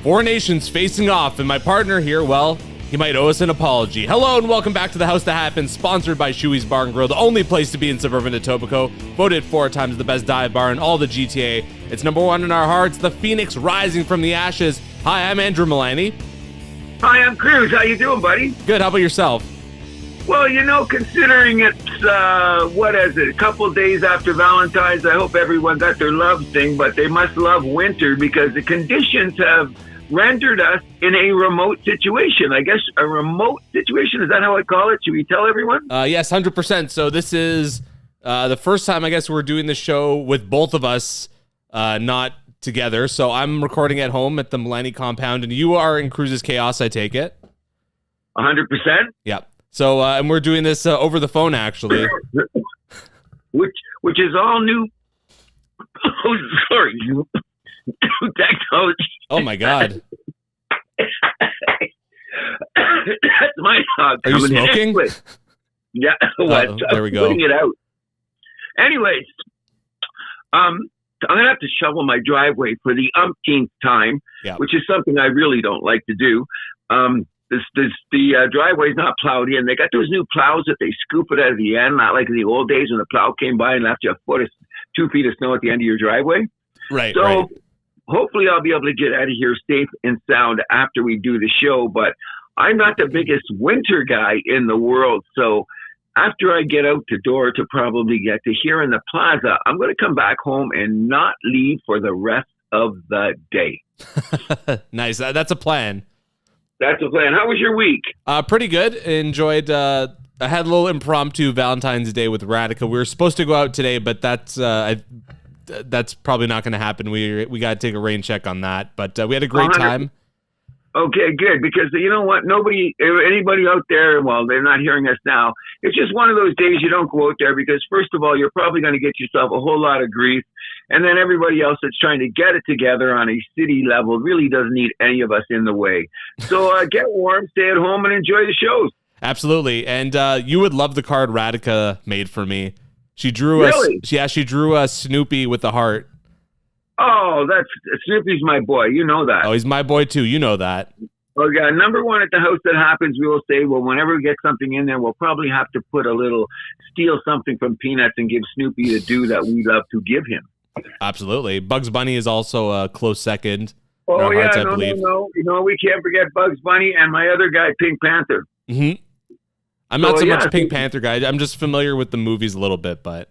Four nations facing off, and my partner here, well, he might owe us an apology. Hello and welcome back to The House That Happens, sponsored by Shoey's Bar and Grill, the only place to be in suburban Etobicoke, voted 4 times the best dive bar in all the GTA. It's number 1 in our hearts, the Phoenix rising from the ashes. Hi, I'm Andrew Milani. Hi, I'm Cruz. How you doing, buddy? Good, how about yourself? Well, you know, considering it's, a couple days after Valentine's, I hope everyone got their love thing, but they must love winter because the conditions have rendered us in a remote situation. I guess a remote situation, is that how I call it? Should we tell everyone? Yes, 100%. So this is the first time, I guess, we're doing the show with both of us not together. So I'm recording at home at the Milani compound, and you are in Cruz's chaos, I take it? 100%? Yeah. So, and we're doing this over the phone, actually. which is all new. Oh, sorry. New technology. Oh, my God. That's my dog. Are you smoking? Yeah. There we go. Putting it out. Anyways, I'm going to have to shovel my driveway for the umpteenth time, which is something I really don't like to do. The driveway's not plowed in. They got those new plows that they scoop it out of the end, not like in the old days when the plow came by and left you 2 feet of snow at the end of your driveway. Right. So hopefully I'll be able to get out of here safe and sound after we do the show. But I'm not the biggest winter guy in the world. So after I get out the door to probably get to here in the plaza, I'm going to come back home and not leave for the rest of the day. Nice. That's a plan. That's the plan. How was your week? Pretty good. Enjoyed. I had a little impromptu Valentine's Day with Radica. We were supposed to go out today, but that's probably not going to happen. We got to take a rain check on that. But we had a great time. Okay, good. Because you know what? Anybody out there, well, they're not hearing us now. It's just one of those days you don't go out there because, first of all, you're probably going to get yourself a whole lot of grief. And then everybody else that's trying to get it together on a city level really doesn't need any of us in the way. So get warm, stay at home, and enjoy the shows. Absolutely. And you would love the card Radica made for me. She drew really? She drew a Snoopy with the heart. Oh, Snoopy's my boy. You know that. Oh, he's my boy too. You know that. Oh, yeah. Number 1 at the House That Happens, we will say, well, whenever we get something in there, we'll probably have to steal something from Peanuts and give Snoopy the due that we love to give him. Absolutely. Bugs Bunny is also a close second. Oh, yeah. Hearts, I no. believe. You know, we can't forget Bugs Bunny and my other guy, Pink Panther. Mm-hmm. I'm not so much a Pink Panther guy. I'm just familiar with the movies a little bit, but.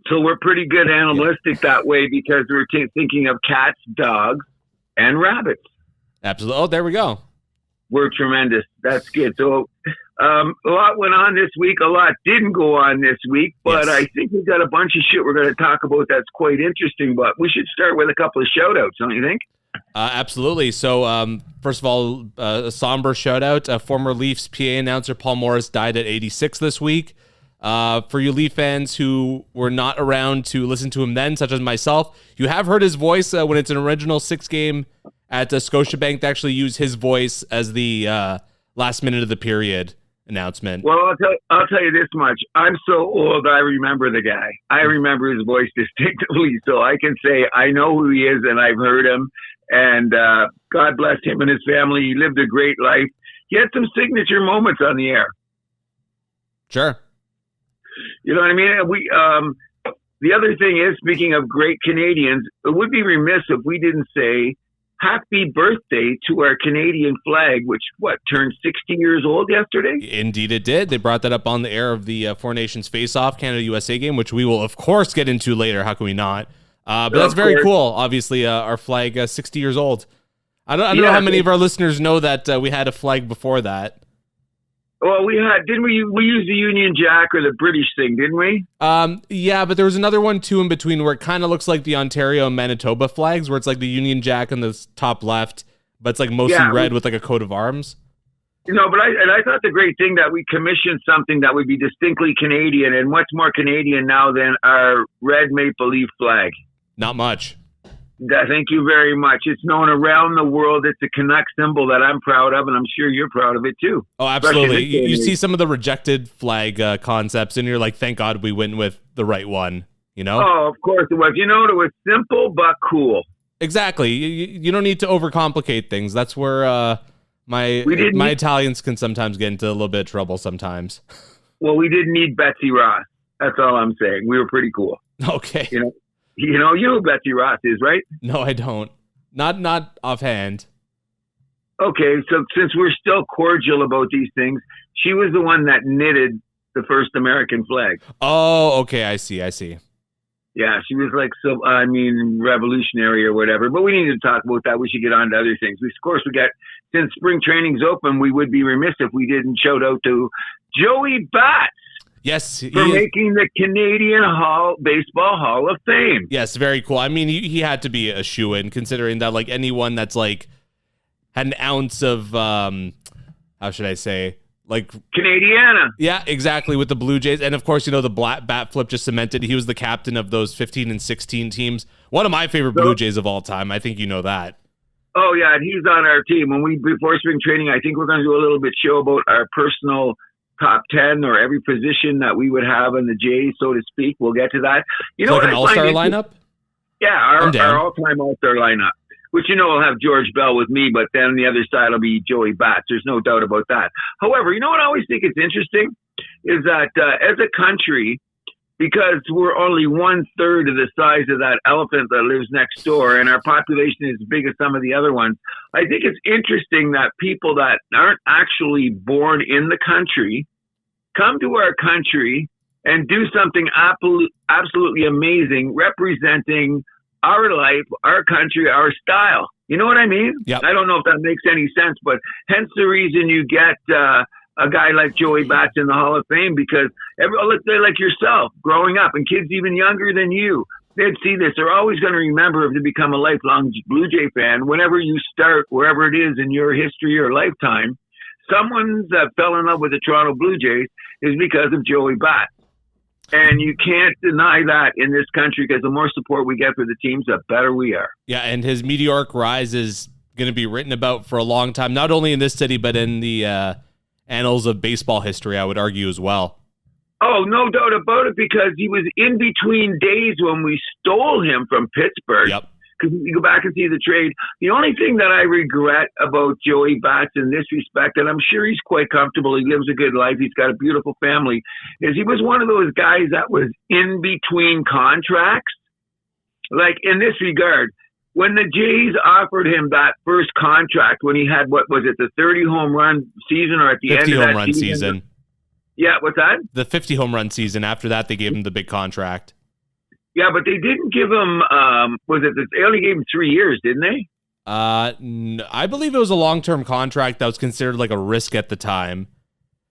So we're pretty good animalistic that way because we're thinking of cats, dogs, and rabbits. Absolutely. Oh, there we go. We're tremendous. That's good. So a lot went on this week. A lot didn't go on this week, but yes. I think we've got a bunch of shit we're going to talk about that's quite interesting, but we should start with a couple of shout-outs, don't you think? Absolutely. So first of all, a somber shout-out. Former Leafs PA announcer Paul Morris died at 86 this week. For you Leaf fans who were not around to listen to him then, such as myself, you have heard his voice when it's an original 6-game at Scotiabank. They actually use his voice as the last minute of the period announcement. Well, I'll tell you this much. I'm so old, I remember the guy. I remember his voice distinctly, so I can say I know who he is and I've heard him. And God bless him and his family. He lived a great life. He had some signature moments on the air. Sure. You know what I mean? The other thing is, speaking of great Canadians, it would be remiss if we didn't say happy birthday to our Canadian flag, which, turned 60 years old yesterday? Indeed it did. They brought that up on the air of the Four Nations Face-Off Canada-USA game, which we will, of course, get into later. How can we not? But that's very cool. Obviously, our flag, 60 years old. I don't know how many of our listeners know that we had a flag before that. Well, didn't we use the Union Jack or the British thing, didn't we? Yeah, but there was another one too in between where it kind of looks like the Ontario and Manitoba flags, where it's like the Union Jack on the top left, but it's like mostly red with like a coat of arms. No, but I thought the great thing that we commissioned something that would be distinctly Canadian, and what's more Canadian now than our red maple leaf flag? Not much. Thank you very much. It's known around the world. It's a Canuck symbol that I'm proud of, and I'm sure you're proud of it too. Oh, absolutely. You see some of the rejected flag concepts, and you're like, thank God we went with the right one, you know? Oh, of course it was. You know, it was simple but cool. Exactly. You don't need to overcomplicate things. That's where my Italians can sometimes get into a little bit of trouble sometimes. Well, we didn't need Betsy Ross. That's all I'm saying. We were pretty cool. Okay. You know who Betsy Ross is, right? No, I don't. Not offhand. Okay, so since we're still cordial about these things, she was the one that knitted the first American flag. Oh, okay. I see. Yeah, she was like, revolutionary or whatever. But we need to talk about that. We should get on to other things. Of course, since spring training's open, we would be remiss if we didn't shout out to Joey Bats. Yes, for making the Canadian Baseball Hall of Fame. Yes, very cool. I mean, he had to be a shoo-in, considering that like anyone that's like had an ounce of how should I say, like Canadiana. Yeah, exactly, with the Blue Jays. And of course, the black bat flip just cemented he was the captain of those 15 and 16 teams. One of my favorite Blue Jays of all time. I think you know that. Oh yeah, and he's on our team. Before spring training, I think we're going to do a little bit show about our personal top 10 or every position that we would have in the Jays, so to speak. We'll get to that. You know, like an all-star lineup? Yeah, our all-time all-star lineup, which will have George Bell with me, but then the other side will be Joey Bats. There's no doubt about that. However, you know what I always think is interesting is that as a country, because we're only 1/3 of the size of that elephant that lives next door, and our population is as big as some of the other ones, I think it's interesting that people that aren't actually born in the country come to our country and do something absolutely amazing, representing our life, our country, our style. You know what I mean? Yep. I don't know if that makes any sense, but hence the reason you get a guy like Joey Bats in the Hall of Fame, because they're like yourself growing up, and kids even younger than you, they'd see this. They're always going to remember to become a lifelong Blue Jay fan. Whenever you start, wherever it is in your history or lifetime, someone that fell in love with the Toronto Blue Jays is because of Joey Bats. And you can't deny that in this country, because the more support we get for the teams, the better we are. Yeah, and his meteoric rise is going to be written about for a long time, not only in this city, but in the annals of baseball history, I would argue as well. Oh, no doubt about it, because he was in between days when we stole him from Pittsburgh. Yep. Because you go back and see the trade. The only thing that I regret about Joey Bats in this respect, and I'm sure he's quite comfortable, he lives a good life, he's got a beautiful family, is he was one of those guys that was in between contracts. Like in this regard, when the Jays offered him that first contract, when he had, what was it, the 30 home run season, or at the end of that 50 home run season? Yeah, what's that? The 50 home run season. After that, they gave him the big contract. Yeah, but they didn't give him, they only gave him 3 years, didn't they? I believe it was a long-term contract that was considered like a risk at the time.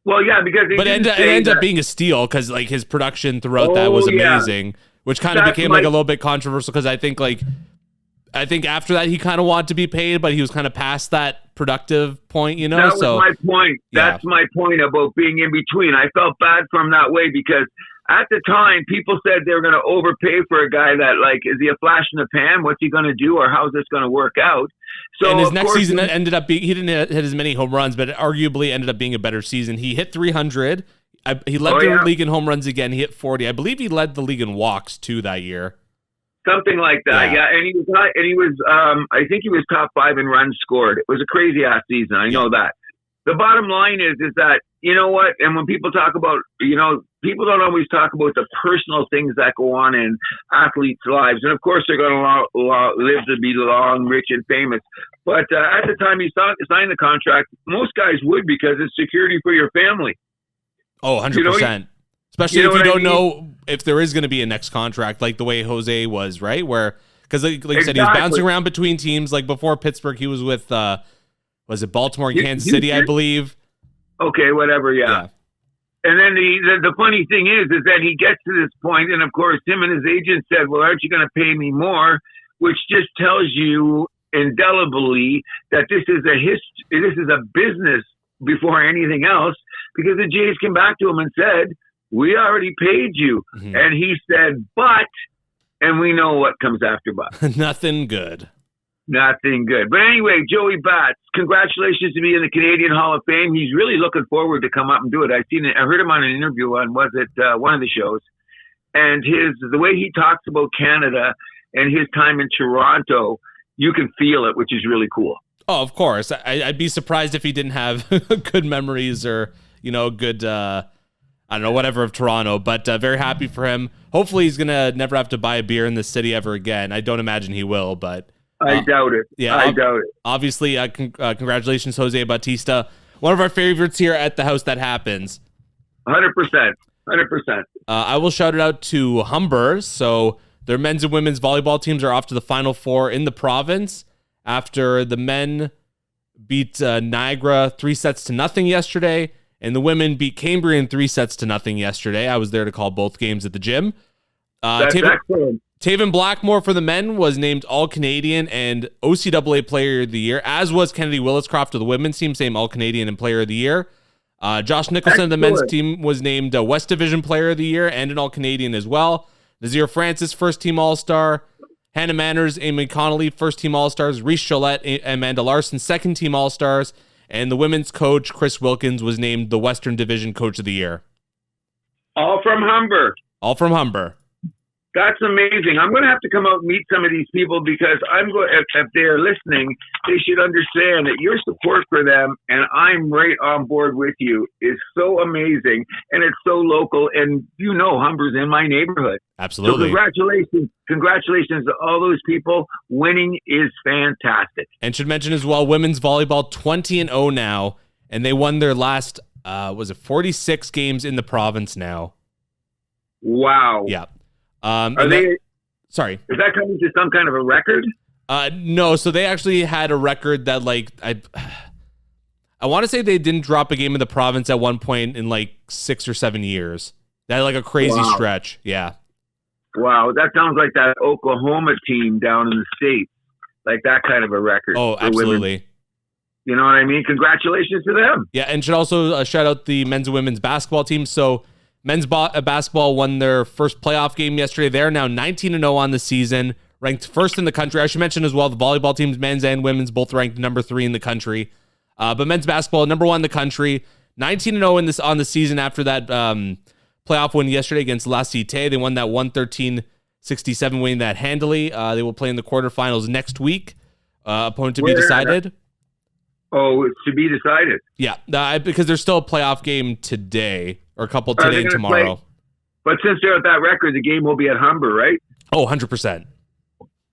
Well, yeah, because it ended up being a steal, because like his production throughout that was amazing, which kind of became like a little bit controversial, because I think after that he kind of wanted to be paid, but he was kind of past that productive point, That was my point. That's my point about being in between. I felt bad for him that way, because at the time, people said they were going to overpay for a guy that, like, is he a flash in the pan? What's he going to do, or how's this going to work out? So, and his next season ended up being, he didn't hit as many home runs, but it arguably ended up being a better season. He hit 300. He led the league in home runs again. He hit 40. I believe he led the league in walks too that year. Something like that, yeah. And he was, I think he was top 5 in runs scored. It was a crazy ass season. I know that. The bottom line is that, you know what? And when people talk about, people don't always talk about the personal things that go on in athletes' lives. And of course, they're going to live to be long, rich, and famous. But at the time he signed the contract, most guys would, because it's security for your family. Oh, 100%. Especially if you don't know if there is going to be a next contract, like the way Jose was, right? Where, because like you said, he was bouncing around between teams. Like before Pittsburgh, he was with, was it Baltimore and Kansas City, I believe? Okay, whatever, yeah. And then the funny thing is that he gets to this point, and of course, him and his agent said, well, aren't you going to pay me more? Which just tells you indelibly that this is a business before anything else, because the Jays came back to him and said, we already paid you. Mm-hmm. And he said, but, and we know what comes after but. Nothing good. Nothing good. But anyway, Joey Bats, congratulations to be in the Canadian Hall of Fame. He's really looking forward to come up and do it. I heard him on an interview on, one of the shows, and the way he talks about Canada and his time in Toronto you can feel it, which is really cool. Oh, of course. I'd be surprised if he didn't have good memories or, good, I don't know, whatever of Toronto, but very happy for him. Hopefully he's going to never have to buy a beer in this city ever again. I don't imagine he will, but... I doubt it. Yeah, I doubt it. Obviously, congratulations, Jose Bautista. One of our favorites here at the House That Happens. 100%. 100%. I will shout it out to Humber. So their men's and women's volleyball teams are off to the Final Four in the province after the men beat Niagara 3-0 yesterday, and the women beat Cambrian 3-0 yesterday. I was there to call both games at the gym. That's excellent. Taven Blackmore for the men was named All-Canadian and OCAA Player of the Year, as was Kennedy Williscroft of the women's team, same All-Canadian and Player of the Year. Josh Nicholson of the men's team was named West Division Player of the Year and an All-Canadian as well. Nazir Francis, first-team All-Star. Hannah Manners, Amy Connolly, first-team All-Stars. Reese Gillette, Amanda Larson, second-team All-Stars. And the women's coach, Chris Wilkins, was named the Western Division Coach of the Year. All from Humber. All from Humber. That's amazing. I'm going to have to come out and meet some of these people because if they're listening, they should understand that your support for them, and I'm right on board with you, is so amazing, and it's so local, and Humber's in my neighborhood. Absolutely. So congratulations to all those people. Winning is fantastic. And should mention as well, women's volleyball 20-0 now, and they won their last, 46 games in the province now. Wow. Yeah. Sorry. Is that coming to some kind of a record? No. So they actually had a record that I want to say they didn't drop a game in the province at one point in 6 or 7 years. They had a crazy stretch. Yeah. Wow. That sounds like that Oklahoma team down in the States. Like that kind of a record. Oh, absolutely. Women. You know what I mean? Congratulations to them. Yeah. And should also shout out the men's and women's basketball team. So men's basketball won their first playoff game yesterday. They're now 19-0 on the season, ranked first in the country. I should mention as well, the volleyball teams, men's and women's, both ranked number 3 in the country. But men's basketball, number 1 in the country, 19-0 on the season after that playoff win yesterday against La Cité. They won that 113-67, winning that handily. They will play in the quarterfinals next week. Opponent to be decided. Oh, it's to be decided. Yeah, because there's still a playoff game today. Or a couple today and tomorrow. But since they're at that record, the game will be at Humber, right? Oh, 100%.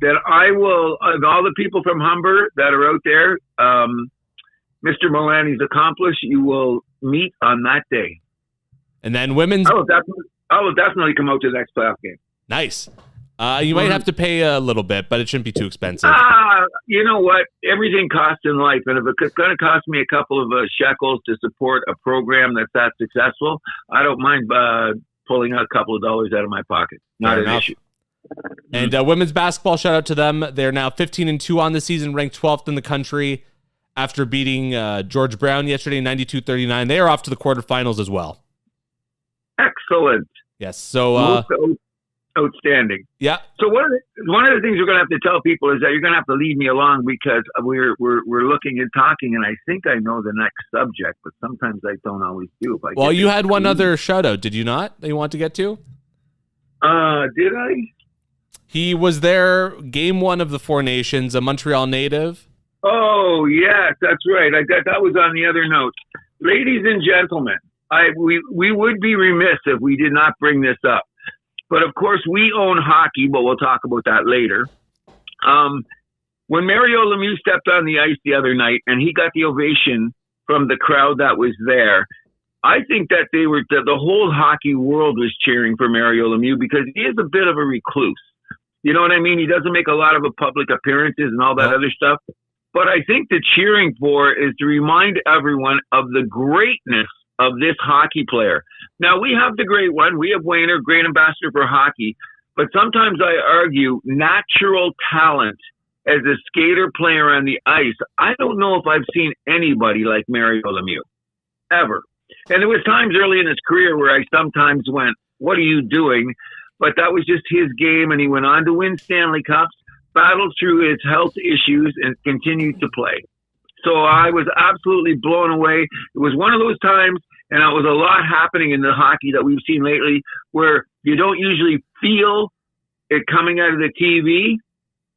Then I will, of all the people from Humber that are out there, Mr. Milani's accomplice, you will meet on that day. And then women's... I will definitely come out to the next playoff game. Nice. You might have to pay a little bit, but it shouldn't be too expensive. You know what? Everything costs in life. And if it's going to cost me a couple of shekels to support a program that's that successful, I don't mind pulling out a couple of dollars out of my pocket. Not an issue. And women's basketball, shout out to them. They're now 15-2 on the season, ranked 12th in the country after beating George Brown yesterday, 92-39. They are off to the quarterfinals as well. Excellent. Yes. So... outstanding. Yeah. So one of the things we're going to have to tell people is that you're going to have to lead me along because we're looking and talking, and I think I know the next subject, but sometimes I don't always do. Well, you had one other shout out, did you not? That you want to get to? Did I? He was there, game 1 of the Four Nations, a Montreal native. Oh yes, that's right. That was on the other note. Ladies and gentlemen, we would be remiss if we did not bring this up. But, of course, we own hockey, but we'll talk about that later. When Mario Lemieux stepped on the ice the other night and he got the ovation from the crowd that was there, I think that the whole hockey world was cheering for Mario Lemieux because he is a bit of a recluse. You know what I mean? He doesn't make a lot of public appearances and all that other stuff. But I think the cheering for is to remind everyone of the greatness of this hockey player. Now, we have the great one. We have Wayner, great ambassador for hockey. But sometimes I argue natural talent as a skater player on the ice. I don't know if I've seen anybody like Mario Lemieux, ever. And there was times early in his career where I sometimes went, what are you doing? But that was just his game, and he went on to win Stanley Cups, battled through his health issues, and continued to play. So I was absolutely blown away. It was one of those times, and it was a lot happening in the hockey that we've seen lately where you don't usually feel it coming out of the TV,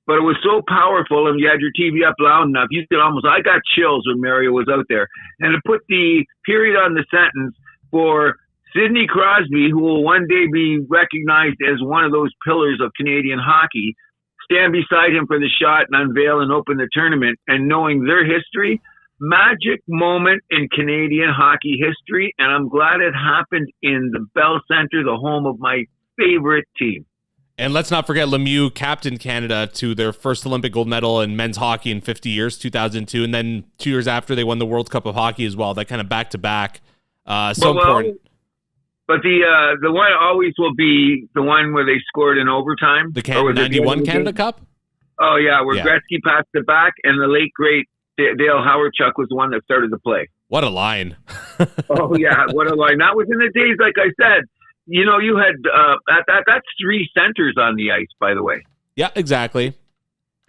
but it was so powerful, and you had your TV up loud enough. You could I got chills when Mario was out there. And to put the period on the sentence for Sidney Crosby, who will one day be recognized as one of those pillars of Canadian hockey, stand beside him for the shot and unveil and open the tournament, and knowing their history, magic moment in Canadian hockey history, and I'm glad it happened in the Bell Centre, the home of my favorite team. And let's not forget Lemieux captained Canada to their first Olympic gold medal in men's hockey in 50 years, 2002, and then 2 years after they won the World Cup of Hockey as well. That kind of back-to-back, important. But the one always will be the one where they scored in overtime. The 91 Canada Cup? Oh, yeah, where Gretzky passed it back, and the late, great Dale Howardchuk was the one that started the play. What a line. Oh, yeah, what a line. That was in the days, like I said, you had, that's three centers on the ice, by the way. Yeah, exactly.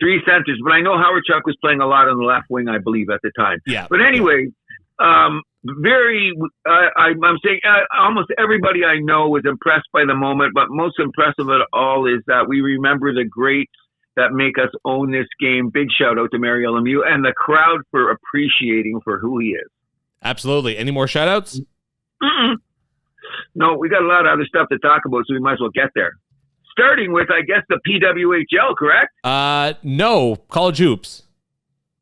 Three centers, but I know Howardchuk was playing a lot on the left wing, I believe, at the time. Yeah. But anyway, I'm saying almost everybody I know was impressed by the moment, but most impressive of it all is that we remember the greats that make us own this game. Big shout out to Mario Lemieux and the crowd for appreciating for who he is. Absolutely. Any more shout outs? No, we got a lot of other stuff to talk about, so we might as well get there. Starting with, I guess, the PWHL, correct? No, college hoops.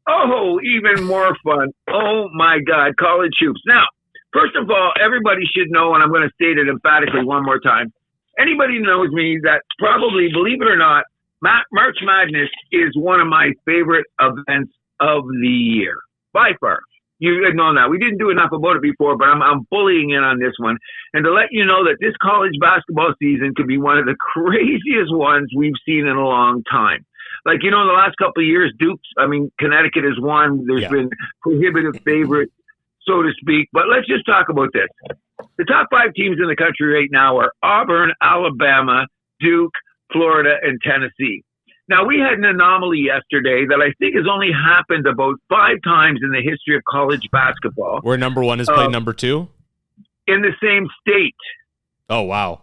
Oh, even more fun. Oh, my God, college hoops. Now, first of all, everybody should know, and I'm going to state it emphatically one more time. Anybody knows me that probably, believe it or not, March Madness is one of my favorite events of the year, by far. You had known that. We didn't do enough about it before, but I'm bullying in on this one. And to let you know that this college basketball season could be one of the craziest ones we've seen in a long time. Like, in the last couple of years, Connecticut has won. There's been prohibitive favorites, so to speak. But let's just talk about this. The top 5 teams in the country right now are Auburn, Alabama, Duke, Florida, and Tennessee. Now, we had an anomaly yesterday that I think has only happened about 5 times in the history of college basketball. Where number 1 has played number 2? In the same state. Oh, wow.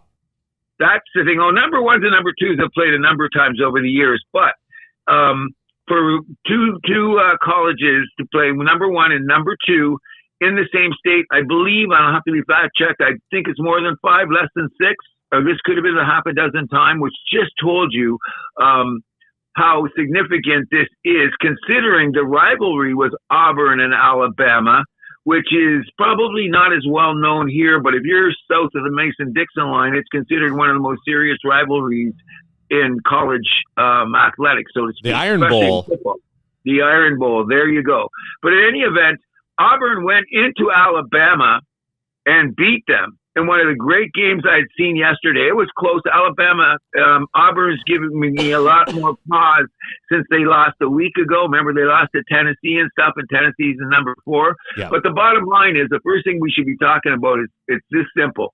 That's the thing. Number 1s and number 2s have played a number of times over the years, but for two colleges to play number 1 and number 2 in the same state, I believe, I'll have to be fact checked, I think it's more than 5, less than 6, or this could have been a half a dozen time, which just told you how significant this is, considering the rivalry with Auburn and Alabama, which is probably not as well known here, but if you're south of the Mason-Dixon line, it's considered one of the most serious rivalries in college athletics, so to speak. The Iron Bowl. The Iron Bowl, there you go. But in any event, Auburn went into Alabama and beat them in one of the great games I'd seen yesterday. It was close. Alabama, Auburn's giving me a lot more pause since they lost a week ago. Remember, they lost to Tennessee and stuff, and Tennessee's in number 4. Yeah. But the bottom line is, the first thing we should be talking about is it's this simple.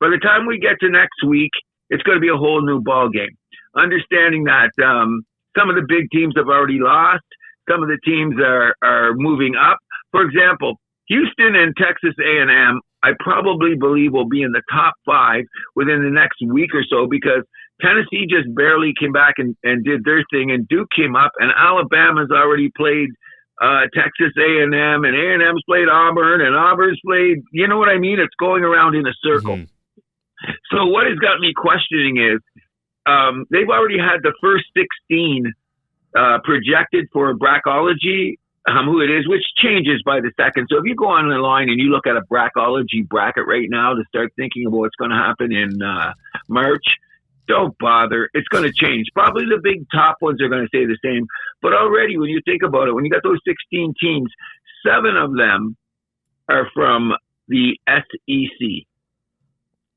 By the time we get to next week, it's going to be a whole new ball game. Understanding that some of the big teams have already lost. Some of the teams are moving up. For example, Houston and Texas A&M, I probably believe will be in the top 5 within the next week or so, because Tennessee just barely came back and did their thing, and Duke came up, and Alabama's already played Texas A&M, and A&M's played Auburn, and Auburn's played, you know what I mean? It's going around in a circle. Mm-hmm. So what has got me questioning is they've already had the first 16 projected for brackology, who it is, which changes by the second. So if you go on the line and you look at a brackology bracket right now to start thinking about what's going to happen in March, don't bother. It's going to change. Probably the big top ones are going to stay the same. But already, when you think about it, when you got those 16 teams, 7 of them are from the SEC.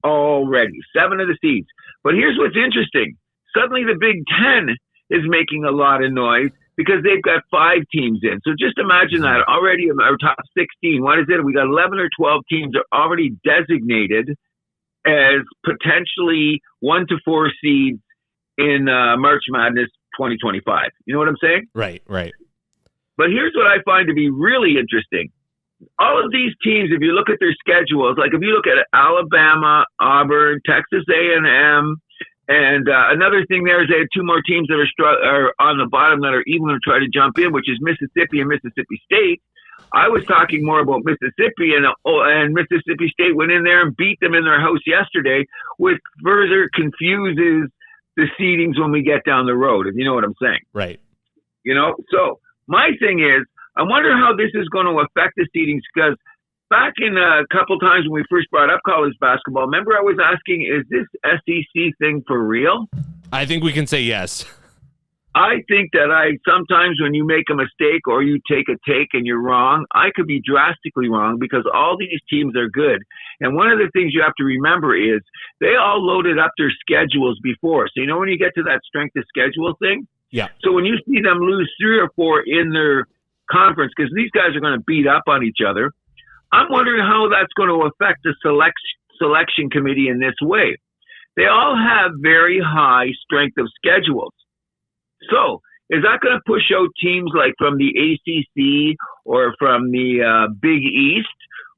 Already. 7 of the seeds. But here's what's interesting. Suddenly the Big Ten is making a lot of noise, because they've got 5 teams in. So just imagine that already in our top 16. What is it? We got 11 or 12 teams are already designated as potentially 1 to 4 seeds in March Madness 2025. You know what I'm saying? Right. But here's what I find to be really interesting. All of these teams, if you look at their schedules, like if you look at Alabama, Auburn, Texas A&M, And another thing there is they had two more teams that are on the bottom that are even going to try to jump in, which is Mississippi and Mississippi State. I was talking more about Mississippi, and Mississippi State went in there and beat them in their house yesterday, which further confuses the seedings when we get down the road, if you know what I'm saying. Right. So my thing is, I wonder how this is going to affect the seedings, because back in a couple times when we first brought up college basketball, remember I was asking, is this SEC thing for real? I think we can say yes. I think that sometimes when you make a mistake or you take a take and you're wrong, I could be drastically wrong, because all these teams are good. And one of the things you have to remember is they all loaded up their schedules before. So, when you get to that strength of schedule thing? Yeah. So when you see them lose 3 or 4 in their conference, because these guys are going to beat up on each other, I'm wondering how that's going to affect the selection committee in this way. They all have very high strength of schedules. So is that going to push out teams like from the ACC or from the Big East,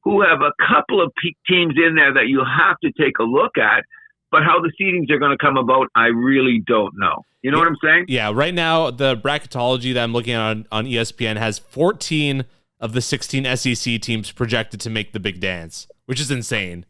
who have a couple of teams in there that you have to take a look at? But how the seedings are going to come about, I really don't know. You know what I'm saying? Yeah, right now, the bracketology that I'm looking at on ESPN has 14 of the 16 SEC teams projected to make the big dance, which is insane.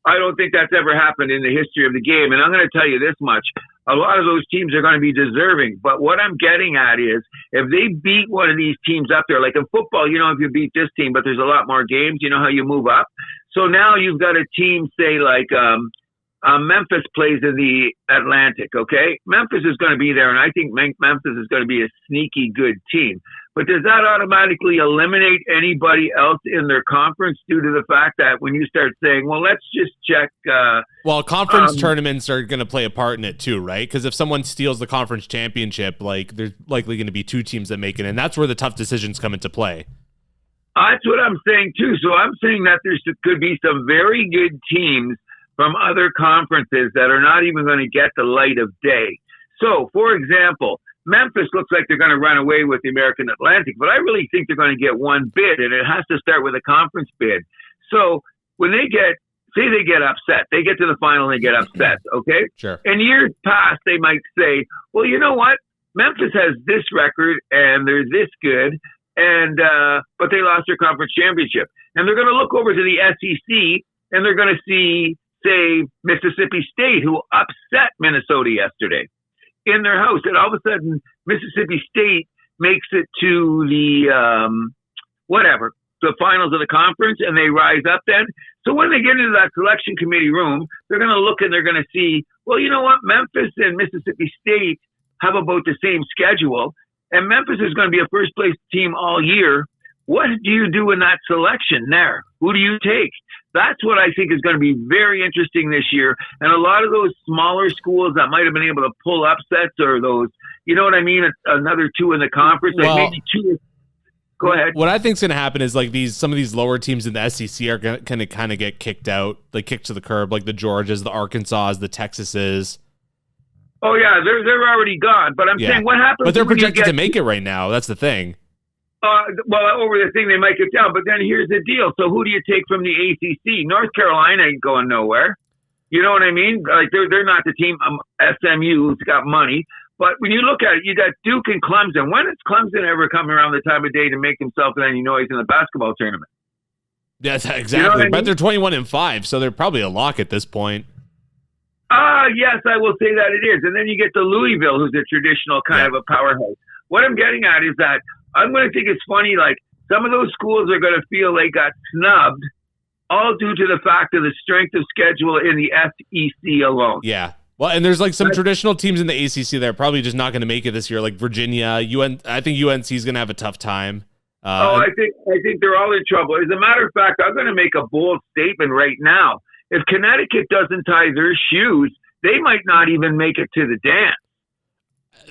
I don't think that's ever happened in the history of the game. And I'm going to tell you this much. A lot of those teams are going to be deserving. But what I'm getting at is, if they beat one of these teams up there, like in football, if you beat this team, but there's a lot more games, you know how you move up? So now you've got a team, say, like Memphis plays in the Atlantic, okay? Memphis is going to be there, and I think Memphis is going to be a sneaky good team. But does that automatically eliminate anybody else in their conference due to the fact that when you start saying, well, let's just check... conference tournaments are going to play a part in it too, right? Because if someone steals the conference championship, there's likely going to be 2 teams that make it, and that's where the tough decisions come into play. That's what I'm saying too. So I'm saying that there could be some very good teams from other conferences that are not even going to get the light of day. So, for example, Memphis looks like they're going to run away with the American Atlantic, but I really think they're going to get one bid, and it has to start with a conference bid. So when they get upset, they get to the final and they get upset, okay? Sure. In years past, they might say, well, you know what? Memphis has this record, and they're this good, and but they lost their conference championship. And they're going to look over to the SEC, and they're going to see, say, Mississippi State, who upset Minnesota yesterday in their house. And all of a sudden, Mississippi State makes it to the the finals of the conference, and they rise up then. So when they get into that selection committee room, they're going to look and they're going to see, well, you know what? Memphis and Mississippi State have about the same schedule, and Memphis is going to be a first-place team all year. What do you do in that selection there? Who do you take? That's what I think is going to be very interesting this year. And a lot of those smaller schools that might have been able to pull upsets, or those, you know what I mean? Another 2 in the conference, maybe 2. Go ahead. What I think is going to happen is some of these lower teams in the SEC are going to kind of get kicked out, kicked to the curb, like the Georgias, the Arkansas, the Texases. Oh yeah, they're already gone. But I'm saying, what happens? But they're projected to make it right now. That's the thing. Over the thing, they might get down. But then here's the deal. So who do you take from the ACC? North Carolina ain't going nowhere. You know what I mean? They're not the team. SMU, who's got money. But when you look at it, you got Duke and Clemson. When has Clemson ever come around the time of day to make himself any noise in the basketball tournament? Yes, exactly. You know what I mean? But they're 21-5, so they're probably a lock at this point. Yes, I will say that it is. And then you get to Louisville, who's a traditional kind of a powerhouse. What I'm getting at is that I'm going to think it's funny, some of those schools are going to feel they got snubbed, all due to the fact of the strength of schedule in the SEC alone. Yeah. Well, and there's some traditional teams in the ACC that are probably just not going to make it this year, like Virginia. I think UNC is going to have a tough time. I think they're all in trouble. As a matter of fact, I'm going to make a bold statement right now. If Connecticut doesn't tie their shoes, they might not even make it to the dance.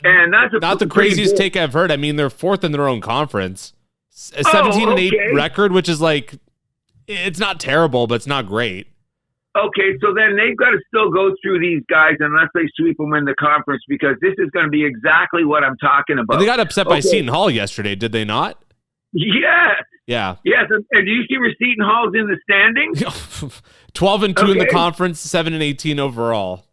And that's not the craziest take I've heard. I mean, they're 4th in their own conference, a 17-8 record, which is it's not terrible, but it's not great. Okay, so then they've got to still go through these guys unless they sweep them in the conference, because this is going to be exactly what I'm talking about. And they got upset by Seton Hall yesterday, did they not? Yes. Yeah. Yes, and do you see where Seton Hall's in the standings? 12-2 in the conference, 7-18 overall.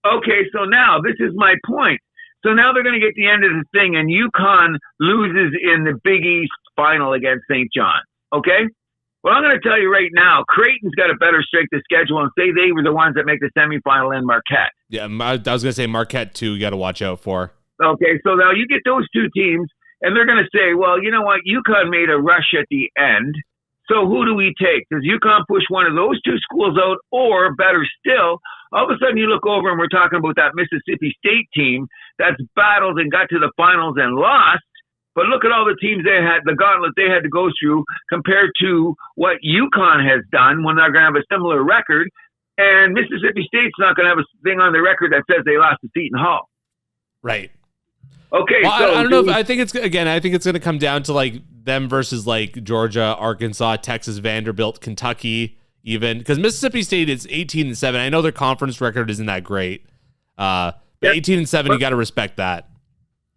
Okay, so now this is my point. So now they're going to get the end of the thing, and UConn loses in the Big East final against St. John. Okay? Well, I'm going to tell you right now, Creighton's got a better strength of schedule, and say they were the ones that make the semifinal in Marquette. Yeah, I was going to say Marquette, too, you got to watch out for. Okay, so now you get those two teams, and they're going to say, well, you know what? UConn made a rush at the end, so who do we take? Does UConn push one of those two schools out, or better still, all of a sudden you look over and we're talking about that Mississippi State team that's battled and got to the finals and lost, but look at all the teams they had, the gauntlet they had to go through compared to what UConn has done when they're going to have a similar record, and Mississippi State's not going to have a thing on their record that says they lost to Seton Hall. Right. Okay, well, so I don't know. I think it's going to come down to like them versus like Georgia, Arkansas, Texas, Vanderbilt, Kentucky, even because Mississippi State is 18-7. I know their conference record isn't that great, but 18-7, you got to respect that.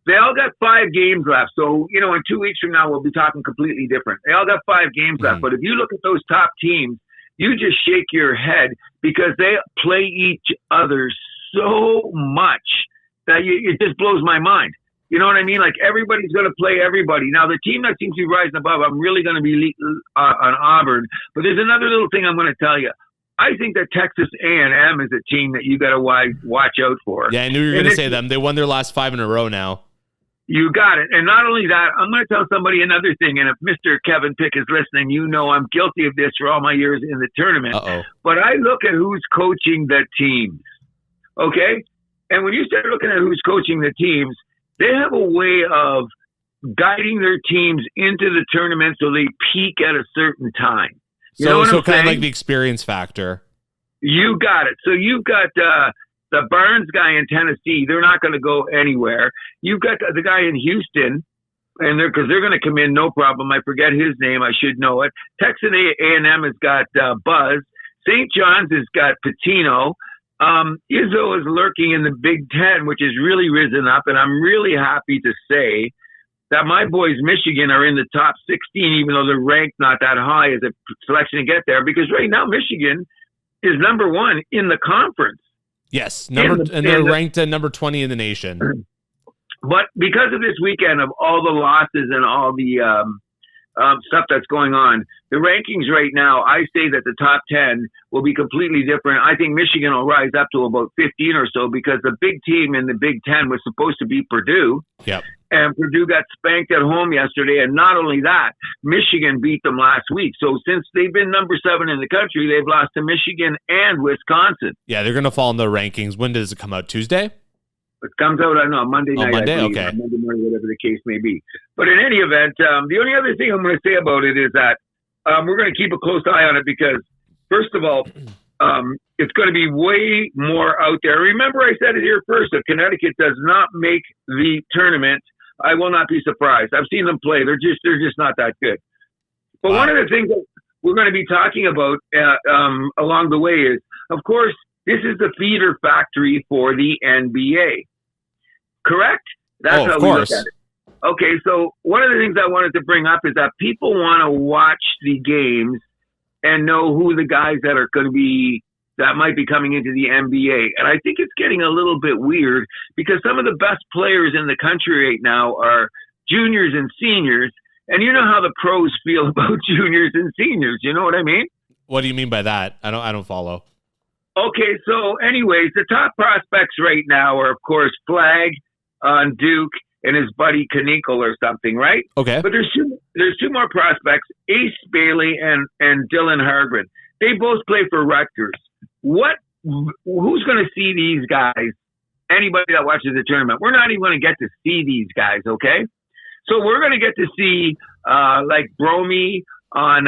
They all got 5 games left, so in 2 weeks from now we'll be talking completely different. They all got 5 games left, but if you look at those top teams, you just shake your head because they play each other so much that it just blows my mind. You know what I mean? Like, everybody's going to play everybody. Now, the team that seems to be rising above, I'm really going to be on Auburn. But there's another little thing I'm going to tell you. I think that Texas A&M is a team that you got to watch out for. Yeah, I knew you were going to say them. They won their last 5 in a row now. You got it. And not only that, I'm going to tell somebody another thing. And if Mr. Kevin Pick is listening, I'm guilty of this for all my years in the tournament. Uh-oh. But I look at who's coaching the teams. Okay? And when you start looking at who's coaching the teams, they have a way of guiding their teams into the tournament so they peak at a certain time. So kind of like the experience factor. You got it. So you've got the Barnes guy in Tennessee. They're not going to go anywhere. You've got the guy in Houston, and because they're going to come in no problem. I forget his name. I should know it. Texas A&M has got Buzz. St. John's has got Patino. Izzo is lurking in the Big Ten, which has really risen up, and I'm really happy to say that my boys Michigan are in the top 16, even though they're ranked not that high as a selection to get there, because right now Michigan is number 1 in the conference. Yes, and they're ranked at number 20 in the nation. But because of this weekend of all the losses and all the stuff that's going on, the rankings right now, I say that the top 10 will be completely different. I think Michigan will rise up to about 15 or so because the big team in the Big Ten was supposed to be Purdue. Yep. And Purdue got spanked at home yesterday. And not only that, Michigan beat them last week. So since they've been number 7 in the country, they've lost to Michigan and Wisconsin. Yeah, they're going to fall in the rankings. When does it come out? Tuesday? It comes out on Monday night. Monday? Okay. Monday morning, whatever the case may be. But in any event, the only other thing I'm going to say about it is that we're going to keep a close eye on it because, first of all, it's going to be way more out there. Remember, I said it here first. If Connecticut does not make the tournament, I will not be surprised. I've seen them play. They're just not that good. But one of the things that we're going to be talking about along the way is, of course, this is the feeder factory for the NBA. Correct? That's how we look at it. Okay, so one of the things I wanted to bring up is that people want to watch the games and know who the guys that are going to be, that might be coming into the NBA. And I think it's getting a little bit weird because some of the best players in the country right now are juniors and seniors. And you know how the pros feel about juniors and seniors. You know what I mean? What do you mean by that? I don't follow. Okay, so anyways, the top prospects right now are, of course, Flagg on Duke and his buddy Kaninkle or something, right? Okay. But there's two more prospects, Ace Bailey and Dylan Hardman. They both play for Rutgers. Who's going to see these guys? Anybody that watches the tournament. We're not even going to get to see these guys, okay? So we're going to get to see like Bromy on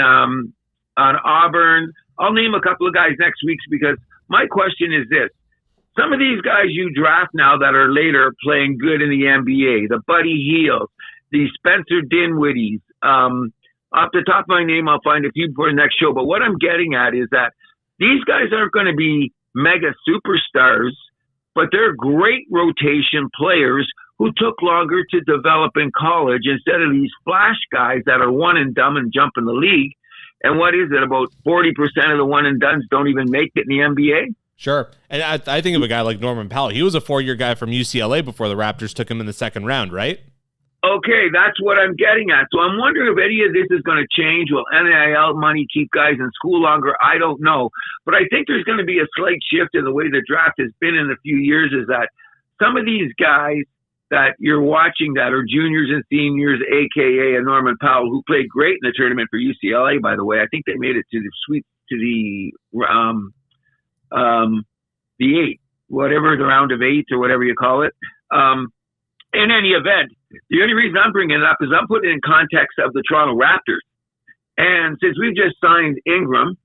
Auburn. I'll name a couple of guys next week because my question is this. Some of these guys you draft now that are later playing good in the NBA, the Buddy Hields, the Spencer Dinwiddies. Off the top of my name, I'll find a few for the next show. But what I'm getting at is that these guys aren't going to be mega superstars, but they're great rotation players who took longer to develop in college instead of these flash guys that are one and done and jump in the league. And what is it? About 40% of the one and dones don't even make it in the NBA. Sure. And I think of a guy like Norman Powell. He was a 4-year guy from UCLA before the Raptors took him in the second round, right? Okay, that's what I'm getting at. So I'm wondering if any of this is going to change. Will NIL money keep guys in school longer? I don't know. But I think there's going to be a slight shift in the way the draft has been in a few years, is that some of these guys that you're watching that are juniors and seniors, a.k.a. Norman Powell, who played great in the tournament for UCLA, by the way. I think they made it to the eight, whatever, the round of eight or whatever you call it. In any event, the only reason I'm bringing it up is I'm putting it in context of the Toronto Raptors. And since we've just signed Ingram,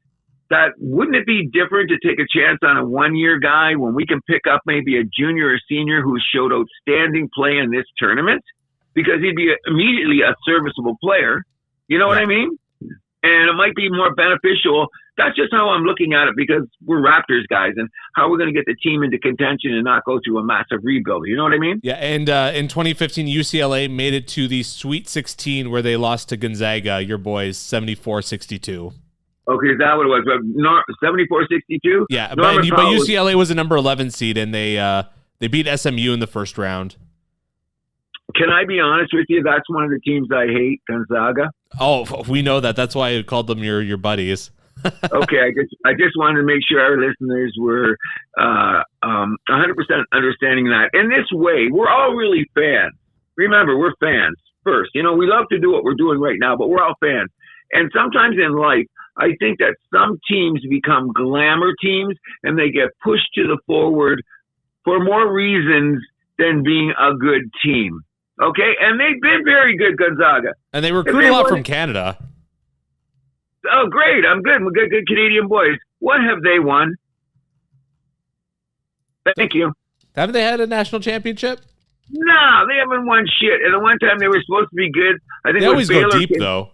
that wouldn't it be different to take a chance on a 1-year guy when we can pick up maybe a junior or senior who showed outstanding play in this tournament? Because he'd be immediately a serviceable player. You know what I mean? And it might be more beneficial. That's just how I'm looking at it, because we're Raptors guys, and how we're going to get the team into contention and not go through a massive rebuild. You know what I mean? Yeah, and in 2015, UCLA made it to the Sweet 16 where they lost to Gonzaga, your boys, 74-62. Okay, is that what it was? 74-62? Yeah, but UCLA was a number 11 seed, and they beat SMU in the first round. Can I be honest with you? That's one of the teams I hate, Gonzaga. Oh, we know that. That's why I called them your buddies. Okay, I just wanted to make sure our listeners were 100% understanding that. In this way, we're all really fans. Remember, we're fans first. You know, we love to do what we're doing right now, but we're all fans. And sometimes in life, I think that some teams become glamour teams, and they get pushed to the forward for more reasons than being a good team. Okay? And they've been very good, Gonzaga. And they recruit a lot from Canada. Oh, great. I'm good. We're good Canadian boys. What have they won? Thank you. Haven't they had a national championship? No, they haven't won shit. And the one time they were supposed to be good, I think they always Baylor go deep, though.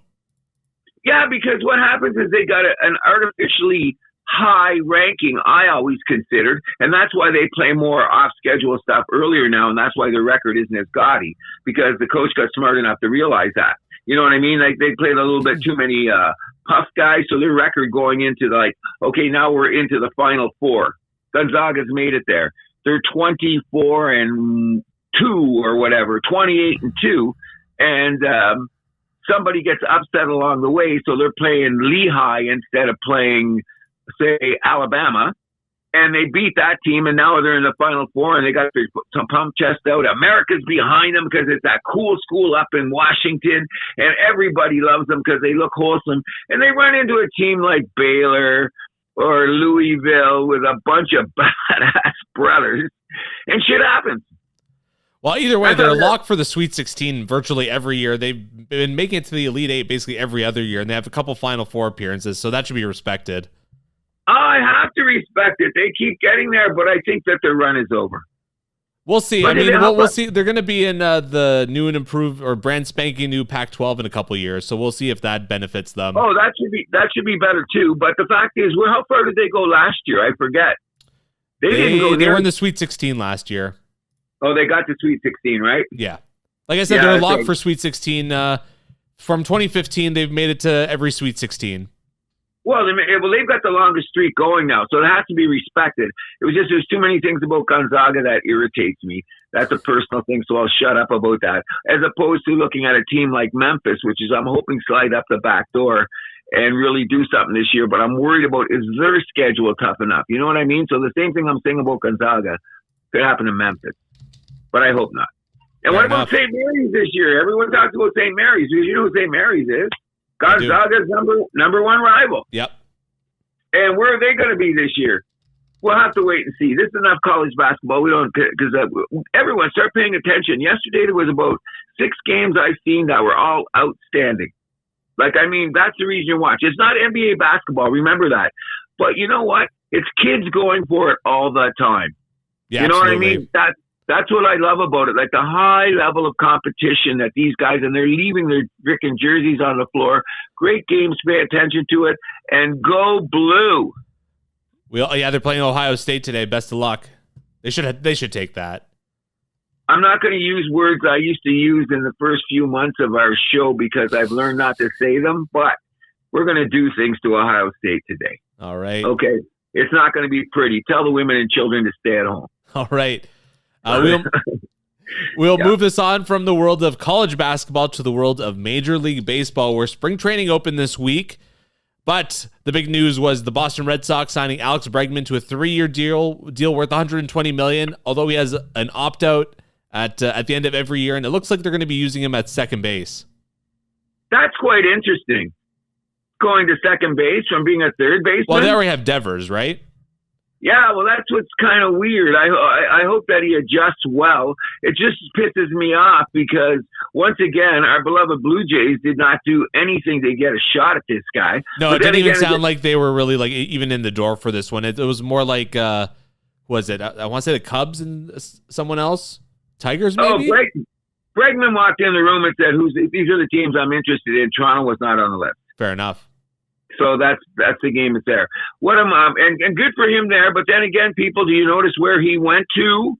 Yeah, because what happens is they got an artificially high ranking, I always considered, and that's why they play more off-schedule stuff earlier now, and that's why their record isn't as gaudy, because the coach got smart enough to realize that. You know what I mean? Like, they played a little bit too many puff guys, so their record going into, okay, now we're into the Final Four. Gonzaga's made it there. They're 24-2 or whatever, 28-2, and somebody gets upset along the way, so they're playing Lehigh instead of playing, say, Alabama, and they beat that team, and now they're in the Final Four, and they got some pump chest out. America's behind them because it's that cool school up in Washington, and everybody loves them because they look wholesome. And they run into a team like Baylor or Louisville with a bunch of badass brothers, and shit happens. Well, either way, they're locked for the Sweet 16 virtually every year. They've been making it to the Elite Eight basically every other year, and they have a couple Final Four appearances, so that should be respected. I have to respect it. They keep getting there, but I think that their run is over. We'll see. But We'll see. They're going to be in the new and improved or brand spanking new Pac-12 in a couple years, so we'll see if that benefits them. Oh, that should be better too. But the fact is, how far did they go last year? I forget. They didn't go. They were in the Sweet 16 last year. Oh, they got to Sweet 16, right? Yeah. Like I said, they're locked for Sweet 16. From 2015, they've made it to every Sweet 16. Well, they've got the longest streak going now, so it has to be respected. It was just there's too many things about Gonzaga that irritates me. That's a personal thing, so I'll shut up about that. As opposed to looking at a team like Memphis, which is I'm hoping slide up the back door and really do something this year, but I'm worried about is their schedule tough enough? You know what I mean? So the same thing I'm saying about Gonzaga could happen in Memphis, but I hope not. And what about St. Mary's this year? Everyone talks about St. Mary's. You know who St. Mary's is? Gonzaga's number one rival. Yep. And where are they going to be this year? We'll have to wait and see. This is enough college basketball. We don't, because everyone start paying attention. Yesterday there was about 6 games I've seen that were all outstanding. That's the reason you watch. It's not NBA basketball. Remember that. But you know what? It's kids going for it all the time. Yeah, you know absolutely. what I mean? That's what I love about it. Like the high level of competition that these guys, and they're leaving their freaking jerseys on the floor. Great games. Pay attention to it and go blue. They're playing Ohio State today. Best of luck. They should take that. I'm not going to use words I used to use in the first few months of our show because I've learned not to say them, but we're going to do things to Ohio State today. All right. Okay. It's not going to be pretty. Tell the women and children to stay at home. All right. We'll move this on from the world of college basketball to the world of Major League Baseball, where spring training opened this week. But the big news was the Boston Red Sox signing Alex Bregman to a 3-year deal worth $120 million, although he has an opt-out at the end of every year, and it looks like they're going to be using him at second base. That's quite interesting. Going to second base from being a third baseman? Well, they already have Devers, right? Yeah, well, that's what's kind of weird. I hope that he adjusts well. It just pisses me off because, once again, our beloved Blue Jays did not do anything to get a shot at this guy. No, it didn't even sound like they were really like even in the door for this one. It was more like, was it? I want to say the Cubs and someone else? Tigers, maybe? Oh, Bregman walked in the room and said, these are the teams I'm interested in. Toronto was not on the list. Fair enough. So that's the game that's there. And good for him there. But then again, people, do you notice where he went to?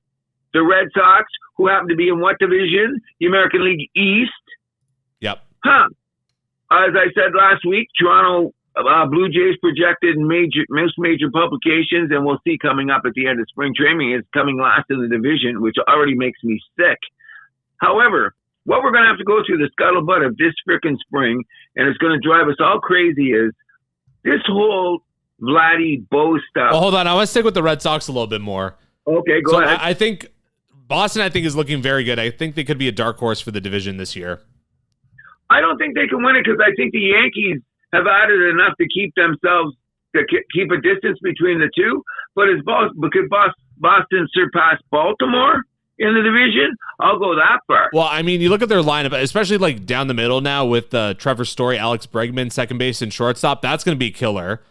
The Red Sox, who happened to be in what division? The American League East. Yep. Huh. As I said last week, Toronto Blue Jays projected in most major publications, and we'll see coming up at the end of spring training, is coming last in the division, which already makes me sick. However, what we're going to have to go through the scuttlebutt of this frickin' spring, and it's going to drive us all crazy, is this whole Vladdy Bo stuff. Well, hold on. I want to stick with the Red Sox a little bit more. Okay, go ahead. I think Boston, is looking very good. I think they could be a dark horse for the division this year. I don't think they can win it because I think the Yankees have added enough to keep themselves, to keep a distance between the two. But could Boston surpass Baltimore in the division? I'll go that far. Well, I mean, you look at their lineup, especially like down the middle now with Trevor Story, Alex Bregman, second base and shortstop. That's going to be killer.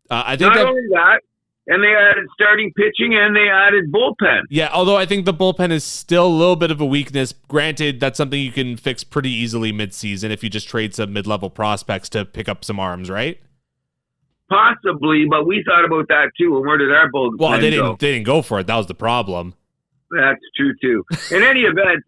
I think not only that, and they added starting pitching and they added bullpen. Yeah, although I think the bullpen is still a little bit of a weakness. Granted, that's something you can fix pretty easily midseason if you just trade some mid-level prospects to pick up some arms, right? Possibly, but we thought about that too. And where did our bullpen go? Well, they didn't go for it. That was the problem. That's true too. In any event,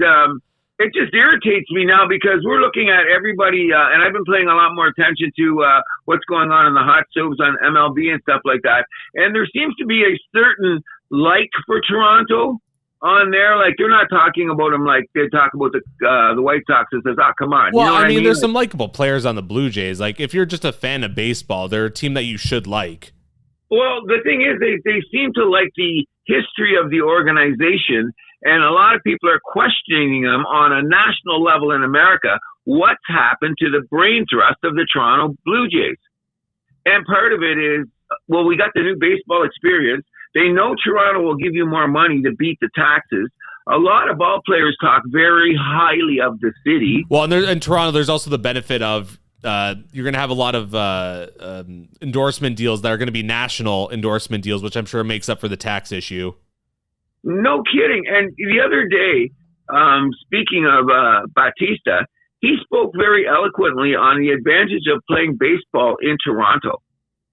it just irritates me now because we're looking at everybody, and I've been paying a lot more attention to what's going on in the hot stove on MLB and stuff like that. And there seems to be a certain like for Toronto on there. Like they're not talking about them like they talk about the White Sox and says, "Oh, come on." Well, you know what I mean, there's some likable players on the Blue Jays. Like if you're just a fan of baseball, they're a team that you should like. Well, the thing is, they seem to like the history of the organization, and a lot of people are questioning them on a national level in America. What's happened to the brain trust of the Toronto Blue Jays? And part of it is, well, we got the new baseball experience. They know Toronto will give you more money to beat the taxes. A lot of ball players talk very highly of the city. Well, and in Toronto, there's also the benefit of you're going to have a lot of endorsement deals that are going to be national endorsement deals, which I'm sure makes up for the tax issue. No kidding. And the other day, speaking of Batista, he spoke very eloquently on the advantage of playing baseball in Toronto.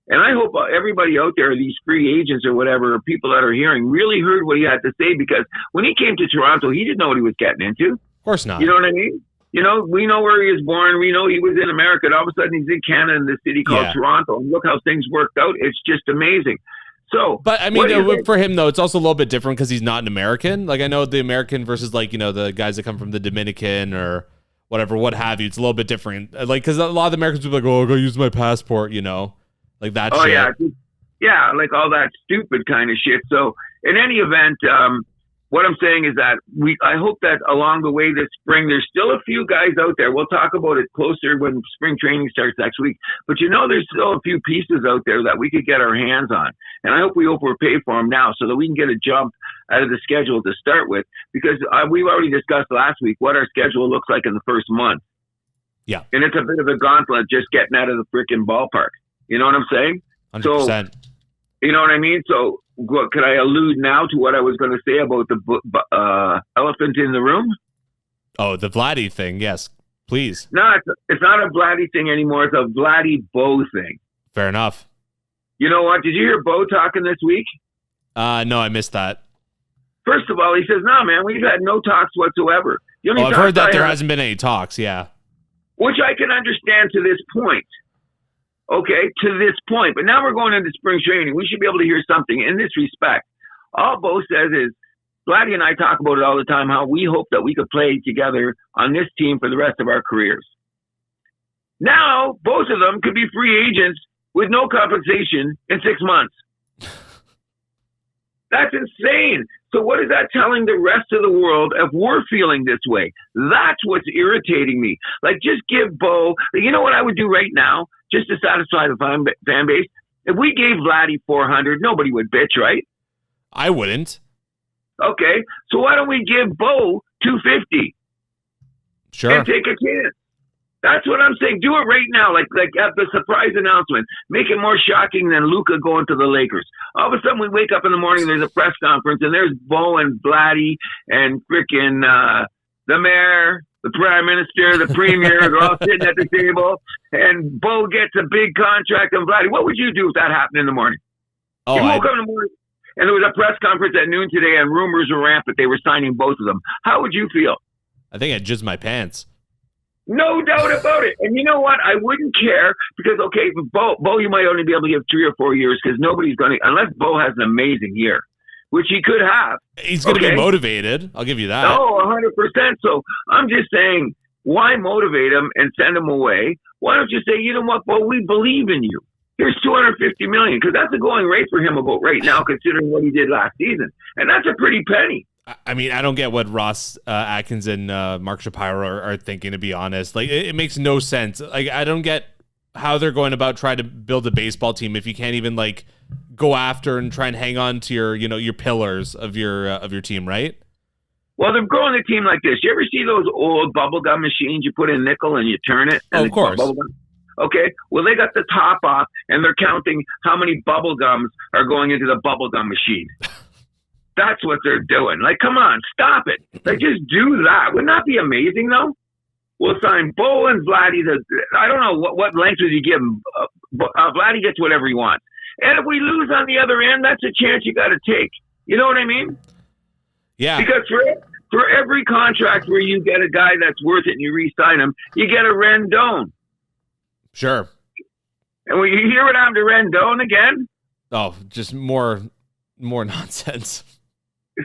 And I hope everybody out there, these free agents or whatever, or people that are hearing, really heard what he had to say, because when he came to Toronto, he didn't know what he was getting into. Of course not. You know what I mean? You know, we know where he was born. We know he was in America. And all of a sudden, he's in Canada in the city called Toronto. And look how things worked out. It's just amazing. So, but I mean, for him though, it's also a little bit different because he's not an American. Like I know the American versus like, you know, the guys that come from the Dominican or whatever, what have you. It's a little bit different. Like, because a lot of the Americans will be like, oh, I'll go use my passport, you know, like that. Oh shit. Yeah, like all that stupid kind of shit. So, in any event, what I'm saying is that I hope that along the way this spring, there's still a few guys out there. We'll talk about it closer when spring training starts next week. But you know, there's still a few pieces out there that we could get our hands on. And I hope we overpay for them now so that we can get a jump out of the schedule to start with. Because we've already discussed last week what our schedule looks like in the first month. Yeah. And it's a bit of a gauntlet just getting out of the freaking ballpark. You know what I'm saying? 100%. So, you know what I mean? So, could I allude now to what I was going to say about the elephant in the room? Oh, the Vladdy thing. Yes, please. No, it's not a Vladdy thing anymore. It's a Vladdy Bo thing. Fair enough. You know what? Did you hear Bo talking this week? No, I missed that. First of all, he says, no, man, we've had no talks whatsoever. I've heard that there hasn't been any talks, yeah. Which I can understand to this point. okay, to this point. But now we're going into spring training. We should be able to hear something in this respect. All Bo says is, Vladdy and I talk about it all the time, how we hope that we could play together on this team for the rest of our careers. Now, both of them could be free agents with no compensation in 6 months. That's insane. So what is that telling the rest of the world if we're feeling this way? That's what's irritating me. Like, just give Bo, you know what I would do right now, just to satisfy the fan base? If we gave Vladdy 400, nobody would bitch, right? I wouldn't. Okay, so why don't we give Bo 250? Sure. And take a chance. That's what I'm saying. Do it right now, like at the surprise announcement. Make it more shocking than Luka going to the Lakers. All of a sudden, we wake up in the morning, there's a press conference, and there's Bo and Vladdy and frickin' the mayor, the prime minister, the premier, they're all sitting at the table, and Bo gets a big contract on Vladdy. What would you do if that happened in the morning? Oh, you woke up in the morning, and there was a press conference at noon today, and rumors were rampant. They were signing both of them. How would you feel? I think I'd jizz my pants. No doubt about it. And you know what? I wouldn't care because, okay, Bo, you might only be able to give 3 or 4 years because nobody's going to, unless Bo has an amazing year, which he could have. He's going to be motivated. I'll give you that. Oh, 100%. So I'm just saying, why motivate him and send him away? Why don't you say, you know what, Bo, we believe in you. Here's $250 million because that's the going rate for him about right now, considering what he did last season. And that's a pretty penny. I mean, I don't get what Ross Atkins and Mark Shapiro are thinking, to be honest. Like, it makes no sense. Like, I don't get how they're going about trying to build a baseball team if you can't even, like, go after and try and hang on to your, your pillars of your team, right? Well, they're growing the team like this. You ever see those old bubblegum machines you put in nickel and you turn it? Oh, of course. Okay, well, they got the top off, and they're counting how many bubblegums are going into the bubblegum machine. That's what they're doing. Like, come on, stop it. Like, just do that. Wouldn't that be amazing, though? We'll sign Bo and Vladdy. I don't know what length would you give him. Vladdy gets whatever he wants. And if we lose on the other end, that's a chance you got to take. You know what I mean? Yeah. Because for every contract where you get a guy that's worth it and you re-sign him, you get a Rendon. Sure. And when you hear what happened to Rendon again? Oh, just more nonsense.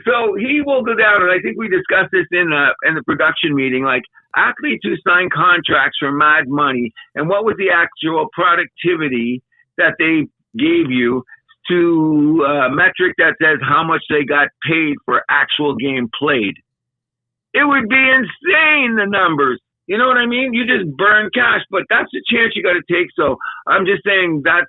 So he will go down, and I think we discussed this in the production meeting, like athletes who sign contracts for mad money, and what was the actual productivity that they gave you to a metric that says how much they got paid for actual game played. It would be insane, the numbers. You know what I mean? You just burn cash, but that's the chance you got to take. So I'm just saying that's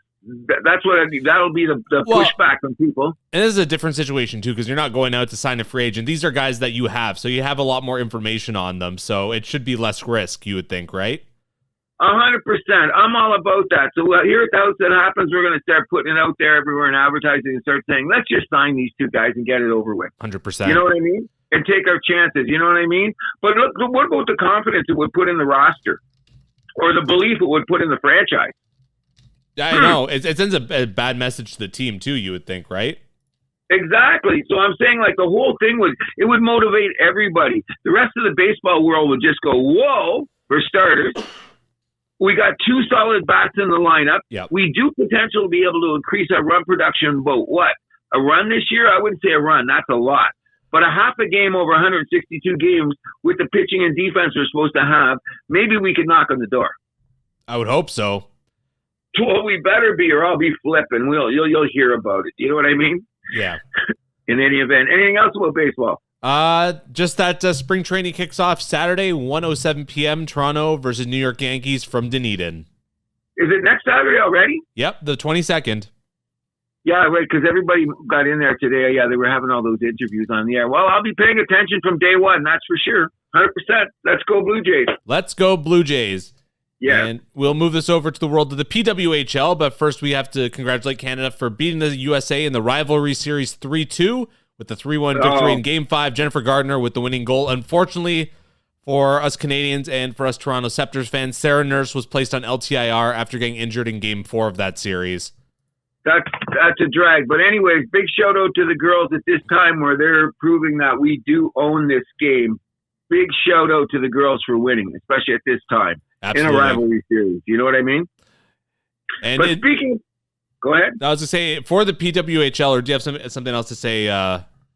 that'll be the pushback from people. And this is a different situation too, because you're not going out to sign a free agent. These are guys that you have, so you have a lot more information on them. So it should be less risk, you would think, right? 100%. I'm all about that. So here at the house that happens, we're going to start putting it out there everywhere in advertising and start saying, let's just sign these two guys and get it over with. 100%. You know what I mean? And take our chances. You know what I mean? But look, what about the confidence it would put in the roster or the belief it would put in the franchise? I know. It sends a bad message to the team too, you would think, right? Exactly. So I'm saying, like, the whole thing would motivate everybody. The rest of the baseball world would just go, whoa, for starters. We got two solid bats in the lineup. Yep. We do potentially be able to increase our run production about what? A run this year? I wouldn't say a run. That's a lot. But a half a game over 162 games with the pitching and defense we're supposed to have, maybe we could knock on the door. I would hope so. Well, we better be, or I'll be flipping. You'll hear about it. You know what I mean? Yeah. In any event. Anything else about baseball? Just that spring training kicks off Saturday, 1:07 p.m. Toronto versus New York Yankees from Dunedin. Is it next Saturday already? Yep, the 22nd. Yeah, right, because everybody got in there today. Yeah, they were having all those interviews on the air. Well, I'll be paying attention from day one, that's for sure. 100%. Let's go Blue Jays. Let's go Blue Jays. Yeah. And we'll move this over to the world of the PWHL, but first we have to congratulate Canada for beating the USA in the rivalry series 3-2 with the 3-1 victory in Game 5. Jennifer Gardner with the winning goal. Unfortunately for us Canadians and for us Toronto Scepters fans, Sarah Nurse was placed on LTIR after getting injured in Game 4 of that series. That's a drag. But anyways, big shout out to the girls at this time where they're proving that we do own this game. Big shout out to the girls for winning, especially at this time. Absolutely. In a rivalry series. You know what I mean? And but speaking, go ahead. I was to say, for the PWHL, or do you have something else to say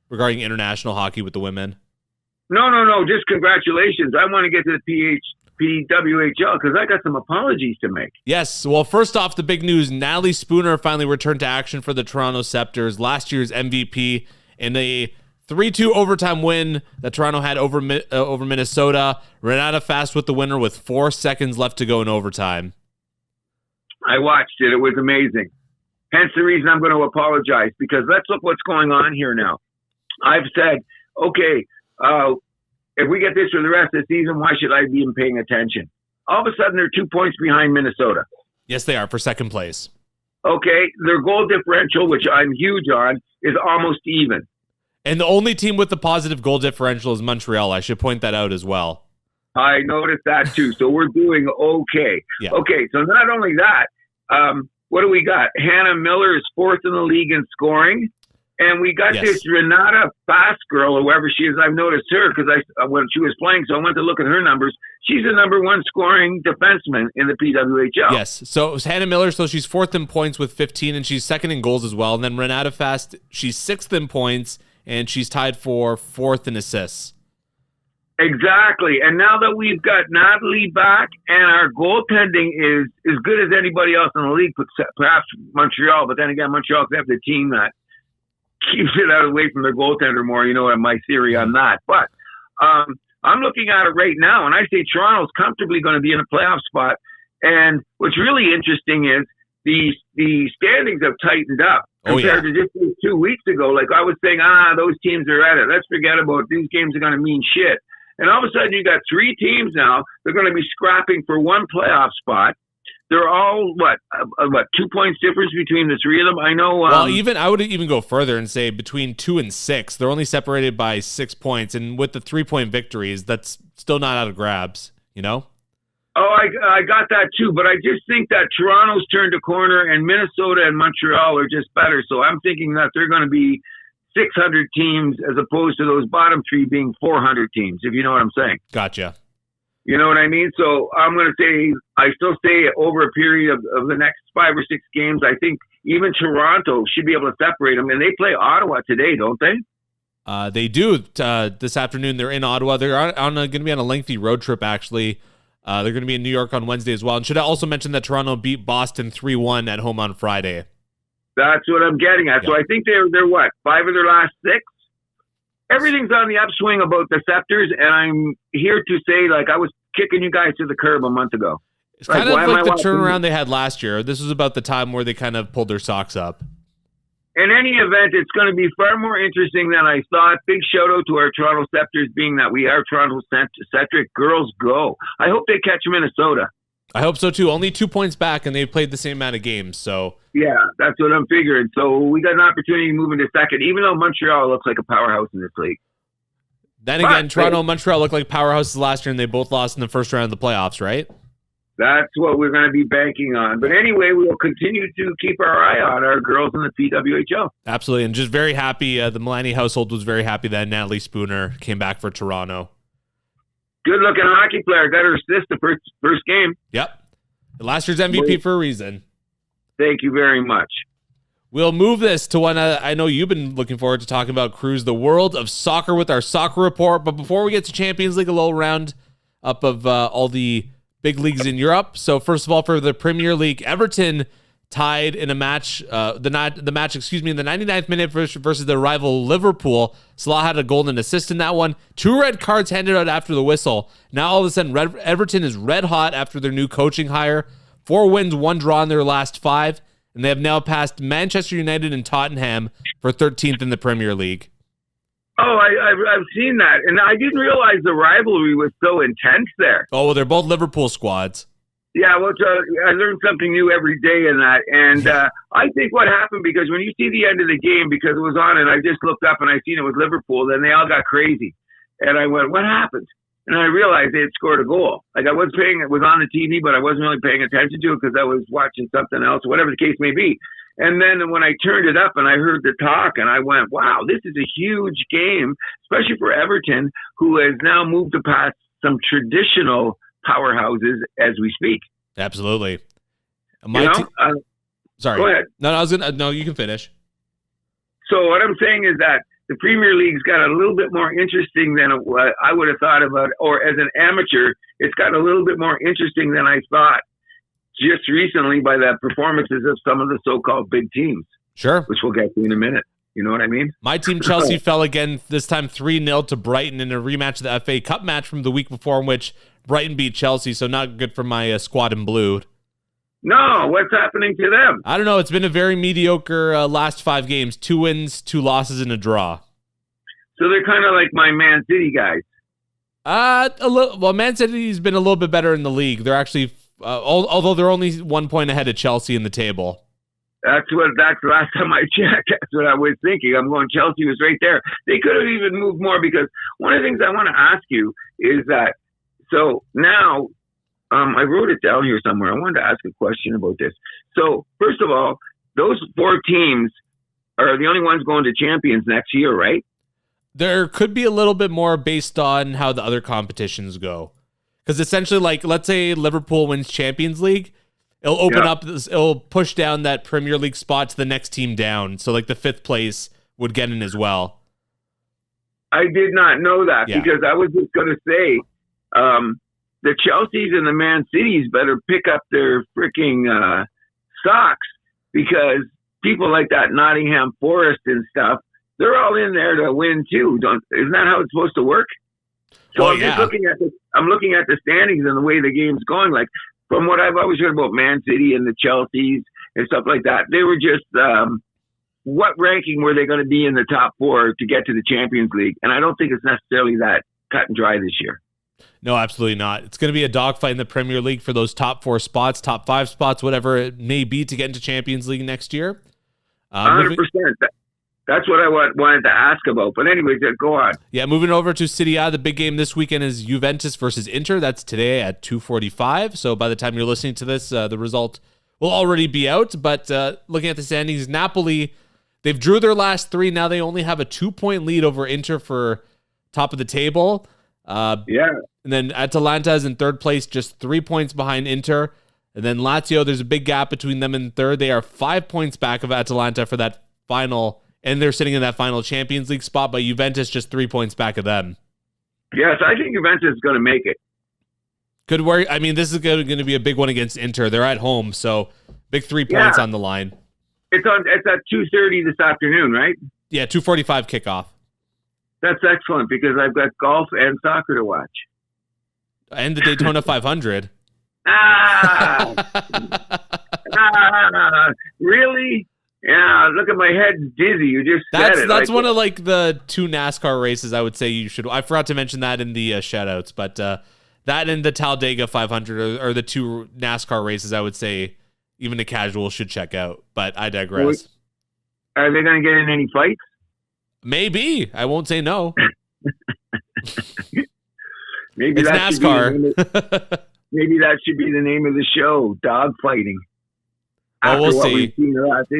regarding international hockey with the women? No. Just congratulations. I want to get to the PWHL because I got some apologies to make. Yes. Well, first off, the big news: Natalie Spooner finally returned to action for the Toronto Scepters, last year's MVP in a 3-2 overtime win that Toronto had over Minnesota. Renata Fast with the winner with 4 seconds left to go in overtime. I watched it. It was amazing. Hence the reason I'm going to apologize, because let's look what's going on here now. I've said, okay, if we get this for the rest of the season, why should I be paying attention? All of a sudden, they're 2 points behind Minnesota. Yes, they are, for second place. Okay, their goal differential, which I'm huge on, is almost even. And the only team with the positive goal differential is Montreal. I should point that out as well. I noticed that too. So we're doing okay. Yeah. Okay, so not only that, what do we got? Hannah Miller is 4th in the league in scoring. And we got this Renata Fast girl, or whoever she is. I've noticed her because when she was playing, so I went to look at her numbers. She's the number 1 scoring defenseman in the PWHL. Yes. So it was Hannah Miller. So she's 4th in points with 15, and she's 2nd in goals as well. And then Renata Fast, she's 6th in points, and she's tied for 4th in assists. Exactly. And now that we've got Natalie back and our goaltending is as good as anybody else in the league, perhaps Montreal, but then again, Montreal could have the team that keeps it out away from their goaltender more. You know my theory on that. But I'm looking at it right now, and I say Toronto's comfortably going to be in a playoff spot. And what's really interesting is the standings have tightened up compared to just 2 weeks ago. Like I was saying, those teams are at it. Let's forget about it. These games are going to mean shit. And all of a sudden, you got 3 teams now. They're going to be scrapping for 1 playoff spot. They're all, 2 points difference between the 3 of them? I know. Well, I would even go further and say between 2 and 6. They're only separated by 6 points. And with the 3-point victories, that's still not out of grabs, you know? Oh, I got that too. But I just think that Toronto's turned a corner and Minnesota and Montreal are just better. So I'm thinking that they're going to be 600 teams as opposed to those bottom 3 being 400 teams, if you know what I'm saying. Gotcha. You know what I mean? So I'm going to say, I still say over a period of the next 5 or 6 games, I think even Toronto should be able to separate them. And they play Ottawa today, don't they? They do. This afternoon, they're in Ottawa. They're going to be on a lengthy road trip, actually. They're going to be in New York on Wednesday as well. And should I also mention that Toronto beat Boston 3-1 at home on Friday? That's what I'm getting at. Yeah. So I think they're 5 of their last 6? Everything's on the upswing about the Scepters, and I'm here to say, I was kicking you guys to the curb a month ago. It's kind of like the turnaround they had last year. This was about the time where they kind of pulled their socks up. In any event, it's going to be far more interesting than I thought. Big shout-out to our Toronto Scepters, being that we are Toronto-centric. Girls go. I hope they catch Minnesota. I hope so, too. Only 2 points back, and they've played the same amount of games, so... Yeah, that's what I'm figuring. So we got an opportunity to move into second, even though Montreal looks like a powerhouse in this league. Then again, Toronto and Montreal looked like powerhouses last year, and they both lost in the first round of the playoffs, right? That's what we're going to be banking on. But anyway, we will continue to keep our eye on our girls in the PWHL. Absolutely, and just very happy. The Milani household was very happy that Natalie Spooner came back for Toronto. Good-looking hockey player. Got her assist the first game. Yep. Last year's MVP for a reason. Thank you very much. We'll move this to one I know you've been looking forward to talking about, Cruz, the world of soccer with our soccer report. But before we get to Champions League, a little round up of all the big leagues in Europe. So first of all, for the Premier League, Everton tied in a match, in the 99th minute versus their rival Liverpool. Salah had a goal and an assist in that one. 2 red cards handed out after the whistle. Now all of a sudden, Everton is red hot after their new coaching hire. 4 wins, 1 draw in their last 5, and they have now passed Manchester United and Tottenham for 13th in the Premier League. Oh, I've seen that, and I didn't realize the rivalry was so intense there. Oh, well, they're both Liverpool squads. Yeah, well, I learned something new every day in that, and I think what happened, because when you see the end of the game, because it was on, and I just looked up and I seen it was Liverpool, then they all got crazy, and I went, "What happened?" And I realized they had scored a goal. It was on the TV, but I wasn't really paying attention to it because I was watching something else, whatever the case may be. And then when I turned it up and I heard the talk, and I went, wow, this is a huge game, especially for Everton, who has now moved to past some traditional powerhouses as we speak. Absolutely. Sorry. Go ahead. No, you can finish. So what I'm saying is that the Premier League's got a little bit more interesting than what I would have thought about, or as an amateur, it's got a little bit more interesting than I thought just recently by the performances of some of the so-called big teams. Sure. Which we'll get to in a minute. You know what I mean? My team, Chelsea, fell again, this time 3-0 to Brighton in a rematch of the FA Cup match from the week before, in which Brighton beat Chelsea, so not good for my squad in blue. No, what's happening to them? I don't know. It's been a very mediocre last 5 games. 2 wins, 2 losses, and a draw. So they're kind of like my Man City guys. Well, Man City's been a little bit better in the league. They're actually, although they're only 1 point ahead of Chelsea in the table. That's last time I checked. That's what I was thinking. I'm going, Chelsea was right there. They could have even moved more, because one of the things I want to ask you is that, so now, I wrote it down here somewhere. I wanted to ask a question about this. So, first of all, those 4 teams are the only ones going to Champions next year, right? There could be a little bit more based on how the other competitions go. Because essentially, like, let's say Liverpool wins Champions League, it'll open up, it'll push down that Premier League spot to the next team down. So, like, the 5th place would get in as well. I did not know that, because I was just going to say, the Chelseas and the Man Cities better pick up their freaking socks, because people like that Nottingham Forest and stuff, they're all in there to win too. Isn't that how it's supposed to work? So I'm just looking at the standings and the way the game's going. Like, from what I've always heard about Man City and the Chelseas and stuff like that, they were just what ranking were they going to be in the top 4 to get to the Champions League? And I don't think it's necessarily that cut and dry this year. No, absolutely not. It's going to be a dogfight in the Premier League for those top 4 spots, top 5 spots, whatever it may be, to get into Champions League next year. 100%. That's what I wanted to ask about. But anyways, go on. Yeah, moving over to Serie A, the big game this weekend is Juventus versus Inter. That's today at 2:45. So by the time you're listening to this, the result will already be out. But looking at the standings, Napoli, they've drew their last 3. Now they only have a 2-point lead over Inter for top of the table. And then Atalanta is in 3rd place, just 3 points behind Inter. And then Lazio, there's a big gap between them and 3rd. They are 5 points back of Atalanta for that final, and they're sitting in that final Champions League spot, but Juventus just 3 points back of them. Yes, I think Juventus is going to make it. Good work. I mean, this is going to be a big one against Inter. They're at home, so big 3 points on the line. It's at 2:30 this afternoon, right? Yeah, 2:45 kickoff. That's excellent, because I've got golf and soccer to watch. And the Daytona 500. Really? Yeah, look at my head's dizzy. You just said it. That's one of like the 2 NASCAR races I would say you should. I forgot to mention that in the shout-outs, but that and the Talladega 500 are the 2 NASCAR races I would say even a casual should check out. But I digress. Are they going to get in any fights? Maybe. I won't say no. Maybe it's NASCAR. Maybe that should be the name of the show, dog fighting. Well, we'll see.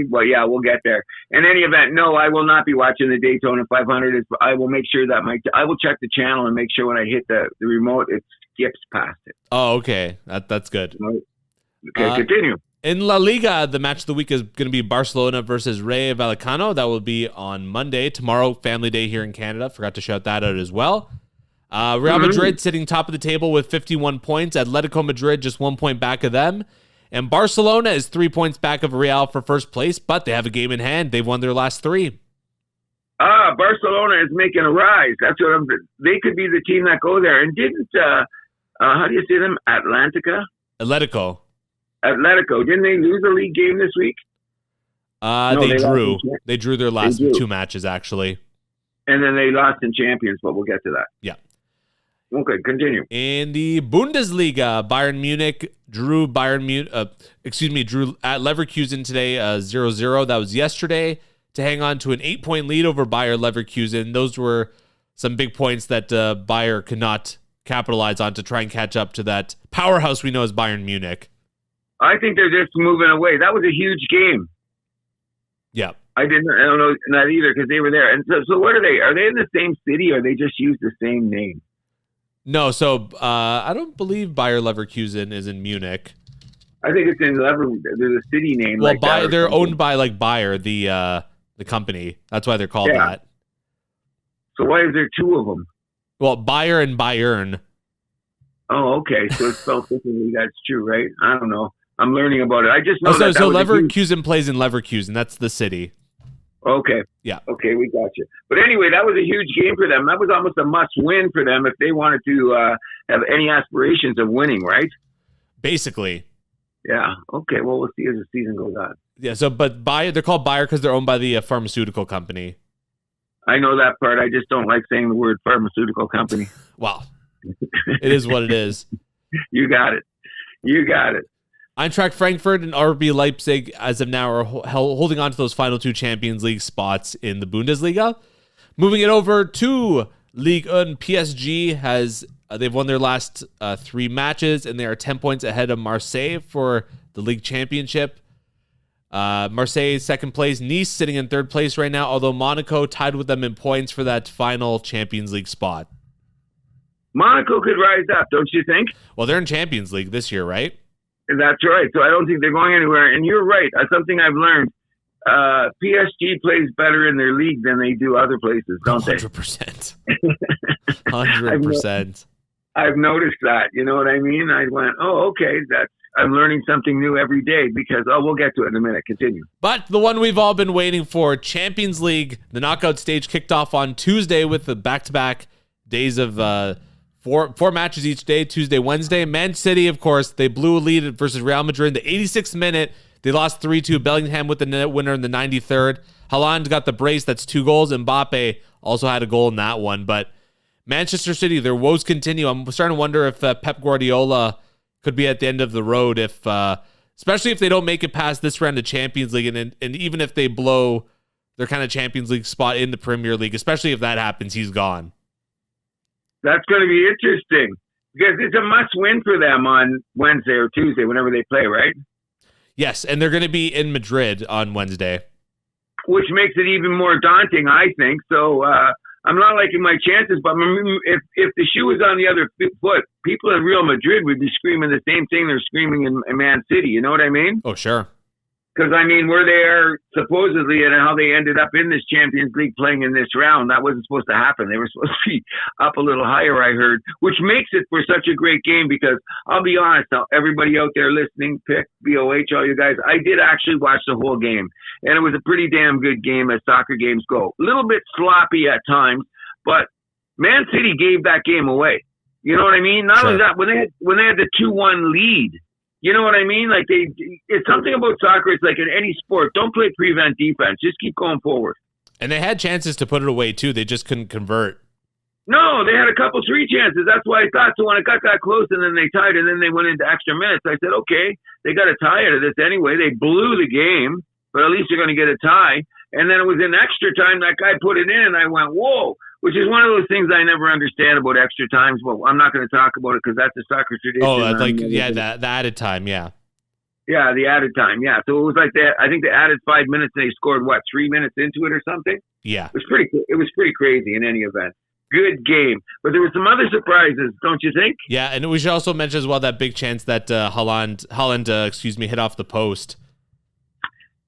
Well, yeah, we'll get there. In any event, no, I will not be watching the Daytona 500. I will make sure that I will check the channel and make sure when I hit the remote, it skips past it. Oh, okay. That's good. Okay, continue. In La Liga, the match of the week is going to be Barcelona versus Rayo Vallecano. That will be on Monday. Tomorrow, Family Day here in Canada. Forgot to shout that out as well. Real Madrid sitting top of the table with 51 points. Atletico Madrid just 1 point back of them. And Barcelona is 3 points back of Real for first place, but they have a game in hand. They've won their last 3. Barcelona is making a rise. That's what they could be the team that go there. And didn't, how do you say them? Atletico. Didn't they lose a league game this week? They drew. They drew their last 2 matches, actually. And then they lost in Champions, but we'll get to that. Yeah. Okay, continue. In the Bundesliga, Bayern Munich drew at Leverkusen today 0-0. That was yesterday to hang on to an 8-point lead over Bayer Leverkusen. Those were some big points that Bayer could not capitalize on to try and catch up to that powerhouse we know as Bayern Munich. I think they're just moving away. That was a huge game. Yeah. I don't know, not either, because they were there. And so what are they? Are they in the same city, or they just use the same name? No, so I don't believe Bayer Leverkusen is in Munich. I think it's in Lever. There's a city name. Well, like that they're something. owned by like Bayer, the company. That's why they're called that. So why is there two of them? Well, Bayer and Bayern. Oh, okay. So it's spelled differently. That's true, right? I don't know. I'm learning about it. I just know so was Leverkusen plays in Leverkusen. That's the city. Okay. Yeah. Okay, we got you. But anyway, that was a huge game for them. That was almost a must-win for them if they wanted to have any aspirations of winning, right? Basically. Yeah. Okay. Well, we'll see as the season goes on. Yeah. So, but Bayer, they're called Bayer because they're owned by the pharmaceutical company. I know that part. I just don't like saying the word pharmaceutical company. Well, it is what it is. You got it. You got it. Eintracht Frankfurt and RB Leipzig, as of now, are holding on to those final two Champions League spots in the Bundesliga. Moving it over to Ligue 1, PSG they've won their last 3 matches, and they are 10 points ahead of Marseille for the league championship. Marseille is second place. Nice sitting in third place right now, although Monaco tied with them in points for that final Champions League spot. Monaco could rise up, don't you think? Well, they're in Champions League this year, right? That's right. So I don't think they're going anywhere. And you're right. That's something I've learned. PSG plays better in their league than they do other places, don't 100%. 100%. I've noticed that. You know what I mean? I went, oh, okay. I'm learning something new every day because, we'll get to it in a minute. Continue. But the one we've all been waiting for, Champions League, the knockout stage kicked off on Tuesday with the back-to-back days of four matches each day, Tuesday, Wednesday. Man City, of course, they blew a lead versus Real Madrid in the 86th minute. They lost 3-2. Bellingham with the net winner in the 93rd. Haaland got the brace. That's 2 goals. Mbappe also had a goal in that one. But Manchester City, their woes continue. I'm starting to wonder if Pep Guardiola could be at the end of the road, especially if they don't make it past this round of Champions League, and even if they blow their kind of Champions League spot in the Premier League, especially if that happens, he's gone. That's going to be interesting because it's a must-win for them on Wednesday or Tuesday, whenever they play, right? Yes, and they're going to be in Madrid on Wednesday. Which makes it even more daunting, I think. So I'm not liking my chances, but if the shoe was on the other foot, people in Real Madrid would be screaming the same thing they're screaming in Man City. You know what I mean? Oh, sure. Because, I mean, we're there supposedly, and how they ended up in this Champions League playing in this round, that wasn't supposed to happen. They were supposed to be up a little higher, I heard, which makes it for such a great game because I'll be honest now, everybody out there listening, pick, BOHL, you guys, I did actually watch the whole game, and it was a pretty damn good game as soccer games go. A little bit sloppy at times, but Man City gave that game away. You know what I mean? Not only that, when they had the 2-1 lead, you know what I mean? Like it's something about soccer. It's like in any sport. Don't play prevent defense. Just keep going forward. And they had chances to put it away too. They just couldn't convert. No, they had a couple 3 chances. That's why I thought. So when it got that close and then they tied and then they went into extra minutes, I said, okay, they got a tie out of this anyway. They blew the game, but at least they're going to get a tie. And then it was in extra time. That guy put it in, and I went, whoa. Which is one of those things I never understand about extra times. Well, I'm not going to talk about it because that's a soccer tradition. Oh, the added time, yeah. Yeah, the added time, yeah. So it was like I think they added 5 minutes and they scored, 3 minutes into it or something? Yeah. It was pretty crazy in any event. Good game. But there were some other surprises, don't you think? Yeah, and we should also mention as well that big chance that Holland, hit off the post.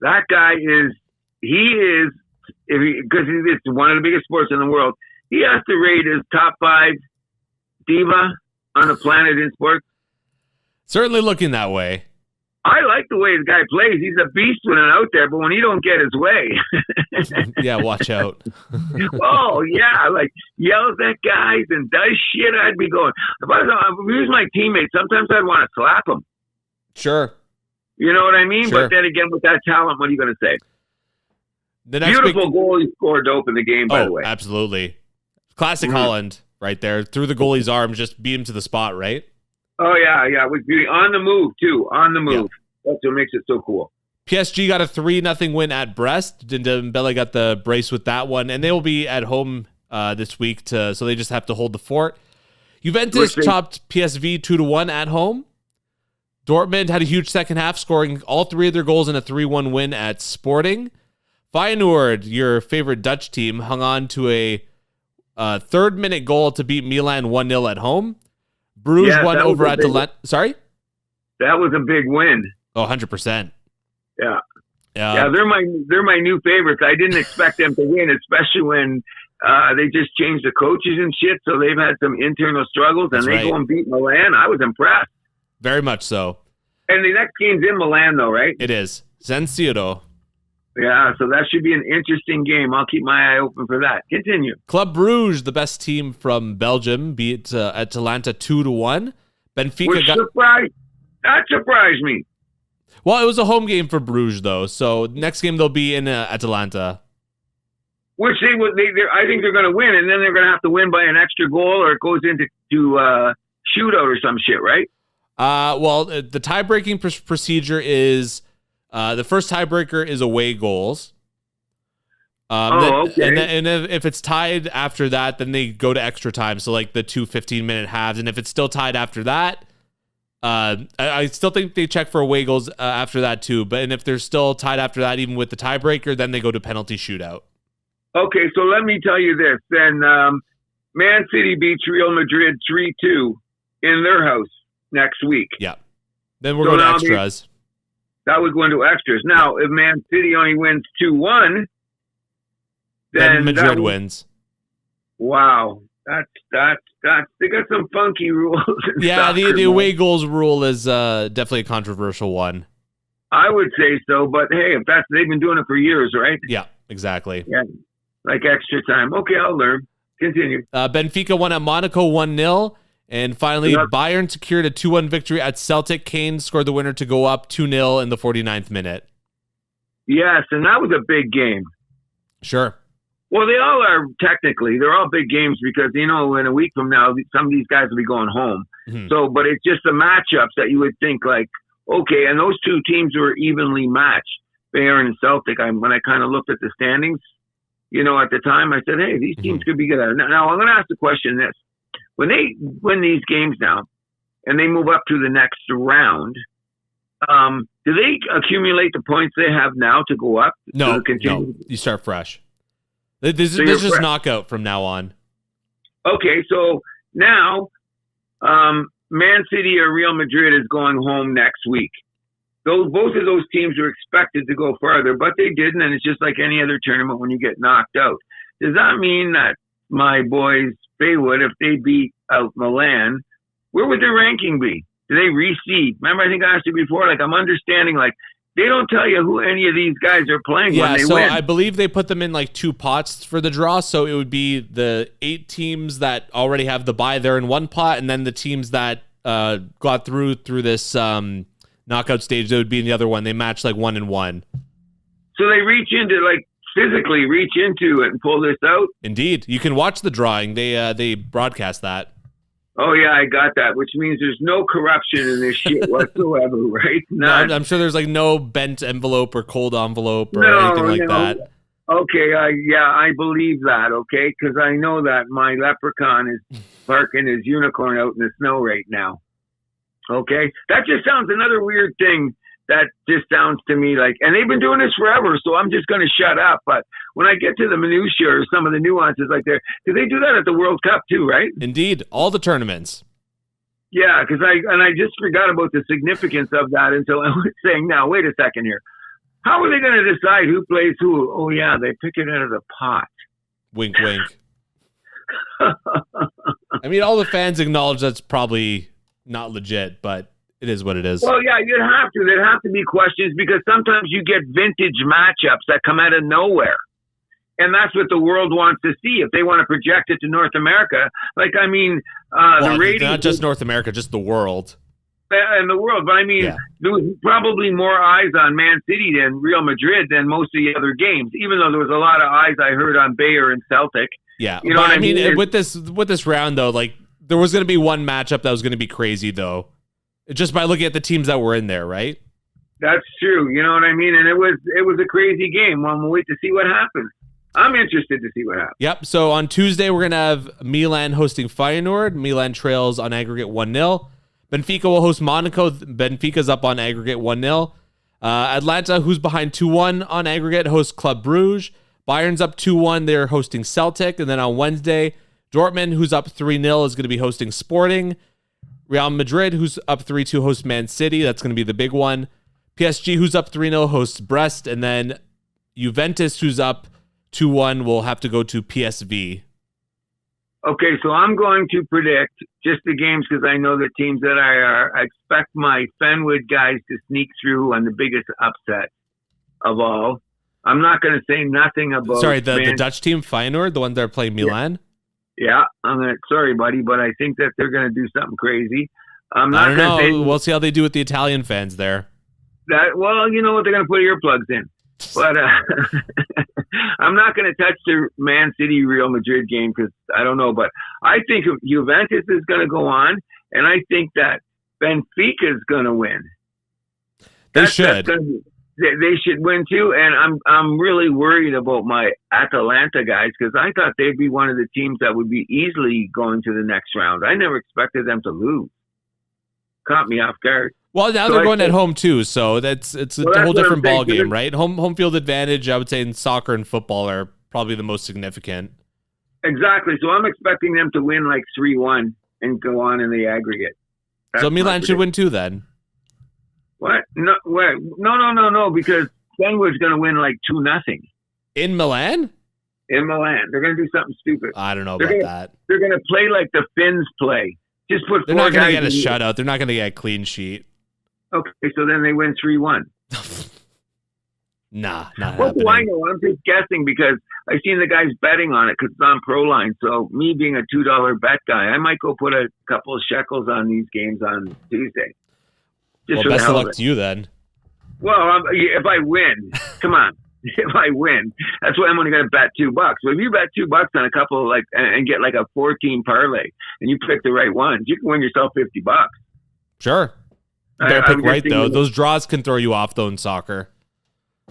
That guy because it's one of the biggest sports in the world, he has to rate his top 5 diva on the planet in sports. Certainly looking that way. I like the way the guy plays. He's a beast when he's out there, but when he don't get his way. Yeah, watch out. Oh, yeah, like yells at guys and does shit, I'd be going. If he was my teammate, sometimes I'd want to slap him. Sure. You know what I mean? Sure. But then again, with that talent, what are you going to say? The next beautiful goal he scored to open the game, by the way. Absolutely. Classic Holland right there. Through the goalie's arms, just beat him to the spot, right? Oh, yeah. It was beauty. On the move, too. On the move. Yeah. That's what makes it so cool. PSG got a 3-0 win at Brest. Dembele got the brace with that one, and they will be at home this week, so they just have to hold the fort. Juventus chopped PSV 2-1 at home. Dortmund had a huge second half, scoring all 3 of their goals in a 3-1 win at Sporting. Feyenoord, your favorite Dutch team, hung on to a 3rd-minute goal to beat Milan 1-0 at home. Bruges won over at Sorry? That was a big win. Oh, 100%. Yeah. Yeah, they're my new favorites. I didn't expect them to win, especially when they just changed the coaches and shit. So they've had some internal struggles, and they go and beat Milan. I was impressed. Very much so. And the next game's in Milan, though, right? It is. San Siro. Yeah, so that should be an interesting game. I'll keep my eye open for that. Continue. Club Brugge, the best team from Belgium, beat Atalanta 2-1. Benfica That surprised me. Well, it was a home game for Bruges, though. So next game they'll be in Atalanta, which I think they're going to win, and then they're going to have to win by an extra goal, or it goes into shootout or some shit, right? Well, the tie-breaking procedure is the first tiebreaker is away goals. Okay. And if it's tied after that, then they go to extra time. So like the 2 15-minute halves, and if it's still tied after that. I still think they check for away goals after that too, and if they're still tied after that, even with the tiebreaker, then they go to penalty shootout. Okay, so let me tell you this. Then Man City beats Real Madrid 3-2 in their house next week. Yeah. Then we're going to extras. That would go into extras. Now, if Man City only wins 2-1, then Madrid wins. Wow. That's they got some funky rules. Yeah, the away goals rule is definitely a controversial one. I would say so, but hey, if they've been doing it for years, right? Yeah, exactly. Yeah, like extra time. Okay, I'll learn. Continue. Benfica won at Monaco 1-0, and finally Bayern secured a 2-1 victory at Celtic. Kane scored the winner to go up 2-0 in the 49th minute. Yes, and that was a big game. Sure. Well, they all are technically. They're all big games because, in a week from now, some of these guys will be going home. Mm-hmm. So, but it's just the matchups that you would think like, okay, and those two teams were evenly matched, Bayern and Celtic. When I kind of looked at the standings, at the time, I said, hey, these teams could be good. Now, I'm going to ask the question this. When they win these games now and they move up to the next round, do they accumulate the points they have now to go up? No, you start fresh. This is just knockout from now on. Okay, so now Man City or Real Madrid is going home next week. Both of those teams were expected to go farther, but they didn't, and it's just like any other tournament when you get knocked out. Does that mean that my boys, Baywood, if they beat out Milan, where would their ranking be? Do they reseed? Remember, I think I asked you before, I'm understanding, they don't tell you who any of these guys are playing when they win. I believe they put them in two pots for the draw. So it would be the 8 teams that already have the bye there in one pot, and then the teams that got through this knockout stage, they would be in the other one. They match 1-1. So they physically reach into it and pull this out? Indeed. You can watch the drawing. They broadcast that. Oh, yeah, I got that, which means there's no corruption in this shit whatsoever, right? No, I'm sure there's no bent envelope or cold envelope or anything like that. Okay, I believe that, okay? Because I know that my leprechaun is barking his unicorn out in the snow right now. Okay? That just sounds another weird thing. That just sounds to me and they've been doing this forever, so I'm just going to shut up. But when I get to the minutiae or some of the nuances do they do that at the World Cup too, right? Indeed, all the tournaments. Yeah, because I just forgot about the significance of that until I was saying, now, wait a second here. How are they going to decide who plays who? Oh, yeah, they pick it out of the pot. Wink, wink. I mean, all the fans acknowledge that's probably not legit, but it is what it is. Well, yeah, you'd have to. There'd have to be questions because sometimes you get vintage matchups that come out of nowhere. And that's what the world wants to see. If they want to project it to North America, the ratings. Not just North America, just the world. And the world. But there was probably more eyes on Man City than Real Madrid than most of the other games, even though there was a lot of eyes I heard on Bayer and Celtic. Yeah. You know what I mean? With this round, though, there was going to be one matchup that was going to be crazy, though. Just by looking at the teams that were in there, right? That's true. You know what I mean? And it was a crazy game. Well, we'll wait to see what happens. I'm interested to see what happens. Yep. So on Tuesday, we're going to have Milan hosting Feyenoord. Milan trails on aggregate 1-0. Benfica will host Monaco. Benfica's up on aggregate 1-0. Atlanta, who's behind 2-1 on aggregate, hosts Club Brugge. Bayern's up 2-1. They're hosting Celtic. And then on Wednesday, Dortmund, who's up 3-0, is going to be hosting Sporting. Real Madrid, who's up 3-2, hosts Man City. That's going to be the big one. PSG, who's up 3-0, hosts Brest. And then Juventus, who's up 2-1, will have to go to PSV. Okay, so I'm going to predict just the games because I know the teams that I expect my Fenwood guys to sneak through on the biggest upset of all. I'm not going to say nothing about... Sorry, the Dutch team, Feyenoord, the one that are playing Milan? Yeah, sorry, buddy, but I think that they're going to do something crazy. I don't know. We'll see how they do with the Italian fans there. Well, you know what? They're going to put earplugs in. But I'm not going to touch the Man City Real Madrid game because I don't know. But I think Juventus is going to go on, and I think that Benfica is going to win. They should. They should win too, and I'm really worried about my Atalanta guys because I thought they'd be one of the teams that would be easily going to the next round. I never expected them to lose. Caught me off guard. Well, now they're going at home too, so it's a whole different ball game, right? Home field advantage, I would say, in soccer and football are probably the most significant. Exactly. So I'm expecting them to win like 3-1 and go on in the aggregate. So Milan should win too, then. What? No, wait. No, because Fenwood's going to win like 2-0. In Milan? In Milan. They're going to do something stupid. I don't know about that. They're going to play like the Finns play. Just put They're not going to get a shutout. They're not going to get a clean sheet. Okay, so then they win 3-1. Not what do I know? I'm just guessing because I've seen the guys betting on it because it's on Proline. So me being a $2 bet guy, I might go put a couple of shekels on these games on Tuesday. Well, best of luck to you then. Well, if I win, come on. If I win, that's why I'm only going to bet $2. So if you bet $2 on a couple and get like a 14 parlay and you pick the right ones, you can win yourself $50. Sure. You better pick right though. Those draws can throw you off though in soccer.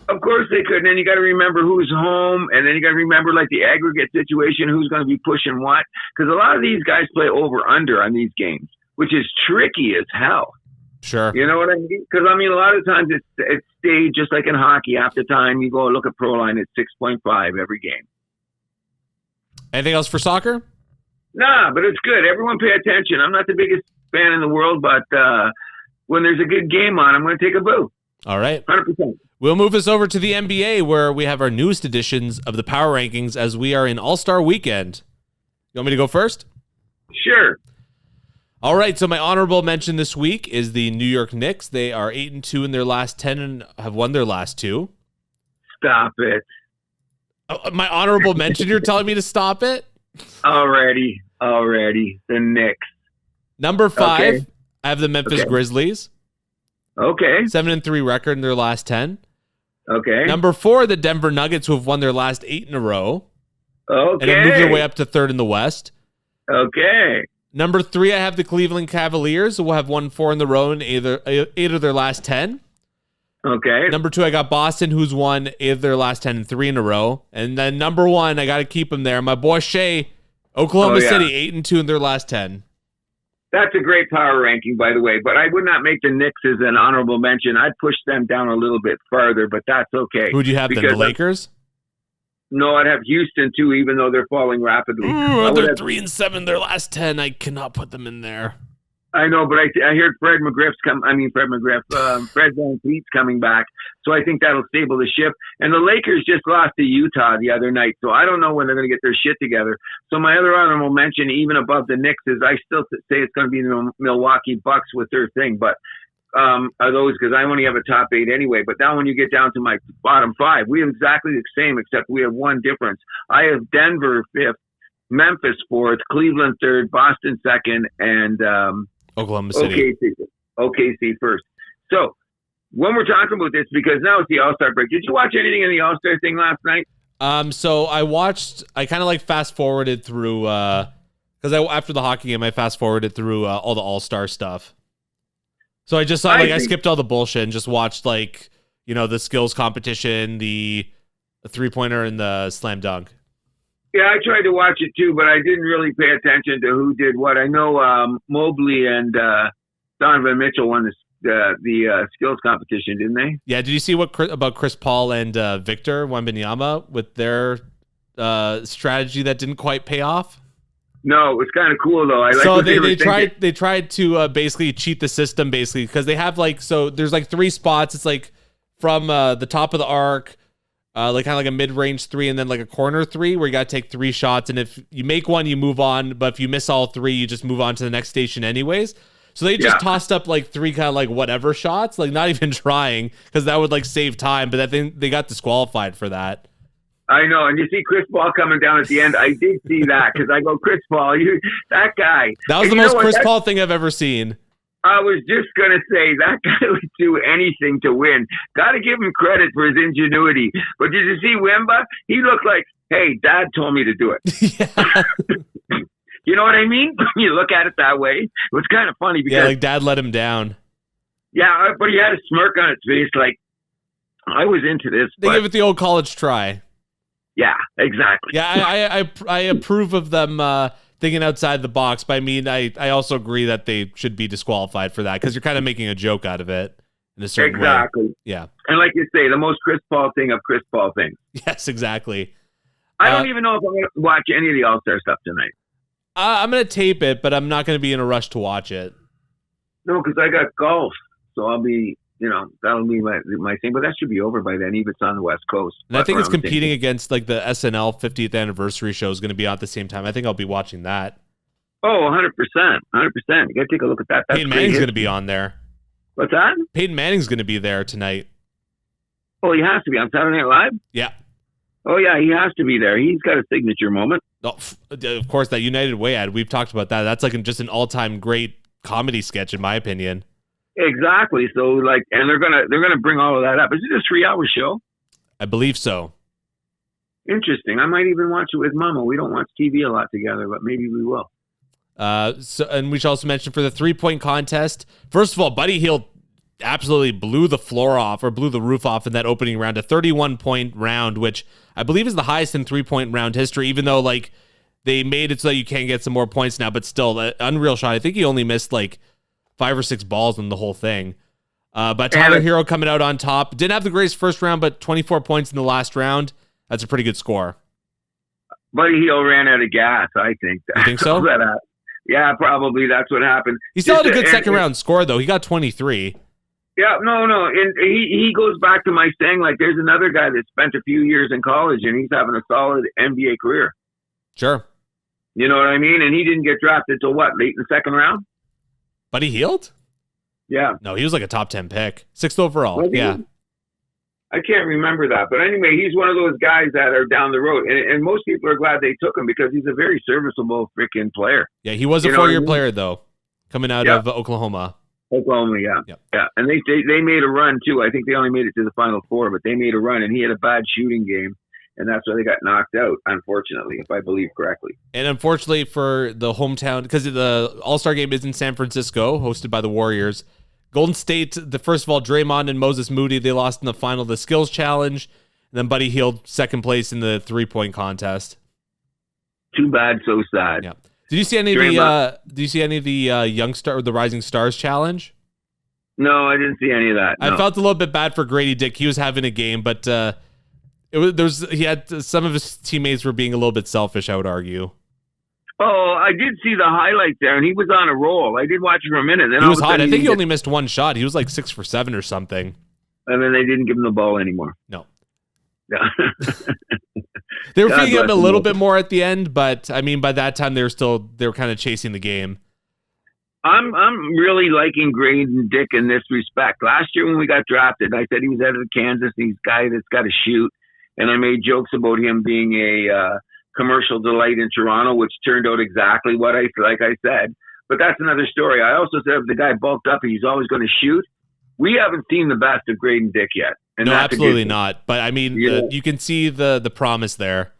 Of course they could. And then you got to remember who's home, and then you got to remember like the aggregate situation, who's going to be pushing what. Because a lot of these guys play over under on these games, which is tricky as hell. Sure. You know what I mean? Because I mean, a lot of times it's staged just like in hockey. Half the time you go look at Proline, it's 6.5 every game. Anything else for soccer? Nah, but it's good. Everyone pay attention. I'm not the biggest fan in the world, but when there's a good game on, I'm going to take a boo. All right. 100%. We'll move us over to the NBA where we have our newest editions of the Power Rankings as we are in All-Star Weekend. You want me to go first? Sure. All right, so my honorable mention this week is the New York Knicks. They are 8-2 in their last 10 and have won their last 2. Stop it. My honorable mention, you're telling me to stop it? Already. The Knicks. Number 5, okay. I have the Memphis Grizzlies. Okay. 7-3 record in their last 10. Okay. Number 4, the Denver Nuggets, who have won their last 8 in a row. Okay. And have moved their way up to 3rd in the West. Okay. Number 3, I have the Cleveland Cavaliers, who have won 4 in the row in 8 of their last 10. Okay. Number 2, I got Boston, who's won 8 of their last 10 and 3 in a row. And then number 1, I got to keep him there. My boy Shea, Oklahoma City, 8-2 in their last 10. That's a great power ranking, by the way. But I would not make the Knicks as an honorable mention. I'd push them down a little bit farther, but that's okay. Who do you have then? The Lakers? No, I'd have Houston too, even though they're falling rapidly. They're 3-7 their last 10. I cannot put them in there. I know, but I heard Fred Van Fleet's coming back, so I think that'll stable the ship. And the Lakers just lost to Utah the other night, so I don't know when they're going to get their shit together. So my other honorable mention, even above the Knicks, is I still say it's going to be the Milwaukee Bucks with their thing, but are those, because I only have a top 8 anyway. But now when you get down to my bottom 5, we have exactly the same, except we have one difference. I have Denver 5th, Memphis 4th, Cleveland 3rd, Boston 2nd, and Oklahoma City. OKC first. So when we're talking about this, because now it's the All-Star break, did you watch anything in the All-Star thing last night? So I kind of like fast forwarded through, because after the hockey game, I fast forwarded through all the All-Star stuff. So I just saw, I skipped all the bullshit and just watched the skills competition, the 3-pointer and the slam dunk. Yeah, I tried to watch it too, but I didn't really pay attention to who did what. I know Mobley and Donovan Mitchell won the skills competition, didn't they? Yeah. Did you see about Chris Paul and Victor Wembanyama with their strategy that didn't quite pay off? No, it's kind of cool though. I like. So they tried to basically cheat the system because they have there's like 3 spots. It's like from the top of the arc, like kind of like a mid-range 3, and then like a corner 3 where you got to take 3 shots. And if you make one, you move on. But if you miss all 3, you just move on to the next station anyways. So they just tossed up like 3 kind of like whatever shots, like not even trying, because that would like save time. But I think they got disqualified for that. I know, and you see Chris Paul coming down at the end. I did see that because I go, Chris Paul, that guy. That was the most Chris Paul thing I've ever seen. I was just going to say, that guy would do anything to win. Got to give him credit for his ingenuity. But did you see Wemba? He looked like, hey, Dad told me to do it. Yeah. You know what I mean? You look at it that way. It was kind of funny because... Yeah, like Dad let him down. Yeah, but he had a smirk on his face like, I was into this. They give it the old college try. Yeah, exactly. Yeah, I approve of them thinking outside the box, but I mean, I also agree that they should be disqualified for that because you're kind of making a joke out of it in a certain way. Exactly. Yeah. And like you say, the most Chris Paul thing of Chris Paul things. Yes, exactly. I don't even know if I'm going to watch any of the All-Star stuff tonight. I'm going to tape it, but I'm not going to be in a rush to watch it. No, because I got golf, so I'll be... that'll be my thing, but that should be over by then, even if it's on the West Coast. And I think it's competing against like the SNL 50th anniversary show is going to be on at the same time. I think I'll be watching that. Oh, 100%. 100%. You got to take a look at that. Peyton Manning's going to be on there. What's that? Peyton Manning's going to be there tonight. Oh, he has to be on Saturday Night Live? Yeah. Oh, yeah, he has to be there. He's got a signature moment. Oh, of course, that United Way ad. We've talked about that. That's like just an all-time great comedy sketch, in my opinion. Exactly. So and they're gonna bring all of that up. Is it a 3-hour show? I believe so. Interesting. I might even watch it with Mama. We don't watch TV a lot together, but maybe we will. And we should also mention for the 3-point contest. First of all, Buddy Hield absolutely blew the roof off in that opening round, a 31-point round, which I believe is the highest in 3-point round history. Even though they made it so that you can get some more points now, but still, an unreal shot. I think he only missed 5 or 6 balls in the whole thing. But Tyler Hero coming out on top. Didn't have the greatest first round, but 24 points in the last round. That's a pretty good score. Buddy Hield ran out of gas, I think. You think so? Yeah, probably that's what happened. He still had a good second round score, though. He got 23. Yeah, no. And he goes back to my saying, there's another guy that spent a few years in college, and he's having a solid NBA career. Sure. You know what I mean? And he didn't get drafted till what, late in the second round? Buddy Hield? Yeah. No, he was like a top 10 pick. 6th overall. Yeah. I can't remember that. But anyway, he's one of those guys that are down the road. And most people are glad they took him because he's a very serviceable freaking player. Yeah, he was a 4-year player, though, coming out of Oklahoma. Oklahoma, yeah. Yep. Yeah. And they made a run, too. I think they only made it to the Final Four, but they made a run, and he had a bad shooting game. And that's why they got knocked out, unfortunately, if I believe correctly. And unfortunately for the hometown, because the All-Star game is in San Francisco, hosted by the Warriors. Golden State, first of all, Draymond and Moses Moody, they lost in the final, the skills challenge. And then Buddy Hield, second place in the 3-point contest. Too bad, so sad. Yeah. Did you see any of the Youngster or the Rising Stars challenge? No, I didn't see any of that. No. I felt a little bit bad for Grady Dick. He was having a game, but he had some of his teammates were being a little bit selfish, I would argue. Oh, I did see the highlights there, and he was on a roll. I did watch it for a minute. Then he was hot. I think he only missed 1 shot. He was 6 for 7 or something. And then they didn't give him the ball anymore. No. Yeah. They were feeding him a little bit more at the end, but I mean, by that time they were kind of chasing the game. I'm really liking Graydon Dick in this respect. Last year when we got drafted, I said he was out of Kansas. He's a guy that's got to shoot. And I made jokes about him being a commercial delight in Toronto, which turned out exactly what I said. But that's another story. I also said if the guy bulked up, he's always going to shoot. We haven't seen the best of Graydon Dick yet. And no, absolutely not. But I mean, you can see the promise there.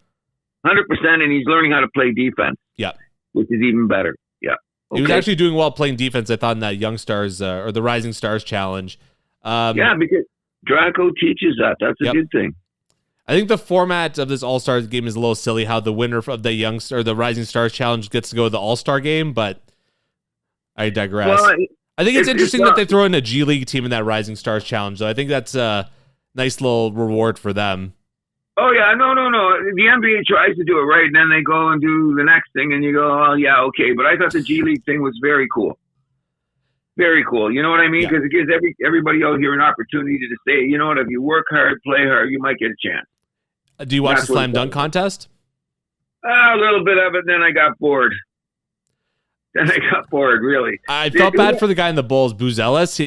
100%, and he's learning how to play defense. Yeah. Which is even better. Yeah. Okay. He was actually doing well playing defense, I thought, in that Young Stars or the Rising Stars challenge. Yeah, because Draco teaches that. That's a good thing. I think the format of this All-Star game is a little silly, how the winner of the Rising Stars challenge gets to go to the All-Star game, but I digress. Well, I think it's interesting that they throw in a G League team in that Rising Stars challenge, though. I think that's a nice little reward for them. Oh yeah, no. The NBA tries to do it right, and then they go and do the next thing, and you go, oh yeah, okay. But I thought the G League thing was very cool. Very cool. You know what I mean? Because it gives everybody out here an opportunity to say, you know what, if you work hard, play hard, you might get a chance. Do you watch the slam dunk contest? A little bit of it, then I got bored. Really. I felt bad for the guy in the Bulls, Buzelis.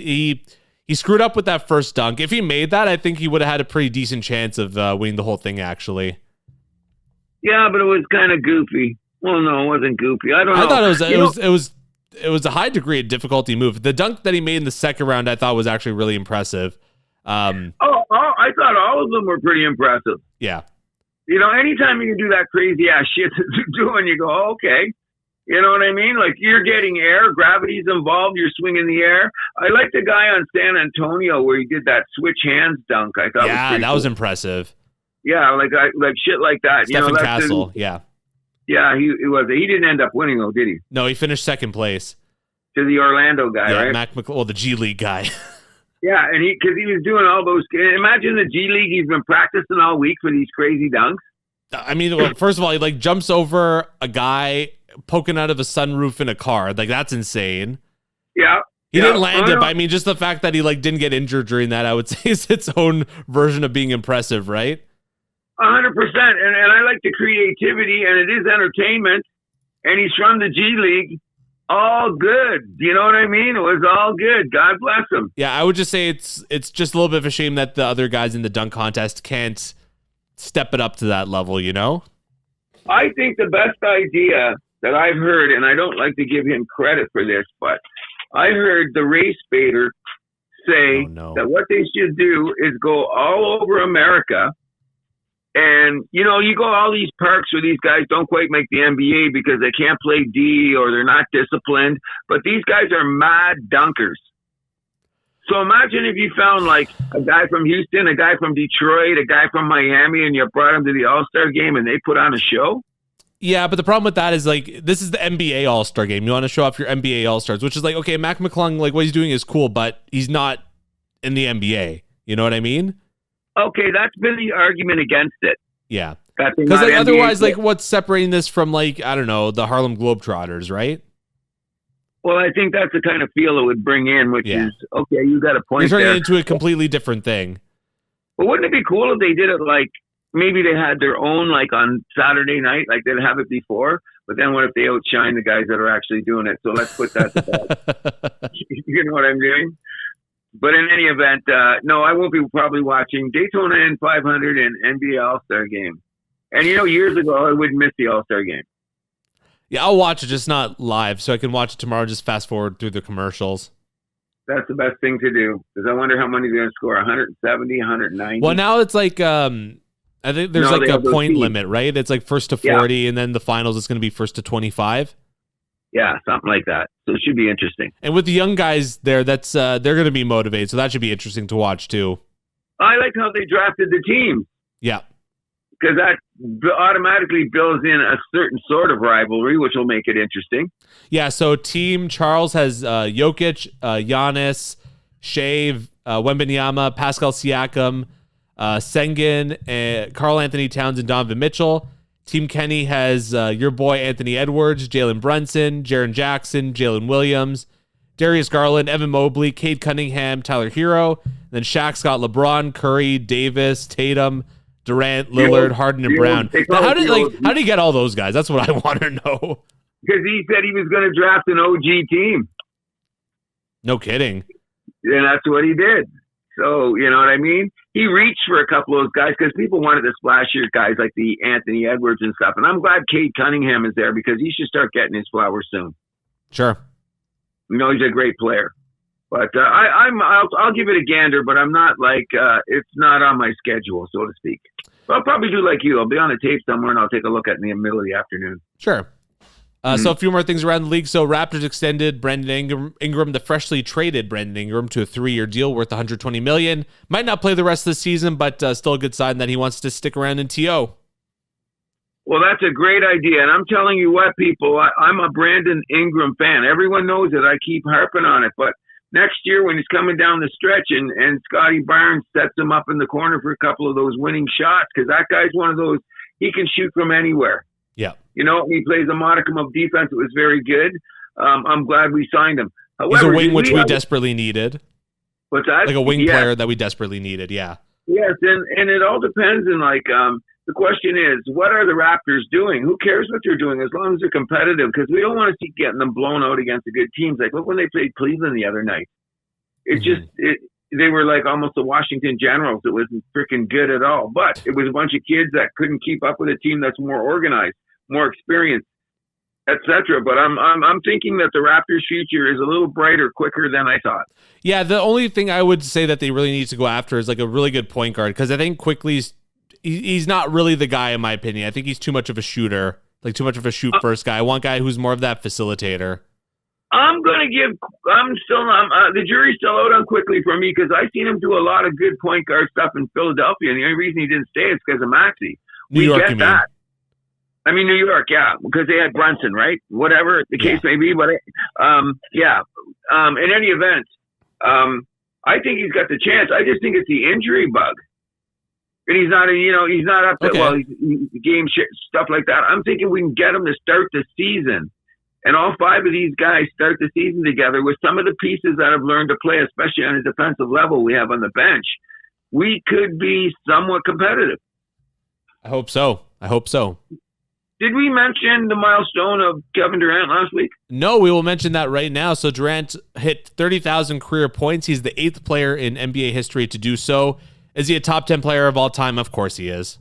He screwed up with that first dunk. If he made that, I think he would have had a pretty decent chance of winning the whole thing, actually. Yeah, but it was kind of goofy. Well, no, it wasn't goofy. I don't know. I thought it was a high degree of difficulty move. The dunk that he made in the second round, I thought was actually really impressive. I thought all of them were pretty impressive. Yeah. You know, anytime you can do that crazy ass shit that you're doing, you go, oh, okay. You know what I mean? Like, you're getting air, gravity's involved, you're swinging the air. I like the guy on San Antonio where he did that switch hands dunk. I thought that was impressive. Yeah, like shit like that. Stephen Castle, yeah. Yeah, he was. He didn't end up winning though, did he? No, he finished second place. To the Orlando guy, right? The G League guy. Yeah, and because he was doing all those. Imagine the G League. He's been practicing all week for these crazy dunks. I mean, first of all, he jumps over a guy poking out of a sunroof in a car. That's insane. Yeah. He didn't land it, but I mean, just the fact that he didn't get injured during that, I would say, is its own version of being impressive, right? 100%. And I like the creativity, and it is entertainment. And he's from the G League. All good. You know what I mean? It was all good. God bless him. Yeah, I would just say it's just a little bit of a shame that the other guys in the dunk contest can't step it up to that level, you know? I think the best idea that I've heard, and I don't like to give him credit for this, but I heard the race baiter say that what they should do is go all over America. And, you go all these parks where these guys don't quite make the NBA because they can't play D or they're not disciplined. But these guys are mad dunkers. So imagine if you found a guy from Houston, a guy from Detroit, a guy from Miami, and you brought him to the All-Star game and they put on a show. Yeah, but the problem with that is this is the NBA All-Star game. You want to show off your NBA All-Stars, which is okay, Mac McClung, what he's doing is cool, but he's not in the NBA. You know what I mean? Okay, that's been the argument against it. Yeah. Because otherwise, what's separating this from, I don't know, the Harlem Globetrotters, right? Well, I think that's the kind of feel it would bring in, which is, okay, you got a point there. You're turning it into a completely different thing. But wouldn't it be cool if they did it maybe they had their own, on Saturday night, they'd have it before, but then what if they outshine the guys that are actually doing it? So let's put that to bed. You know what I'm doing? But in any event, no, I won't be probably watching Daytona and 500 and NBA All-Star Game. And, years ago, I wouldn't miss the All-Star Game. Yeah, I'll watch it, just not live, so I can watch it tomorrow, just fast forward through the commercials. That's the best thing to do, because I wonder how many they're going to score, 170, 190? Well, now it's I think there's a point limit, right? It's first to 40, and then the finals is going to be first to 25. Yeah, something like that. So it should be interesting. And with the young guys there, that's they're going to be motivated, so that should be interesting to watch too. I like how they drafted the team. Yeah. Because that automatically builds in a certain sort of rivalry, which will make it interesting. Yeah, so Team Charles has Jokic, Giannis, Shea, Wembanyama, Pascal Siakam, Sengun, Karl Anthony Towns, and Donovan Mitchell. Team Kenny has your boy Anthony Edwards, Jalen Brunson, Jaren Jackson, Jalen Williams, Darius Garland, Evan Mobley, Cade Cunningham, Tyler Hero. And then Shaq's got LeBron, Curry, Davis, Tatum, Durant, Lillard, Harden, and Brown. Now, how did he get all those guys? That's what I want to know. Because he said he was going to draft an OG team. No kidding. And that's what he did. So, you know what I mean? He reached for a couple of those guys because people wanted the splashier guys like the Anthony Edwards and stuff. And I'm glad Cade Cunningham is there because he should start getting his flowers soon. Sure. He's a great player. But I'll give it a gander, but I'm not it's not on my schedule, so to speak. But I'll probably do like you. I'll be on a tape somewhere and I'll take a look at it in the middle of the afternoon. Sure. So a few more things around the league. So Raptors extended Brandon Ingram, the freshly traded Brandon Ingram, to a 3-year deal worth $120 million. Might not play the rest of the season, but still a good sign that he wants to stick around in TO. Well, that's a great idea. And I'm telling you what, people, I'm a Brandon Ingram fan. Everyone knows it. I keep harping on it. But next year when he's coming down the stretch and Scotty Barnes sets him up in the corner for a couple of those winning shots, because that guy's one of those, he can shoot from anywhere. Yeah. You know, he plays a modicum of defense. It was very good. I'm glad we signed him. However, he's a wing which we desperately needed. What's that? Like a wing player that we desperately needed, yeah. Yes, and it all depends. And like, the question is, what are the Raptors doing? Who cares what they're doing as long as they're competitive? Because we don't want to see getting them blown out against the good teams. Like, look when they played Cleveland the other night. It they were like almost the Washington Generals. It wasn't freaking good at all. But it was a bunch of kids that couldn't keep up with a team that's more organized, more experienced, etc. But I'm thinking that the Raptors' future is a little brighter, quicker than I thought. Yeah, the only thing I would say that they really need to go after is like a really good point guard, because I think Quickly's he's not really the guy in my opinion. I think he's too much of a shooter, like too much of a shoot first guy. I want a guy who's more of that facilitator. The jury's still out on Quickly for me, because I've seen him do a lot of good point guard stuff in Philadelphia, and the only reason he didn't stay is because of Maxey. New York, get that. I mean, New York, yeah, because they had Brunson, right? Whatever the case may be, but in any event, I think he's got the chance. I just think it's the injury bug. And he's not up to, he's game shit, stuff like that. I'm thinking we can get him to start the season. And all five of these guys start the season together with some of the pieces that have learned to play, especially on a defensive level we have on the bench. We could be somewhat competitive. I hope so. Did we mention the milestone of Kevin Durant last week? No, we will mention that right now. So Durant hit 30,000 career points. He's the 8th player in NBA history to do so. Is he a top 10 player of all time? Of course he is.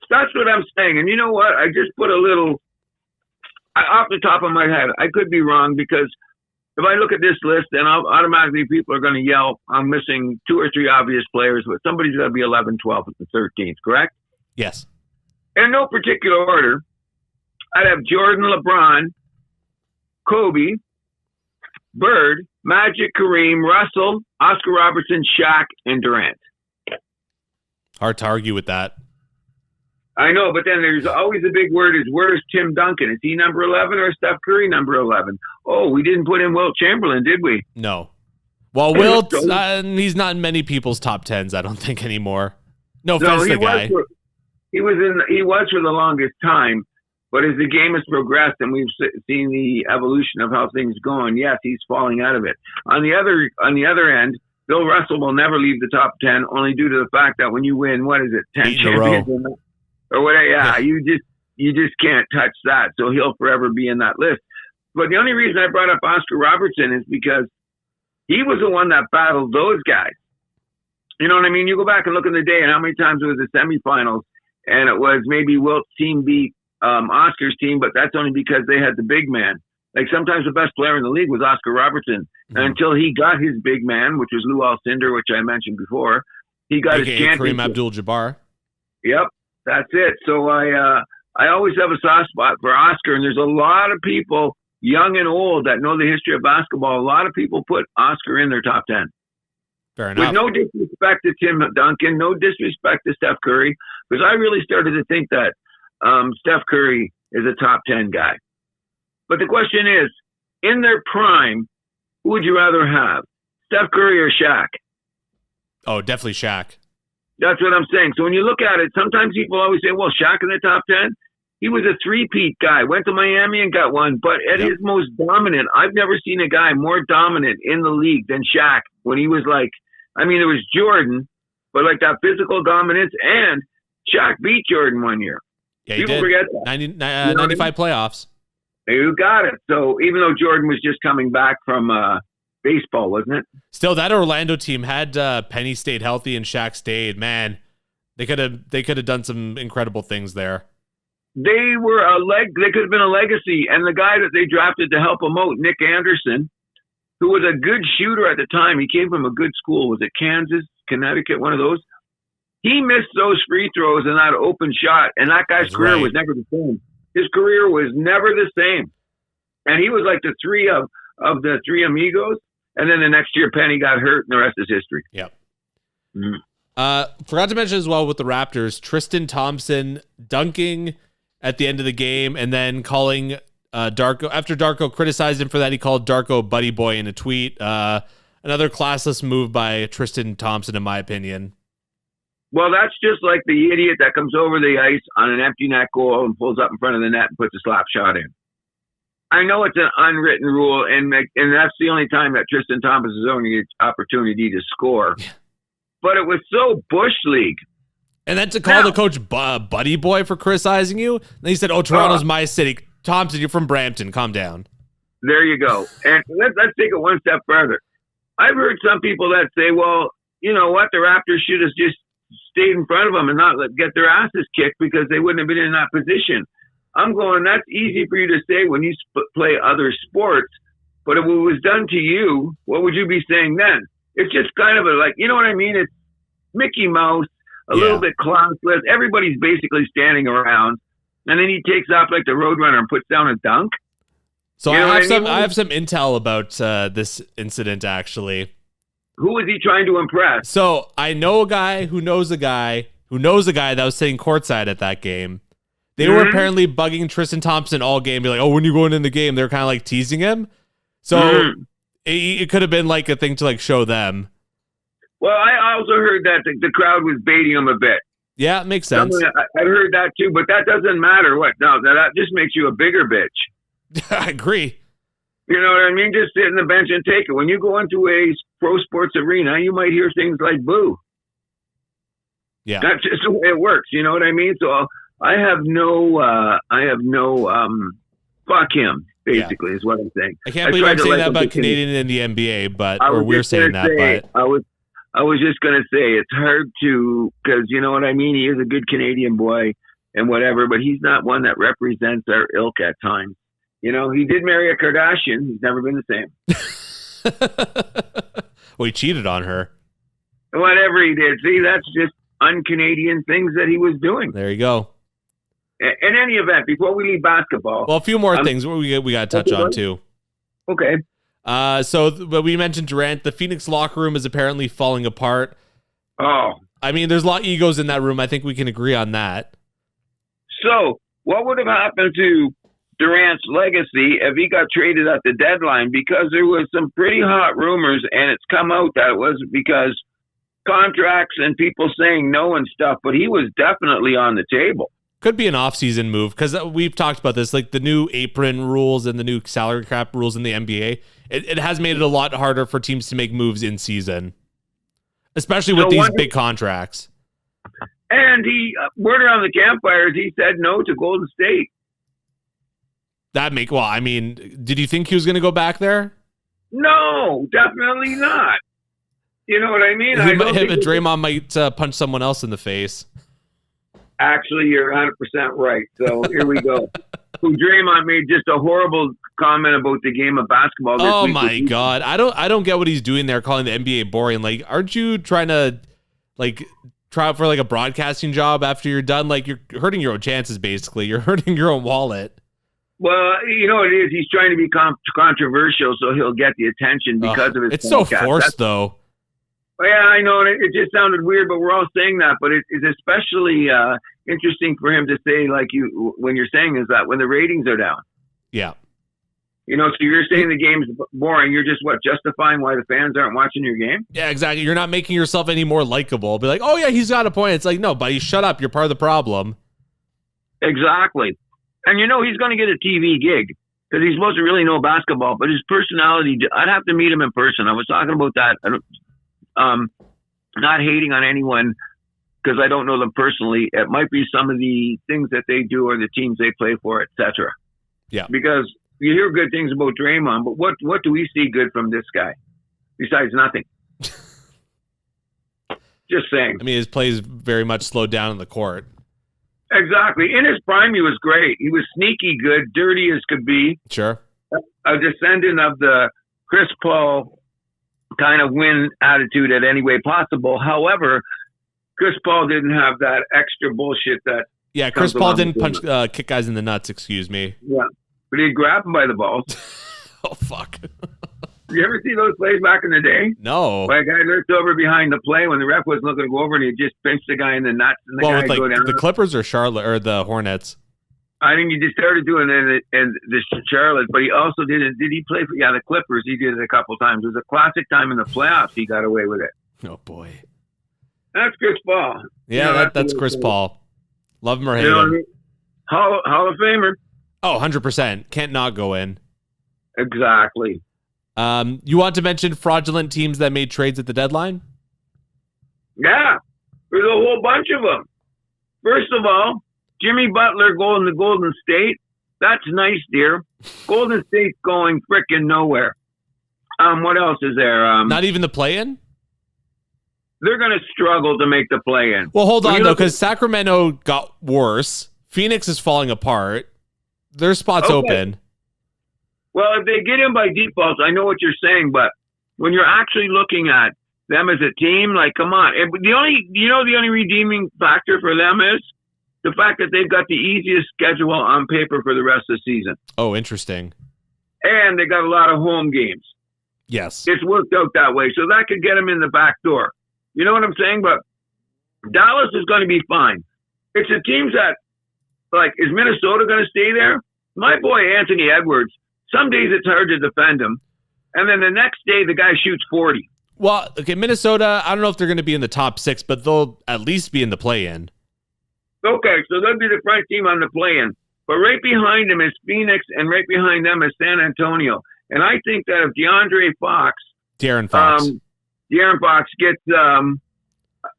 That's what I'm saying. And you know what? I just put a little, off the top of my head, I could be wrong, because if I look at this list, then automatically people are going to yell, I'm missing 2 or 3 obvious players, but somebody's got to be 11, 12 at the 13th, correct? Yes. In no particular order, I'd have Jordan, LeBron, Kobe, Bird, Magic, Kareem, Russell, Oscar Robertson, Shaq, and Durant. Hard to argue with that. I know, but then there's always a big word is, where's Tim Duncan? Is he number 11 or Steph Curry number 11? Oh, we didn't put in Wilt Chamberlain, did we? No. Well, Wilt, he's not in many people's top 10s, I don't think, anymore. No offense to the guy. He was for the longest time, but as the game has progressed and we've seen the evolution of how things go on, yes, he's falling out of it. On the other end, Bill Russell will never leave the top 10, only due to the fact that when you win, 10 champions or whatever, you just can't touch that. So he'll forever be in that list. But the only reason I brought up Oscar Robertson is because he was the one that battled those guys. You know what I mean? You go back and look in the day and how many times it was the semifinals, and it was maybe Wilt's team beat Oscar's team, but that's only because they had the big man. Like sometimes the best player in the league was Oscar Robertson. Mm-hmm. And until he got his big man, which was Lou Alcindor, which I mentioned before, he got his championship. Kareem Abdul-Jabbar. Yep, that's it. So I always have a soft spot for Oscar, and there's a lot of people, young and old, that know the history of basketball. A lot of people put Oscar in their top 10. Fair enough. With no disrespect to Tim Duncan, no disrespect to Steph Curry, because I really started to think that Steph Curry is a top 10 guy. But the question is, in their prime, who would you rather have, Steph Curry or Shaq? Oh, definitely Shaq. That's what I'm saying. So when you look at it, sometimes people always say, well, Shaq in the top 10? He was a three-peat guy, went to Miami and got one. But at his most dominant, I've never seen a guy more dominant in the league than Shaq when he was like, I mean, it was Jordan, but like that physical dominance, and Shaq beat Jordan one year. Yeah, he did. Forget that. 95 playoffs. You got it. So even though Jordan was just coming back from baseball, wasn't it? Still, that Orlando team had Penny stayed healthy and Shaq stayed. Man, they could have done some incredible things there. They were They could have been a legacy, and the guy that they drafted to help them out, Nick Anderson, who was a good shooter at the time. He came from a good school. Was it Kansas, Connecticut, one of those? He missed those free throws and that open shot, and that guy's career was never the same. His career was never the same. And he was like the three of the three amigos. And then the next year, Penny got hurt, and the rest is history. Yep. Forgot to mention as well with the Raptors, Tristan Thompson dunking at the end of the game and then calling After Darko criticized him for that, he called Darko Buddy Boy in a tweet. Another classless move by Tristan Thompson, in my opinion. Well, that's just like the idiot that comes over the ice on an empty net goal and pulls up in front of the net and puts a slap shot in. I know it's an unwritten rule, and that's the only time that Tristan Thompson is only an opportunity to score. Yeah. But it was so Bush League. And then to call the coach Buddy Boy for criticizing you, then he said, "Oh, Toronto's my city." Thompson, you're from Brampton. Calm down. There you go. And let's take it one step further. I've heard some people that say, well, you know what, the Raptors should have just stayed in front of them and not get their asses kicked because they wouldn't have been in that position. I'm going, that's easy for you to say when you play other sports, but if it was done to you, what would you be saying then? It's just kind of you know what I mean? It's Mickey Mouse, a little bit classless. Everybody's basically standing around, and then he takes off like the Roadrunner and puts down a dunk. So I have some intel about this incident, actually. Who was he trying to impress? So I know a guy who knows a guy that was sitting courtside at that game. They were apparently bugging Tristan Thompson all game, be like, "Oh, when you going in the game?" They're kind of like teasing him. So it could have been like a thing to like show them. Well, I also heard that the crowd was baiting him a bit. Yeah, it makes sense. I heard that too, but that doesn't matter. No, that just makes you a bigger bitch. I agree. You know what I mean? Just sit in the bench and take it. When you go into a pro sports arena, you might hear things like "boo." Yeah, that's just the way it works. You know what I mean? So I have no fuck him. Basically, is what I'm saying. I can't believe I'm saying that about Canadian in the NBA, but we're saying that. But I was just gonna say it's hard to, because you know what I mean. He is a good Canadian boy and whatever, but he's not one that represents our ilk at times. You know, he did marry a Kardashian. He's never been the same. Well, he cheated on her. Whatever he did. See, that's just un-Canadian things that he was doing. There you go. In any event, before we leave basketball. Well, a few more things we got to touch on, too. Okay. But we mentioned Durant. The Phoenix locker room is apparently falling apart. Oh. I mean, there's a lot of egos in that room. I think we can agree on that. So, what would have happened to Durant's legacy if he got traded at the deadline? Because there was some pretty hot rumors, and it's come out that it was because contracts and people saying no and stuff, but he was definitely on the table. Could be an off-season move, because we've talked about this, like the new apron rules and the new salary cap rules in the NBA. It has made it a lot harder for teams to make moves in season, especially with these big contracts. And word around the campfires, he said no to Golden State. I mean, did you think he was going to go back there? No, definitely not. You know what I mean? Draymond might punch someone else in the face. Actually, you're 100% right. So here we go. Draymond made just a horrible comment about the game of basketball this week. Oh my God. I don't get what he's doing there, calling the NBA boring. Like, aren't you trying to try out for like a broadcasting job after you're done? Like, you're hurting your own chances, basically. You're hurting your own wallet. Well, you know what it is? He's trying to be controversial so he'll get the attention because of his It's podcast. So forced, though. Yeah, I know. It just sounded weird, but we're all saying that. But it's especially interesting for him to say, like when you're saying is that when the ratings are down. Yeah. You know, so you're saying the game's boring. You're just, justifying why the fans aren't watching your game? Yeah, exactly. You're not making yourself any more likable. Be like, oh, yeah, he's got a point. It's like, no, buddy, shut up. You're part of the problem. Exactly. And you know he's going to get a TV gig because he's supposed to really know basketball, but his personality, I'd have to meet him in person. I was talking about that. Not hating on anyone because I don't know them personally. It might be some of the things that they do or the teams they play for, etc. Yeah. Because you hear good things about Draymond, but what do we see good from this guy besides nothing? Just saying. I mean, his play is very much slowed down in the court. Exactly. In his prime, he was great. He was sneaky good, dirty as could be. Sure. A descendant of the Chris Paul kind of win attitude at any way possible. However, Chris Paul didn't have that extra bullshit that. Yeah, Chris Paul didn't kick guys in the nuts. Excuse me. Yeah, but he'd grab them by the balls. Oh fuck! You ever see those plays back in the day? No. Where a guy lurked over behind the play when the ref wasn't looking to go over, and he just pinched the guy in the nuts, and the guy would go down. The Clippers or Charlotte or the Hornets? I think he just started doing it in the Charlotte, but he also did it. Did he play for the Clippers? He did it a couple times. It was a classic time in the playoffs. He got away with it. Oh boy, that's Chris Paul. Yeah, that's Chris Paul. Love him or hate him. What I mean? Hall of Famer. Oh, 100%. Can't not go in. Exactly. You want to mention fraudulent teams that made trades at the deadline? Yeah, there's a whole bunch of them. First of all, Jimmy Butler going to Golden State. That's nice, dear. Golden State's going frickin' nowhere. What else is there? Not even the play-in? They're going to struggle to make the play-in. Well, hold on, though, because Sacramento got worse. Phoenix is falling apart. Their spot's open. Well, if they get in by default, I know what you're saying, but when you're actually looking at them as a team, like, come on. The only redeeming factor for them is the fact that they've got the easiest schedule on paper for the rest of the season. Oh, interesting. And they got a lot of home games. Yes. It's worked out that way. So that could get them in the back door. You know what I'm saying? But Dallas is going to be fine. It's the teams that, like, is Minnesota going to stay there? My boy, Anthony Edwards, some days it's hard to defend him. And then the next day, the guy shoots 40. Well, okay, Minnesota, I don't know if they're going to be in the top 6, but they'll at least be in the play-in. Okay, so they'll be the front team on the play-in. But right behind them is Phoenix, and right behind them is San Antonio. And I think that if De'Aaron Fox gets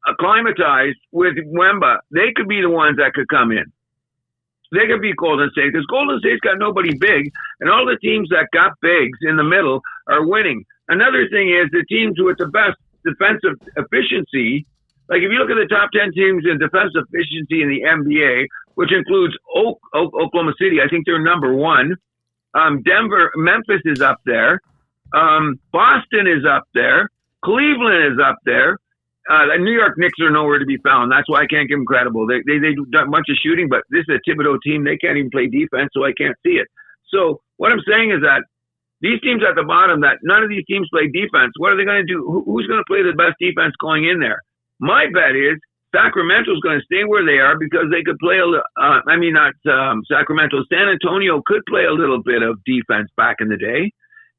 acclimatized with Wemba, they could be the ones that could come in. They could beat Golden State because Golden State's got nobody big, and all the teams that got bigs in the middle are winning. Another thing is the teams with the best defensive efficiency, like if you look at the top 10 teams in defensive efficiency in the NBA, which includes Oklahoma City, I think they're number 1. Memphis is up there. Boston is up there. Cleveland is up there. The New York Knicks are nowhere to be found. That's why I can't give them credible. They do a bunch of shooting, but this is a Thibodeau team. They can't even play defense, so I can't see it. So what I'm saying is that these teams at the bottom, that none of these teams play defense, what are they going to do? Who's going to play the best defense going in there? My bet is Sacramento's going to stay where they are because they could play Sacramento. San Antonio could play a little bit of defense back in the day.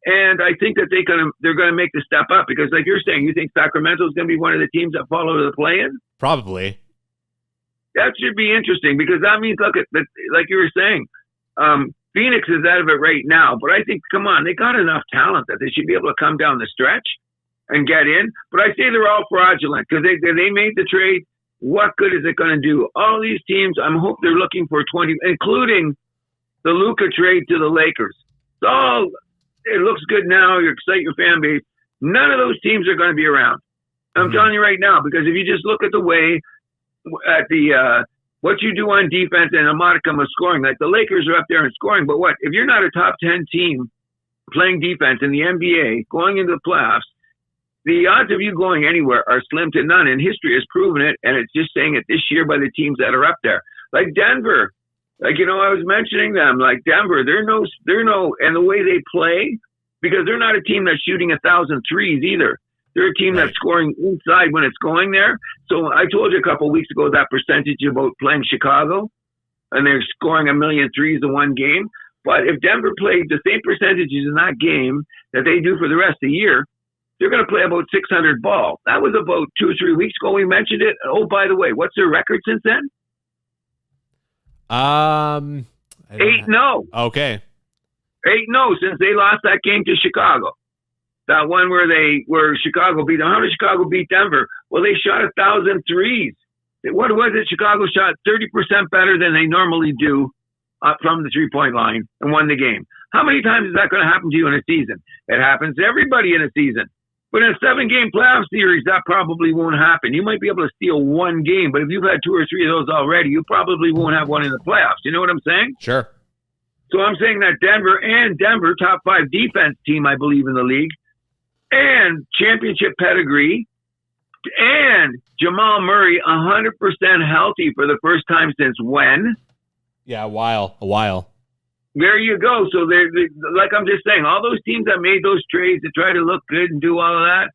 And I think that they're going to make the step up because, like you're saying, you think Sacramento is going to be one of the teams that follow the play-in? Probably. That should be interesting because that means, look, like you were saying, Phoenix is out of it right now. But I think, come on, they got enough talent that they should be able to come down the stretch and get in. But I say they're all fraudulent because they made the trade. What good is it going to do? All these teams, I hope they're looking for 20, including the Luka trade to the Lakers. So it looks good now. You excite your fan base. None of those teams are going to be around. I'm telling you right now, because if you just look at the way at the what you do on defense and a modicum of scoring, like the Lakers are up there in scoring, but what if you're not a top 10 team playing defense in the NBA going into the playoffs? The odds of you going anywhere are slim to none, and history has proven it. And it's just saying it this year by the teams that are up there, like Denver. Like, I was mentioning them, like Denver, they're no, and the way they play, because they're not a team that's shooting 1,000 threes either. They're a team that's scoring inside when it's going there. So I told you a couple of weeks ago that percentage about playing Chicago, and they're scoring 1 million threes in one game. But if Denver played the same percentages in that game that they do for the rest of the year, they're going to play about 600 ball. That was about 2 or 3 weeks ago. We mentioned it. Oh, by the way, what's their record since then? 8-0. Okay. 8-0 since they lost that game to Chicago. That one where Chicago beat them. How did Chicago beat Denver? Well, they shot 1,000 threes. What was it? Chicago shot 30% better than they normally do from the 3-point line and won the game. How many times is that going to happen to you in a season? It happens to everybody in a season. But in a 7-game playoff series, that probably won't happen. You might be able to steal one game, but if you've had 2 or 3 of those already, you probably won't have one in the playoffs. You know what I'm saying? Sure. So I'm saying that Denver, top 5 defense team, I believe, in the league, and championship pedigree, and Jamal Murray 100% healthy for the first time since when? Yeah, a while. There you go. So they're like I'm just saying, all those teams that made those trades to try to look good and do all of that,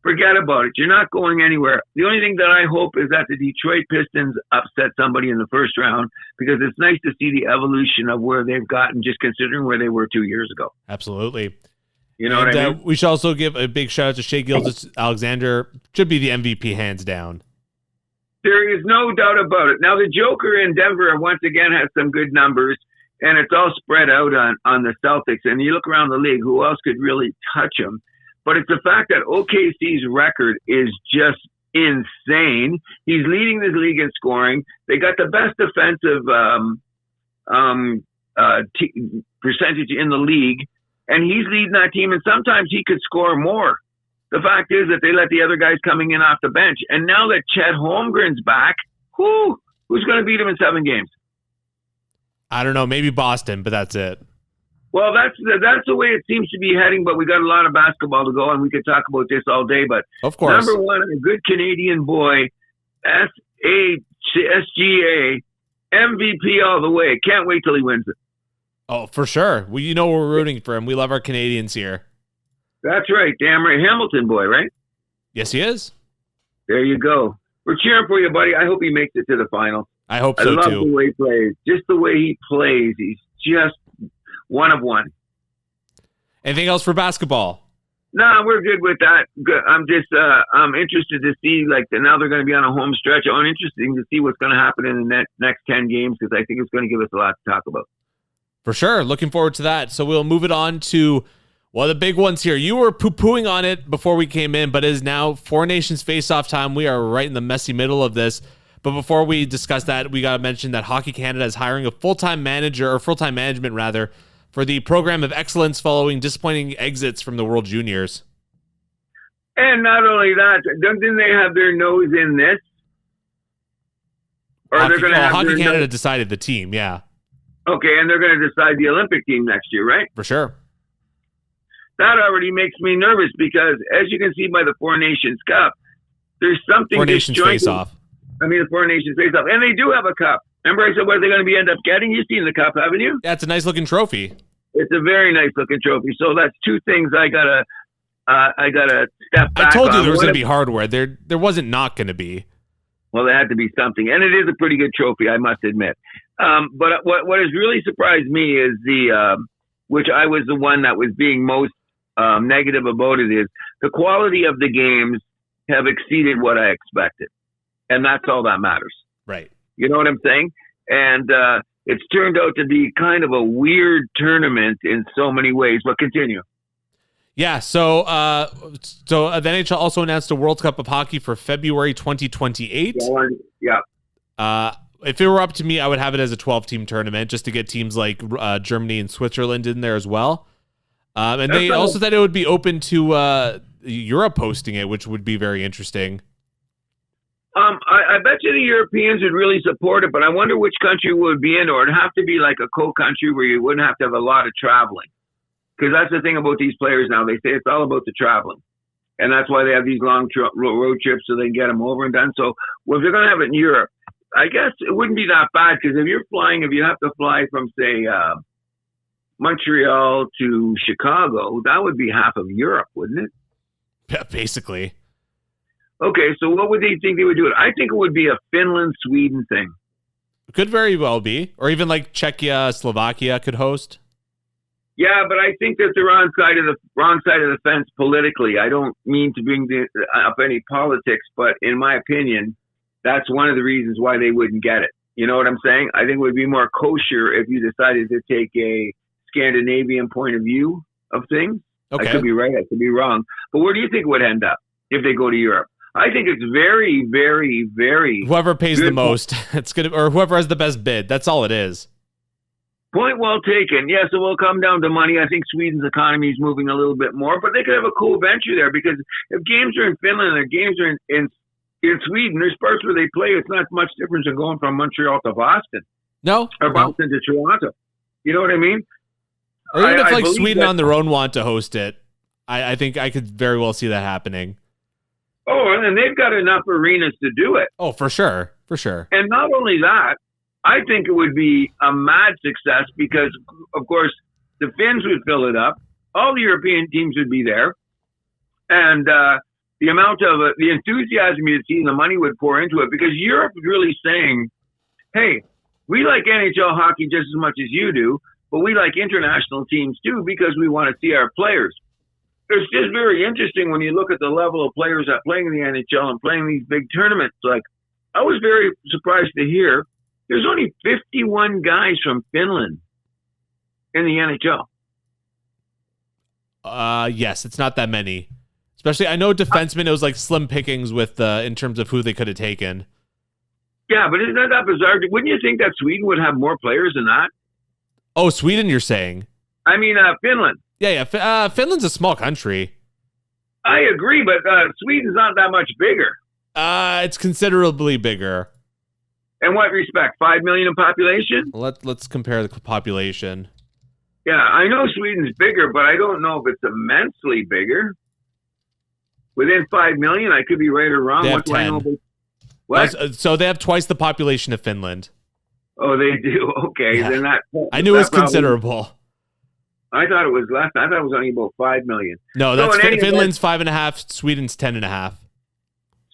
forget about it. You're not going anywhere. The only thing that I hope is that the Detroit Pistons upset somebody in the first round, because it's nice to see the evolution of where they've gotten, just considering where they were 2 years ago. Absolutely. You know what I mean? We should also give a big shout out to Shai Gilgeous-Alexander. Should be the MVP hands down. There is no doubt about it. Now, the Joker in Denver once again has some good numbers, and it's all spread out on the Celtics. And you look around the league, who else could really touch them? But it's the fact that OKC's record is just insane. He's leading this league in scoring. They got the best defensive percentage in the league, and he's leading that team. And sometimes he could score more. The fact is that they let the other guys coming in off the bench. And now that Chet Holmgren's back, who's going to beat him in 7 games? I don't know. Maybe Boston, but that's it. Well, that's the way it seems to be heading, but we got a lot of basketball to go, and we could talk about this all day. But of course, number one, a good Canadian boy, SGA, MVP all the way. Can't wait till he wins it. Oh, for sure. We're rooting for him. We love our Canadians here. That's right. Damn right. Hamilton boy, right? Yes, he is. There you go. We're cheering for you, buddy. I hope he makes it to the final. I hope so, too. I love the way he plays. Just the way he plays. He's just one of one. Anything else for basketball? No, we're good with that. Good. I'm just I'm interested to see, now they're going to be on a home stretch. I'm interested to see what's going to happen in the next 10 games, because I think it's going to give us a lot to talk about. For sure. Looking forward to that. So we'll move it on to the big ones here. You were poo-pooing on it before we came in, but it is now Four Nations face-off time. We are right in the messy middle of this. But before we discuss that, we got to mention that Hockey Canada is hiring a full-time management rather, for the program of excellence following disappointing exits from the World Juniors. And not only that, didn't they have their nose in this? Or Hockey, they're going to have Hockey Canada decided the team, yeah. Okay, and they're going to decide the Olympic team next year, right? For sure. That already makes me nervous, because as you can see by the Four Nations Cup, there's something Four Nations face-off. The Four Nations face-off. And they do have a cup. Remember I said what they're going to end up getting? You've seen the cup, haven't you? Yeah, it's a nice-looking trophy. It's a very nice-looking trophy. So that's two things I gotta step back. I told you there was going to be hardware. There wasn't not going to be. Well, there had to be something. And it is a pretty good trophy, I must admit. But what has really surprised me is which I was the one that was being most negative about it, is the quality of the games have exceeded what I expected. And that's all that matters. Right. You know what I'm saying? And it's turned out to be kind of a weird tournament in so many ways. But continue. Yeah, so the NHL also announced a World Cup of Hockey for February 2028. Yeah. If it were up to me, I would have it as a 12-team tournament just to get teams like Germany and Switzerland in there as well. And they also said it would be open to Europe hosting it, which would be very interesting. I bet you the Europeans would really support it, but I wonder which country would be in, or it'd have to be like a co-country where you wouldn't have to have a lot of traveling. Because that's the thing about these players now. They say it's all about the traveling. And that's why they have these long road trips, so they can get them over and done. So if they're going to have it in Europe, I guess it wouldn't be that bad, because if you have to fly from, say, Montreal to Chicago, that would be half of Europe, wouldn't it? Yeah, basically. Okay, so what would they think they would do it? I think it would be a Finland-Sweden thing. Could very well be. Or even like Czechia, Slovakia could host. Yeah, but I think that they're wrong side of the fence politically. I don't mean to bring up any politics, but in my opinion, that's one of the reasons why they wouldn't get it. You know what I'm saying? I think it would be more kosher if you decided to take a Scandinavian point of view of things. Okay. I could be right, I could be wrong. But where do you think it would end up if they go to Europe? I think it's very, very, very... Whoever pays the most, or whoever has the best bid. That's all it is. Point well taken. Yes, it will come down to money. I think Sweden's economy is moving a little bit more, but they could have a cool venture there, because if games are in Finland and games are in Sweden, there's parts where they play. It's not much difference in going from Montreal to Boston. No. Or Boston to Toronto. You know what I mean? Or even if Sweden on their own want to host it, I think I could very well see that happening. Oh, and they've got enough arenas to do it. Oh, for sure. For sure. And not only that, I think it would be a mad success, because, of course, the Finns would fill it up. All the European teams would be there. And the amount of the enthusiasm you'd see and the money would pour into it, because Europe is really saying, hey, we like NHL hockey just as much as you do, but we like international teams too because we want to see our players. It's just very interesting when you look at the level of players that playing in the NHL and playing these big tournaments. Like, I was very surprised to hear there's only 51 guys from Finland in the NHL. Yes, it's not that many. Especially, I know defensemen, it was like slim pickings with in terms of who they could have taken. Yeah, but isn't that bizarre? Wouldn't you think that Sweden would have more players than that? Oh, Sweden, you're saying? I mean, Finland. Yeah. Finland's a small country. I agree, but Sweden's not that much bigger. It's considerably bigger. In what respect? 5 million in population? Let's compare the population. Yeah, I know Sweden's bigger, but I don't know if it's immensely bigger. Within 5 million, I could be right or wrong. They have What do I know 10. about? What? So they have twice the population of Finland. Oh, they do? Okay. Yeah. Then I knew it was considerable. I thought it was less. I thought it was only about 5 million. No, that's Finland's 5.5, Sweden's 10.5.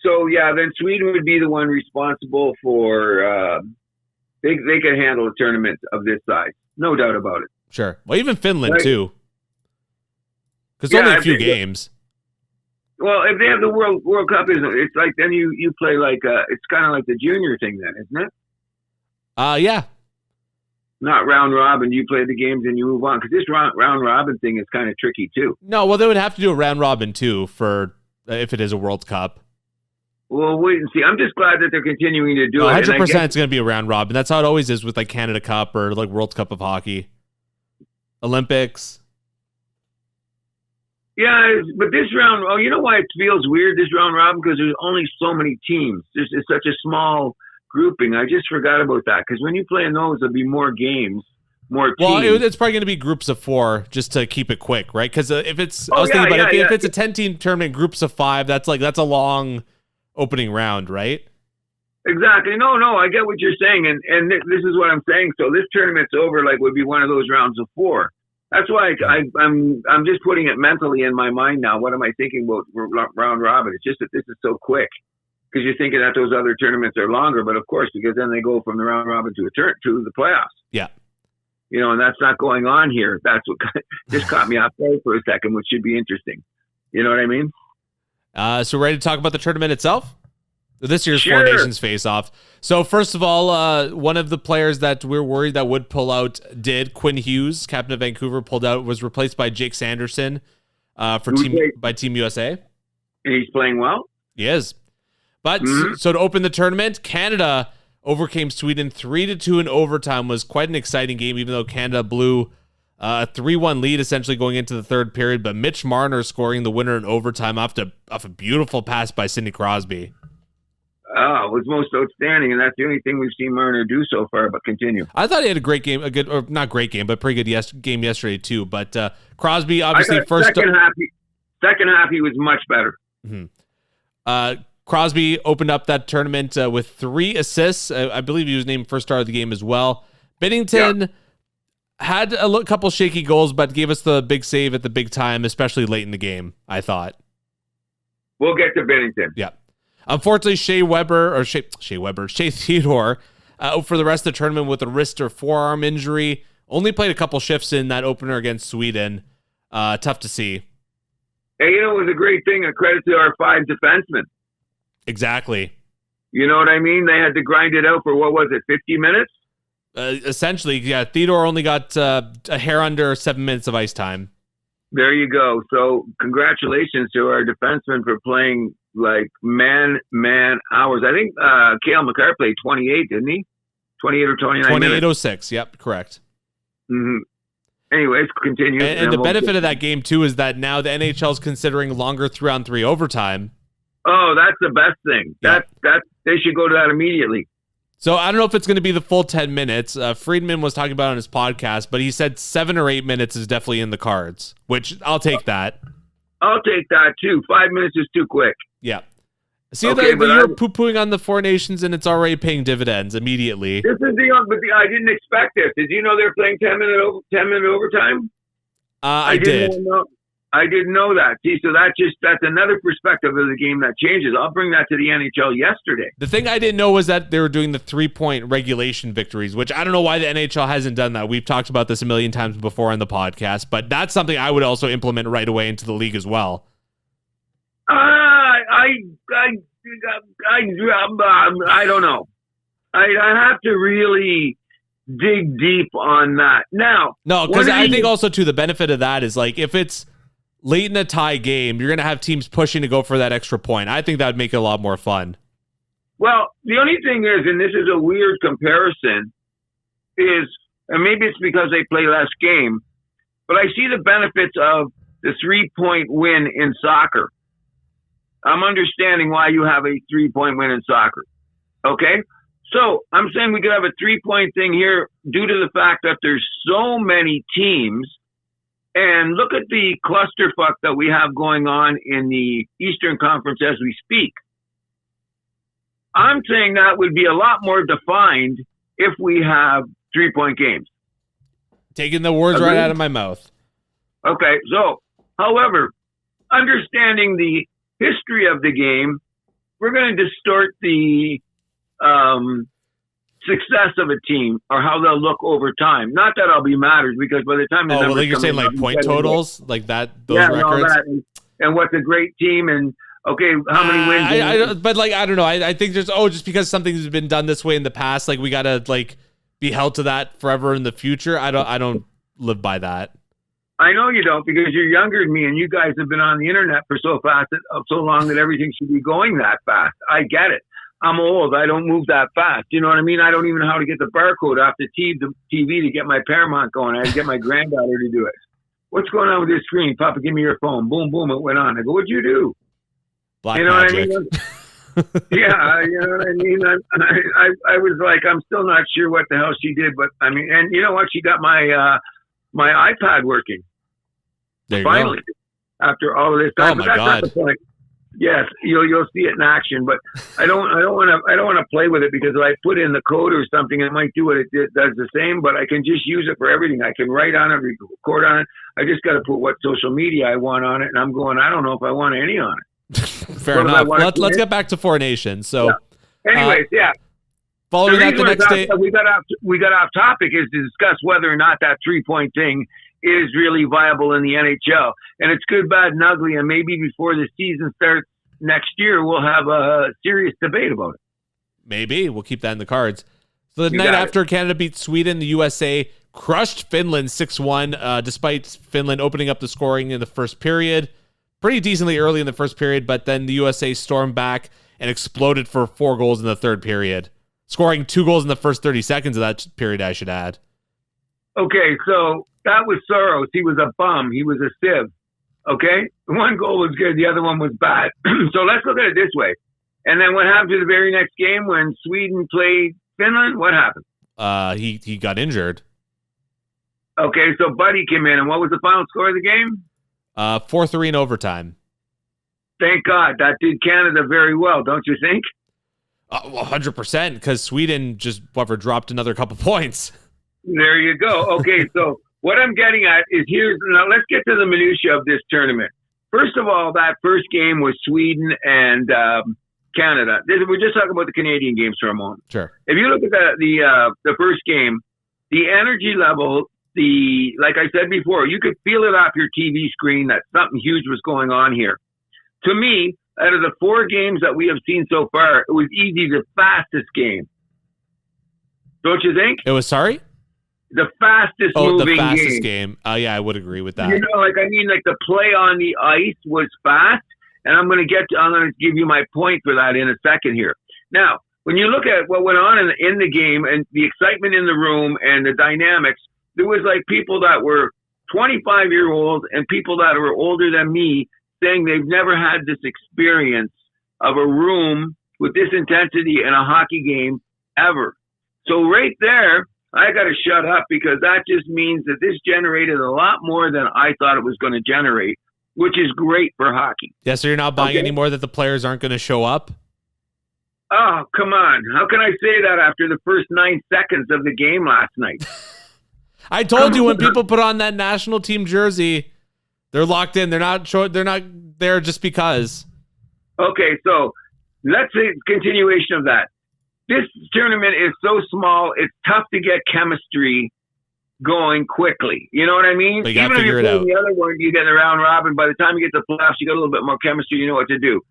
So, yeah, then Sweden would be the one responsible for they could handle a tournament of this size. No doubt about it. Sure. Well, even Finland, right. too. Because only a few games. Well, if they have the World Cup, it's like then you play like it's kind of like the junior thing then, isn't it? Yeah. Not round robin. You play the games and you move on, because this round robin thing is kind of tricky too. No, well, they would have to do a round robin too for if it is a World Cup. Well, wait and see. I'm just glad that they're continuing to do it. 100% it's going to be a round robin. That's how it always is with like Canada Cup or like World Cup of Hockey, Olympics. Yeah, but this round, you know why it feels weird, this round robin? Because there's only so many teams. It's such a small grouping. I just forgot about that, because when you play in those, there'll be more games, more teams. Well, it's probably going to be groups of 4 just to keep it quick, right? Because if it's, if it's a 10-team tournament, groups of 5, that's a long opening round, right? Exactly. No, I get what you're saying, and this is what I'm saying. So this tournament's over, like, would be one of those rounds of 4. That's why I'm just putting it mentally in my mind now. What am I thinking about round robin? It's just that this is so quick, because you're thinking that those other tournaments are longer, but of course, because then they go from the round robin to the playoffs. Yeah. You know, and that's not going on here. That's what just caught me off guard for a second, which should be interesting. You know what I mean? So ready to talk about the tournament itself? This year's Four Nations face-off. So first of all, one of the players that we're worried that would pull out did. Quinn Hughes, captain of Vancouver, pulled out, was replaced by Jake Sanderson by Team USA. And he's playing well? He is. But so to open the tournament, Canada overcame Sweden 3-2 in overtime. Was quite an exciting game, even though Canada blew a 3-1 lead essentially going into the third period. But Mitch Marner scoring the winner in overtime off a beautiful pass by Sidney Crosby. Oh, it was most outstanding, and that's the only thing we've seen Marner do so far, but continue. I thought he had a great game, or not great game, but pretty good game yesterday too. But Crosby, obviously, second half, he was much better. Mm-hmm. Crosby opened up that tournament with 3 assists. I believe he was named first star of the game as well. Binnington had a couple shaky goals, but gave us the big save at the big time, especially late in the game, I thought. We'll get to Binnington. Yeah. Unfortunately, Shea Theodore out for the rest of the tournament with a wrist or forearm injury. Only played a couple shifts in that opener against Sweden. Tough to see. Hey, it was a great thing. A credit to our 5 defensemen. Exactly. You know what I mean? They had to grind it out for, 50 minutes? Essentially, yeah. Theodore only got a hair under 7 minutes of ice time. There you go. So congratulations to our defensemen for playing like man hours. I think Cale Makar played 28, didn't he? 28 or 29 minutes. 28:06. Yep, correct. Mm-hmm. Anyways, continue. And the benefit of that game too is that now the NHL is considering longer 3-on-3 overtime. Oh, that's the best thing. Yeah. That they should go to that immediately. So I don't know if it's going to be the full 10 minutes. Friedman was talking about it on his podcast, but he said 7 or 8 minutes is definitely in the cards, which I'll take that. I'll take that too. 5 minutes is too quick. Yeah. See, okay, you're poo-pooing on the Four Nations, and it's already paying dividends immediately. This is I didn't expect this. Did you know they're playing 10-minute overtime? I did. I didn't know that. See, so that's another perspective of the game that changes. I'll bring that to the NHL yesterday. The thing I didn't know was that they were doing the 3-point regulation victories, which I don't know why the NHL hasn't done that. We've talked about this a million times before on the podcast, but that's something I would also implement right away into the league as well. I don't know. I have to really dig deep on that. Now, no, because I think also too the benefit of that is like if it's late in a tie game, you're going to have teams pushing to go for that extra point. I think that would make it a lot more fun. Well, the only thing is, and this is a weird comparison, is, and maybe it's because they play less game, but I see the benefits of the 3-point win in soccer. I'm understanding why you have a 3-point win in soccer. Okay? So I'm saying we could have a 3-point thing here due to the fact that there's so many teams. And look at the clusterfuck that we have going on in the Eastern Conference as we speak. I'm saying that would be a lot more defined if we have 3-point games. Taking the words right out of my mouth. Okay, so, however, understanding the history of the game, we're going to distort the success of a team or how they'll look over time. Not that I'll be matters because by the time the numbers you're saying like point totals, like that, those records, all that, and what's a great team, and okay, how many wins? But like I don't know. I think there's just because something's been done this way in the past, like we gotta like be held to that forever in the future. I don't live by that. I know you don't because you're younger than me, and you guys have been on the internet for so long that everything should be going that fast. I get it. I'm old. I don't move that fast. You know what I mean? I don't even know how to get the barcode off the TV to get my Paramount going. I had to get my granddaughter to do it. What's going on with this screen? Papa, give me your phone. Boom, boom, it went on. I go, what'd you do? Black magic. What I mean? Yeah, you know what I mean? I was like, I'm still not sure what the hell she did, but I mean, and you know what? She got my my iPad working. There you finally, go. After all of this time. Oh my God. Yes, you'll see it in action, but I don't want to play with it because if I put in the code or something, it might do what it does the same. But I can just use it for everything. I can write on it, record on it. I just got to put what social media I want on it, and I'm going. I don't know if I want any on it. Fair enough. Let's get back to Four Nations. So, yeah. Anyways, following that the next day, we got off topic is to discuss whether or not that 3-point thing is really viable in the NHL. And it's good, bad, and ugly. And maybe before the season starts next year, we'll have a serious debate about it. Maybe. We'll keep that in the cards. So the night after Canada beat Sweden, the USA crushed Finland 6-1, despite Finland opening up the scoring in the first period. Pretty decently early in the first period, but then the USA stormed back and exploded for 4 goals in the third period, scoring 2 goals in the first 30 seconds of that period, I should add. Okay, so that was Soros. He was a bum. He was a sieve. Okay? One goal was good. The other one was bad. So let's look at it this way. And then what happened to the very next game when Sweden played Finland? What happened? He got injured. Okay, so Buddy came in. And what was the final score of the game? 4-3 in overtime. Thank God. That did Canada very well, don't you think? 100%, because Sweden just dropped another couple points. There you go. Okay, so what I'm getting at is now let's get to the minutia of this tournament. First of all, that first game was Sweden and Canada. We're just talking about the Canadian games for a moment. Sure. If you look at the first game, the energy level, like I said before, you could feel it off your TV screen that something huge was going on here. To me, out of the 4 games that we have seen so far, it was easy the fastest game. Don't you think? It was, sorry? The fastest moving game. The fastest game. Yeah, I would agree with that. You know, like the play on the ice was fast, and I'm going to give you my point for that in a second here. Now, when you look at what went on in the game and the excitement in the room and the dynamics, there was like people that were 25-year-olds and people that were older than me saying they've never had this experience of a room with this intensity in a hockey game ever. So right there, I got to shut up because that just means that this generated a lot more than I thought it was going to generate, which is great for hockey. Yeah, so you're not buying anymore that the players aren't going to show up? Oh, come on. How can I say that after the first 9 seconds of the game last night? I told you when people put on that national team jersey, They're locked in. They're not short. They're not there just because. Okay, so let's say continuation of that. This tournament is so small, it's tough to get chemistry going quickly. You know what I mean? But you gotta Even if figure you're it out. playing the other one, you get in the round robin. By the time you get to playoffs, you got a little bit more chemistry. You know what to do.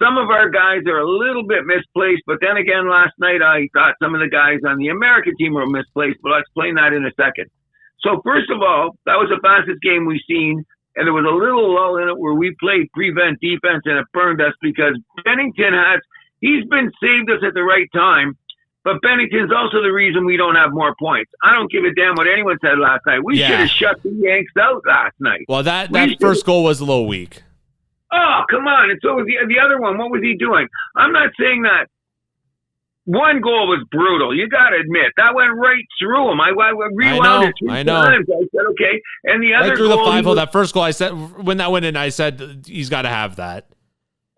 Some of our guys are a little bit misplaced, but then again, last night I thought some of the guys on the American team were misplaced, but I'll explain that in a second. So first of all, that was the fastest game we've seen, and there was a little lull in it where we played prevent defense, and it burned us because Bennington he's been saved us at the right time, but Bennington's also the reason we don't have more points. I don't give a damn what anyone said last night. We should have shut the Yanks out last night. Well, that first goal was a little weak. Oh, come on. And so was the other one. What was he doing? I'm not saying that one goal was brutal. You got to admit. That went right through him. I rewound it 3 times. I said, okay. And the other right through goal, the 5-hole, that first goal, I said, when that went in, I said, he's got to have that.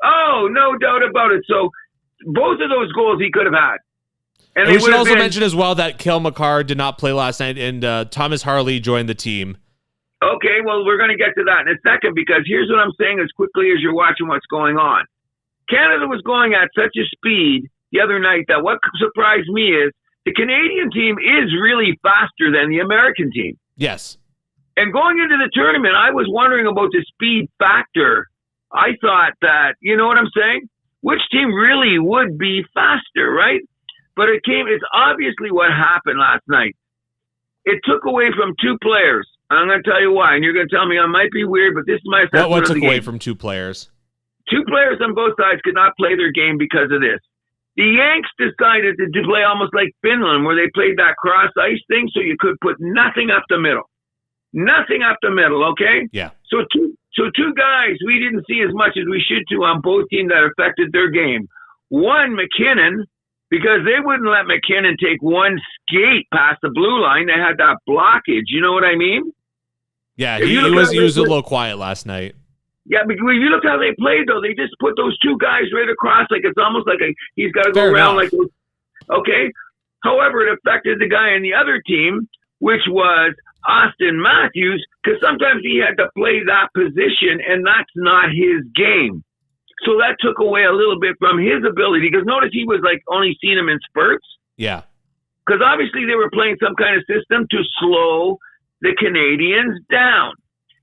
Oh, no doubt about it. So both of those goals he could have had. And we should also mention as well that Cale Makar did not play last night, and Thomas Harley joined the team. Okay, well, we're going to get to that in a second because here's what I'm saying as quickly as you're watching what's going on. Canada was going at such a speed the other night that what surprised me is the Canadian team is really faster than the American team. Yes. And going into the tournament, I was wondering about the speed factor. I thought that, you know what I'm saying? Which team really would be faster, right? But it's obviously what happened last night. It took away from 2 players. I'm going to tell you why, and you're going to tell me I might be weird, but this is my assessment. What took away from 2 players? 2 players on both sides could not play their game because of this. The Yanks decided to play almost like Finland, where they played that cross ice thing, so you could put nothing up the middle. Nothing up the middle, okay? Yeah. So two guys we didn't see as much as we should to on both teams that affected their game. One, McKinnon, because they wouldn't let McKinnon take one skate past the blue line. They had that blockage. You know what I mean? Yeah, he was a little quiet last night. Yeah, but when you look how they played, though, they just put those 2 guys right across. Like it's almost like he's got to go around like those. Okay? However, it affected the guy on the other team, which was Austin Matthews, because sometimes he had to play that position, and that's not his game. So that took away a little bit from his ability, because notice he was like only seeing him in spurts. Yeah. Because obviously they were playing some kind of system to slow the Canadians down.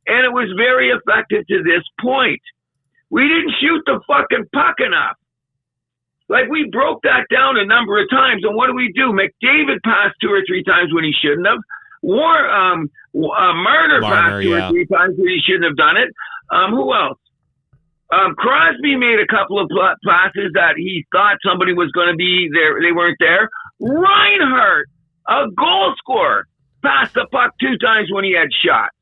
And it was very effective to this point. We didn't shoot the fucking puck enough. Like, we broke that down a number of times, and what do? McDavid passed 2 or 3 times when he shouldn't have. Marner passed 2 or 3 times when he shouldn't have done it. Who else? Crosby made a couple of passes that he thought somebody was going to be there. They weren't there. Reinhart, a goal scorer, passed the puck 2 times when he had shots.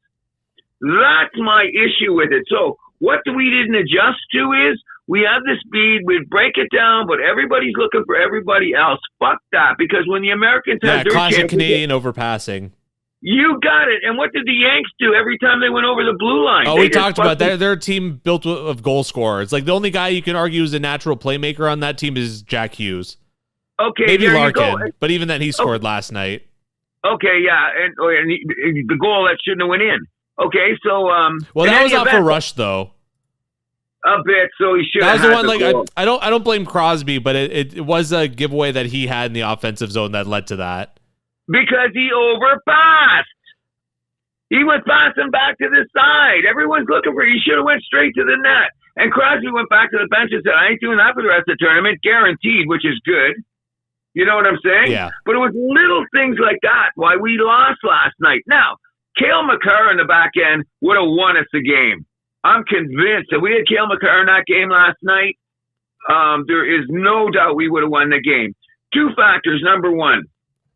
That's my issue with it. So what we didn't adjust to is we have the speed, we'd break it down, but everybody's looking for everybody else. Fuck that, because when the Americans had their classic Canadian overpassing. You got it. And what did the Yanks do every time they went over the blue line? Oh, we talked about that. They're a team built of goal scorers. Like, the only guy you can argue is a natural playmaker on that team is Jack Hughes. Okay, maybe Larkin, but even then he scored last night. Okay, yeah, and the goal that shouldn't have went in. Okay, so well, that was off a rush though. A bit, so he should. That was the one. Like, goal. I don't blame Crosby, but it was a giveaway that he had in the offensive zone that led to that. Because he overpassed. He was passing back to the side. Everyone's looking for. He should have went straight to the net. And Crosby went back to the bench and said, "I ain't doing that for the rest of the tournament, guaranteed," which is good. You know what I'm saying? Yeah. But it was little things like that why we lost last night. Now, Cale Makar in the back end would have won us the game. I'm convinced that we had Cale Makar in that game last night. There is no doubt we would have won the game. 2 factors. Number one,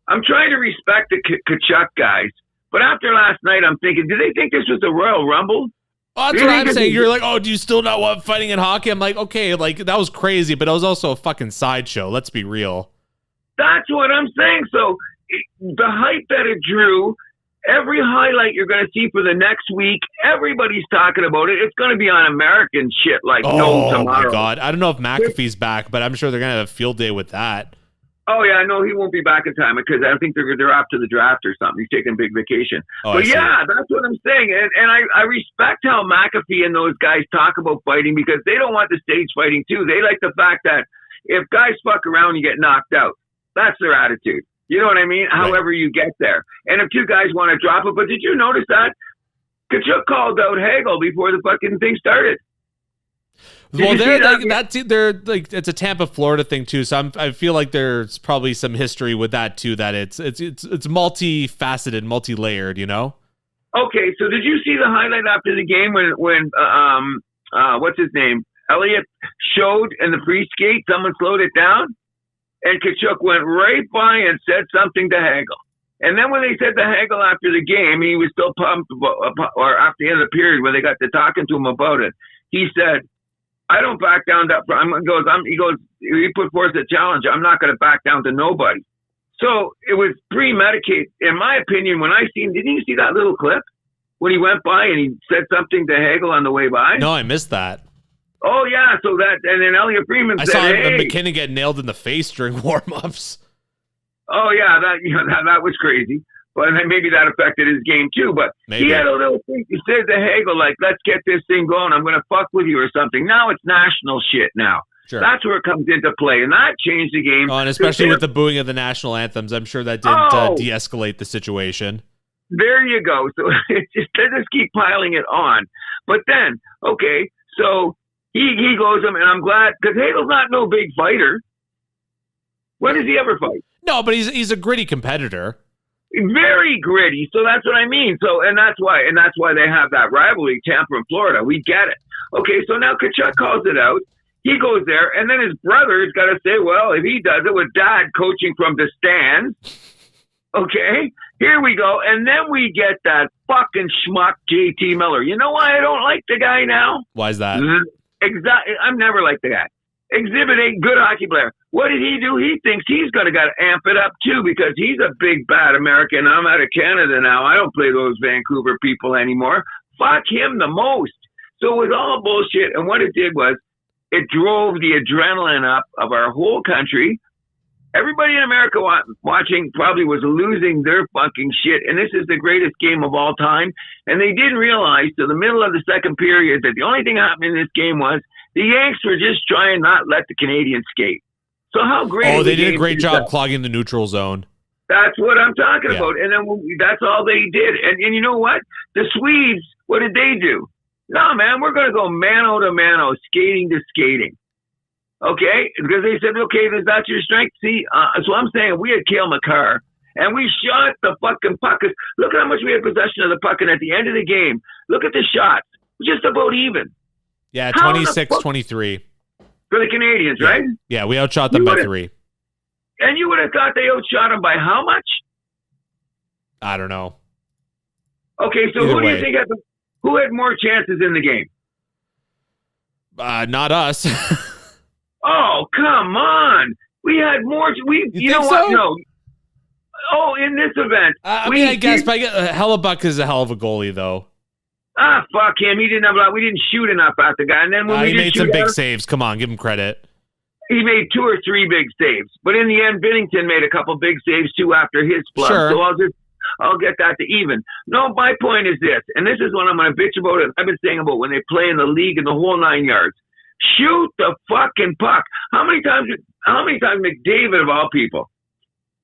I'm trying to respect the Kachuk guys, but after last night, I'm thinking, do they think this was the Royal Rumble? Oh, that's what I'm saying. You're like, oh, do you still not want fighting in hockey? I'm like, okay, like that was crazy, but it was also a fucking sideshow. Let's be real. That's what I'm saying. So the hype that it drew, every highlight you're going to see for the next week, everybody's talking about it. It's going to be on American shit like no tomorrow. Oh, my God. I don't know if McAfee's back, but I'm sure they're going to have a field day with that. Oh yeah, no, he won't be back in time because I think they're after the draft or something. He's taking a big vacation. But yeah, that's what I'm saying, and I respect how McAfee and those guys talk about fighting because they don't want the stage fighting too. They like the fact that if guys fuck around, you get knocked out. That's their attitude. You know what I mean? Right. However you get there, and if two guys want to drop it, but did you notice that Kachuk called out Hagel before the fucking thing started? Well, they're like it's a Tampa, Florida thing too. So I feel like there's probably some history with that too. That it's multifaceted, multi-layered. You know. Okay, so did you see the highlight after the game when what's his name, Elliott showed in the pre-skate? Someone slowed it down, and Kachuk went right by and said something to Hagel. And then when they said to Hagel after the game, he was still pumped, or after the end of the period when they got to talking to him about it, he said, I don't back down to, he put forth a challenge. I'm not going to back down to nobody. So it was premeditated, in my opinion, when didn't you see that little clip when he went by and he said something to Hagel on the way by? No, I missed that. Oh yeah. So and then Elliot Freeman said, I saw McKinnon get nailed in the face during warm-ups. Oh yeah. That was crazy. But maybe that affected his game too. But maybe. He had a little thing. He said to Hagel, like, let's get this thing going. I'm going to fuck with you or something. Now it's national shit now. Sure. That's where it comes into play. And that changed the game. Oh, and especially with the booing of the national anthems, I'm sure that didn't de-escalate the situation. There you go. So they just keep piling it on. But then, okay, so he goes, and I'm glad, because Hagel's not no big fighter. When does he ever fight? No, but he's a gritty competitor. Very gritty. So that's what I mean. So, and that's why they have that rivalry, Tampa and Florida. We get it. Okay, so now Kachuk calls it out. He goes there, and then his brother's got to say, well, if he does it with dad coaching from the stands, okay, here we go. And then we get that fucking schmuck JT Miller. You know why I don't like the guy now? Why is that? Exactly. I've never liked the guy. Exhibit A, good hockey player. What did he do? He thinks he's got to amp it up too because he's a big bad American. I'm out of Canada now. I don't play those Vancouver people anymore. Fuck him the most. So it was all bullshit. And what it did was it drove the adrenaline up of our whole country. Everybody in America watching probably was losing their fucking shit. And this is the greatest game of all time. And they didn't realize till the middle of the second period that the only thing happening in this game was the Yanks were just trying not let the Canadians skate. So how great? Oh, they did a great job clogging the neutral zone. That's what I'm talking about. And then that's all they did. And you know what? The Swedes, what did they do? No, man, we're going to go mano to mano, skating to skating. Okay? Because they said, okay, that's your strength. See, so I'm saying we had Cale Makar, and we shot the fucking puck. Look at how much we had possession of the puck, and at the end of the game, look at the shots. Just about even. Yeah, 26-23. For the Canadians, right? Yeah, we outshot them by 3. And you would have thought they outshot them by how much? I don't know. Okay, so who do you think who had more chances in the game? Not us. Oh, come on. We had more. You know what? So? No. Oh, in this event. I guess, but Hellebuck is a hell of a goalie, though. Ah, fuck him. He didn't have we didn't shoot enough at the guy. And then when he made some big saves. Come on, give him credit. He made 2 or 3 big saves. But in the end, Binnington made a couple big saves, too, after his blood. Sure. So I'll get that to even. No, my point is this, and this is what I'm going to bitch about it. I've been saying about when they play in the league in the whole 9 yards. Shoot the fucking puck. How many times McDavid, of all people,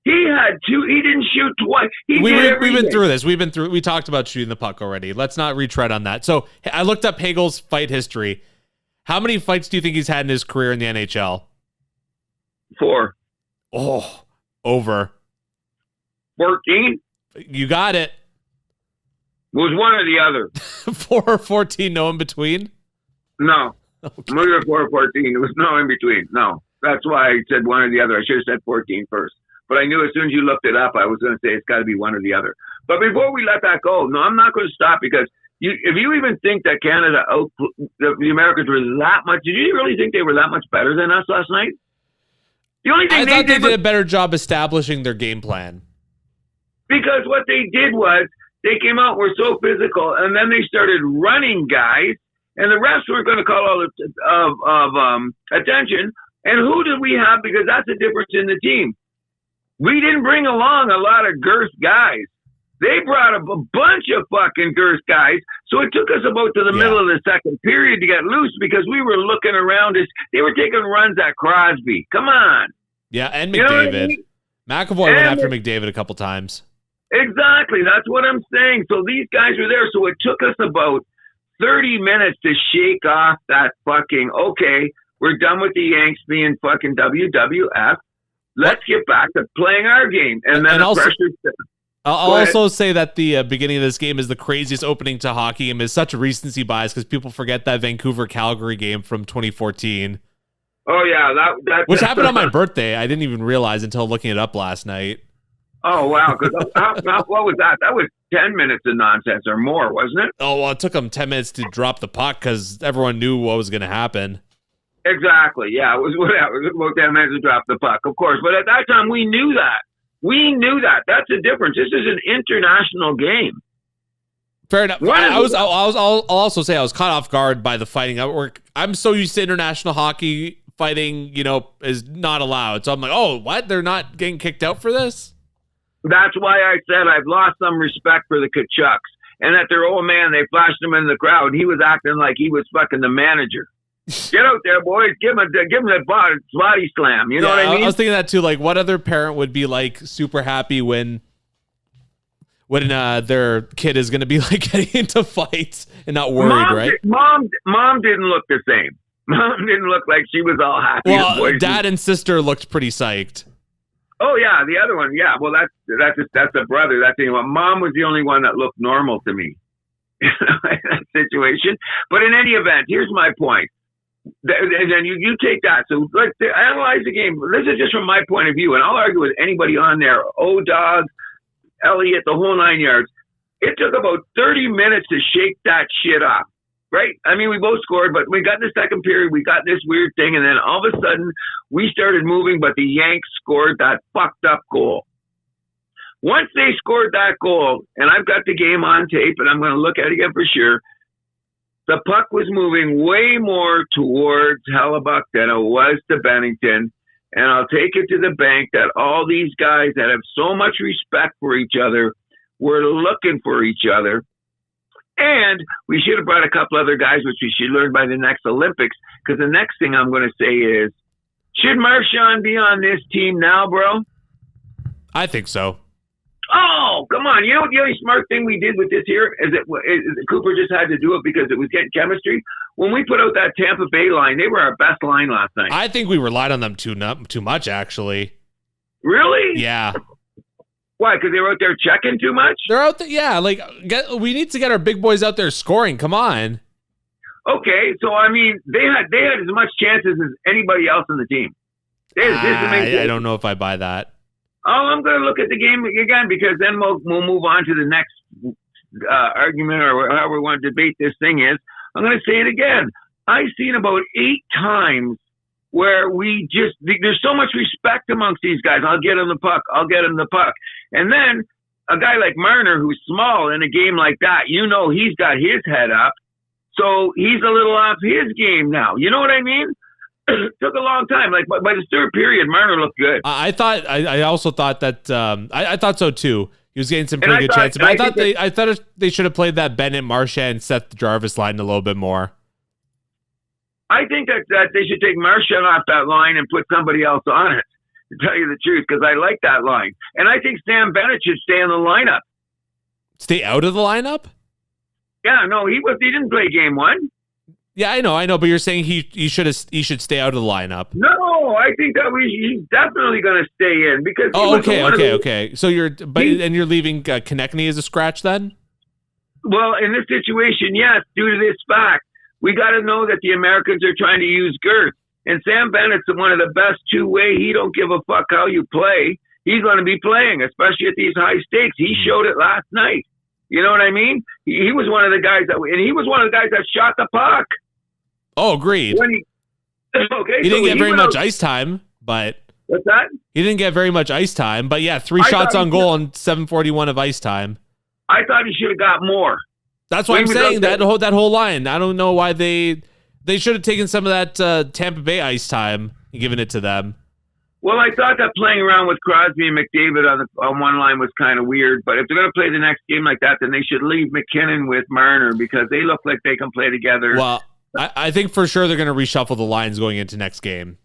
he had 2. He didn't shoot twice. We've been through this. We talked about shooting the puck already. Let's not retread on that. So I looked up Hagel's fight history. How many fights do you think he's had in his career in the NHL? 4. Oh, over. 14? You got it. It was one or the other. 4 or 14, no in between? No. Okay. Maybe 4 or 14. It was no in between. No. That's why I said one or the other. I should have said 14 first. But I knew as soon as you looked it up, I was going to say it's got to be one or the other. But before we let that go, no, I'm not going to stop because if you even think that Canada, the Americans were that much, did you really think they were that much better than us last night? The only thing I thought they did a better job establishing their game plan. Because what they did was they came out, were so physical, and then they started running guys, and the refs weren't going to call all of attention. And who did we have? Because that's the difference in the team. We didn't bring along a lot of girth guys. They brought up a bunch of fucking girth guys, so it took us about to the middle of the second period to get loose because we were looking around us. They were taking runs at Crosby. Come on. Yeah, and McDavid. You know McAvoy went after McDavid a couple times. Exactly. That's what I'm saying. So these guys were there, so it took us about 30 minutes to shake off that fucking, okay, we're done with the Yanks being fucking WWF. Let's get back to playing our game. And then the pressure... I'll also say that the beginning of this game is the craziest opening to hockey and is such a recency bias because people forget that Vancouver-Calgary game from 2014. Oh, yeah. Which happened on my birthday. I didn't even realize until looking it up last night. Oh, wow. What was that? That was 10 minutes of nonsense or more, wasn't it? Oh, well, it took them 10 minutes to drop the puck because everyone knew what was going to happen. Exactly. Yeah, it was about 10 minutes to drop the puck, of course. But at that time, we knew that. We knew that. That's the difference. This is an international game. Fair enough. I'll also say I was caught off guard by the fighting. I'm so used to international hockey. Fighting, is not allowed. So I'm like, oh, what? They're not getting kicked out for this? That's why I said I've lost some respect for the Kachucks. And that their old man, they flashed him in the crowd. He was acting like he was fucking the manager. Get out there, boys. Give him the body slam. You know what I mean? I was thinking that too. Like, what other parent would be like super happy when their kid is going to be like getting into fights and not worried, right? Mom didn't look the same. Mom didn't look like she was all happy. Well, dad and sister looked pretty psyched. Oh yeah, the other one, yeah. Well, that's a brother. That's Mom was the only one that looked normal to me in that situation. But in any event, here's my point. And then you take that. So let's analyze the game. This is just from my point of view, and I'll argue with anybody on there. O-Dog, Elliott, the whole 9 yards. It took about 30 minutes to shake that shit up, right? I mean, we both scored, but we got in the second period. We got this weird thing, and then all of a sudden, we started moving, but the Yanks scored that fucked up goal. Once they scored that goal, and I've got the game on tape, and I'm going to look at it again for sure, the puck was moving way more towards Hellebuck than it was to Bennington. And I'll take it to the bank that all these guys that have so much respect for each other were looking for each other. And we should have brought a couple other guys, which we should learn by the next Olympics. Because the next thing I'm going to say is, should Marchand be on this team now, bro? I think so. Oh, come on. You know what the only smart thing we did with this here is that Cooper just had to do it because it was getting chemistry. When we put out that Tampa Bay line, they were our best line last night. I think we relied on them too much, actually. Really? Yeah. Why? Because they were out there checking too much? They're out there, yeah. Like, we need to get our big boys out there scoring. Come on. Okay, so I mean, they had as much chances as anybody else on the team. I don't know if I buy that. Oh, I'm going to look at the game again because then we'll move on to the next argument or however we want to debate this thing is. I'm going to say it again. I've seen about 8 times where there's so much respect amongst these guys. I'll get him the puck. And then a guy like Marner, who's small in a game like that, he's got his head up. So he's a little off his game now. You know what I mean? It took a long time. Like by the third period, Marner looked good. I also thought that. I thought so too. He was getting some pretty good chances. But I thought they should have played that Bennett, Marchand, and Seth Jarvis line a little bit more. I think that they should take Marchand off that line and put somebody else on it. To tell you the truth, because I like that line, and I think Sam Bennett should stay in the lineup. Stay out of the lineup? Yeah, no, he didn't play game 1. Yeah, I know, but you're saying he should stay out of the lineup. No, I think that he's definitely going to stay in because. Oh, okay. So you're leaving Konechny as a scratch then? Well, in this situation, yes, due to this fact, we got to know that the Americans are trying to use girth, and Sam Bennett's one of the best two-way. He don't give a fuck how you play. He's going to be playing, especially at these high stakes. He showed it last night. You know what I mean? He was one of the guys that shot the puck. Oh, agreed. He didn't get very much ice time, but... What's that? He didn't get very much ice time, but yeah, 3 shots on goal and 7:41 of ice time. I thought he should have got more. That's why I'm saying that whole line. I don't know why they should have taken some of that Tampa Bay ice time and given it to them. Well, I thought that playing around with Crosby and McDavid on one line was kind of weird. But if they're going to play the next game like that, then they should leave McKinnon with Marner because they look like they can play together. Well, I think for sure they're going to reshuffle the lines going into next game.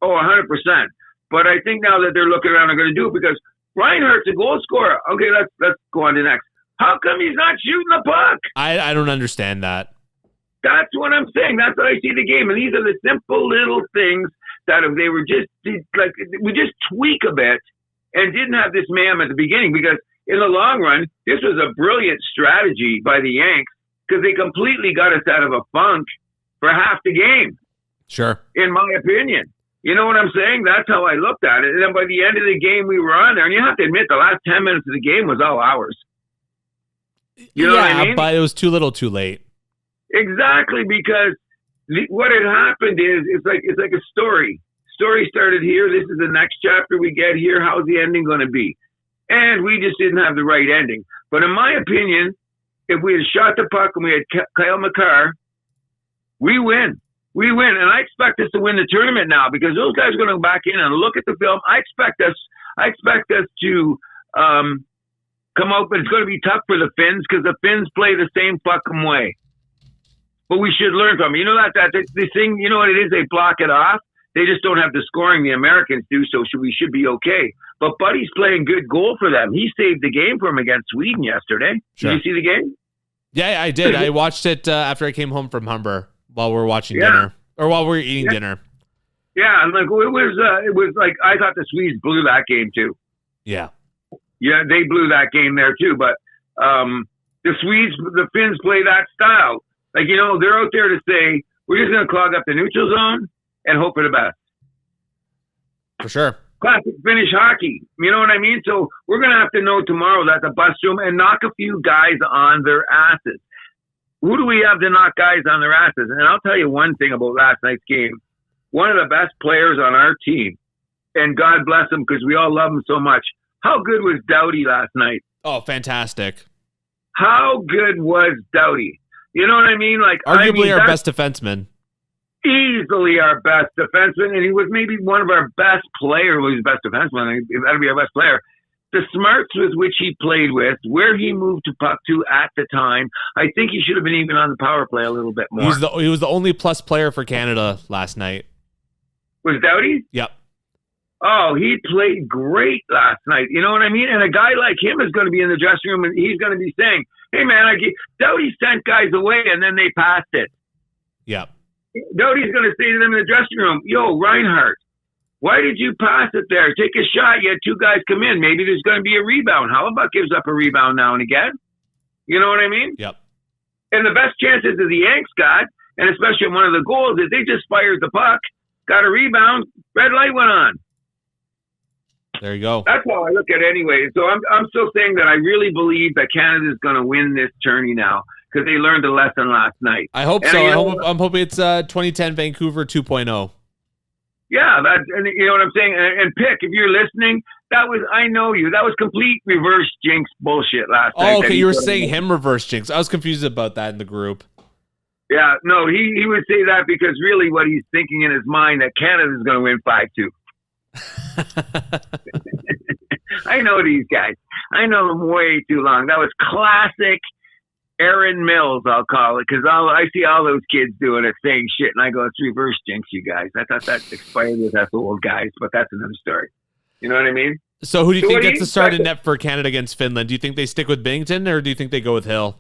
Oh, 100%. But I think now that they're looking around, they're going to do it because Reinhardt's a goal scorer. Okay, let's go on to next. How come he's not shooting the puck? I don't understand that. That's what I'm saying. That's what I see the game. And these are the simple little things that if they were just like, we just tweak a bit and didn't have this man at the beginning, because in the long run, this was a brilliant strategy by the Yanks because they completely got us out of a funk for half the game. Sure. In my opinion. You know what I'm saying? That's how I looked at it. And then by the end of the game, we were on there. And you have to admit, the last 10 minutes of the game was all ours. You know what I mean? But it was too little too late. Exactly, because what had happened is it's like a story. Story started here. This is the next chapter we get here. How's the ending going to be? And we just didn't have the right ending. But in my opinion, if we had shot the puck and we had Kyle McCarr, we win. We win. And I expect us to win the tournament now because those guys are going to go back in and look at the film. I expect us to come out, but it's going to be tough for the Finns because the Finns play the same fucking way. But we should learn from it. You know that this thing, you know what it is? They block it off. They just don't have the scoring the Americans do, so we should be okay. But Buddy's playing good goal for them. He saved the game for him against Sweden yesterday. Sure. Did you see the game? Yeah, I did. I watched it after I came home from Humber while we were watching dinner. Or while we were eating dinner. Yeah, and like it was like I thought the Swedes blew that game too. Yeah. Yeah, they blew that game there too. But the Finns play that style. Like, you know, they're out there to say, we're just going to clog up the neutral zone and hope for the best. For sure. Classic Finnish hockey. You know what I mean? So we're going to have to know tomorrow that the bus room and knock a few guys on their asses. Who do we have to knock guys on their asses? And I'll tell you one thing about last night's game. One of the best players on our team, and God bless him because we all love him so much. How good was Doughty last night? Oh, fantastic. How good was Doughty? You know what I mean? Like, arguably our best defenseman. Easily our best defenseman, and he was maybe one of our best players. Well, he's the best defenseman. That'd be our best player. The smarts with which he played with, where he moved to puck to at the time, I think he should have been even on the power play a little bit more. He was the only plus player for Canada last night. Was Doughty? Yep. Oh, he played great last night. You know what I mean? And a guy like him is going to be in the dressing room, and he's going to be saying, hey, man, Doughty sent guys away, and then they passed it. Yep. Doughty's going to say to them in the dressing room, yo, Reinhart, why did you pass it there? Take a shot. You had two guys come in. Maybe there's going to be a rebound. Hellebuyck gives up a rebound now and again. You know what I mean? Yep. And the best chances that the Yanks got, and especially one of the goals, is they just fired the puck, got a rebound, red light went on. There you go. That's how I look at it anyway. So I'm still saying that I really believe that Canada is going to win this tourney now because they learned a lesson last night. I hope so. I'm hoping it's 2010 Vancouver 2.0. Yeah, and you know what I'm saying? And Pick, if you're listening, I know you. That was complete reverse jinx bullshit last night. Oh, okay. You were saying him reverse jinx. I was confused about that in the group. Yeah, no, he would say that because really what he's thinking in his mind that Canada is going to win 5-2. I know these guys. I know them way too long. That was classic Aaron Mills, I'll call it, because I see all those kids doing it, saying shit, and I go, it's reverse jinx, you guys. I thought that expired with us old guys, but that's another story. You know what I mean? So who do you think gets the start in net for Canada against Finland? Do you think they stick with Binnington, or do you think they go with Hill?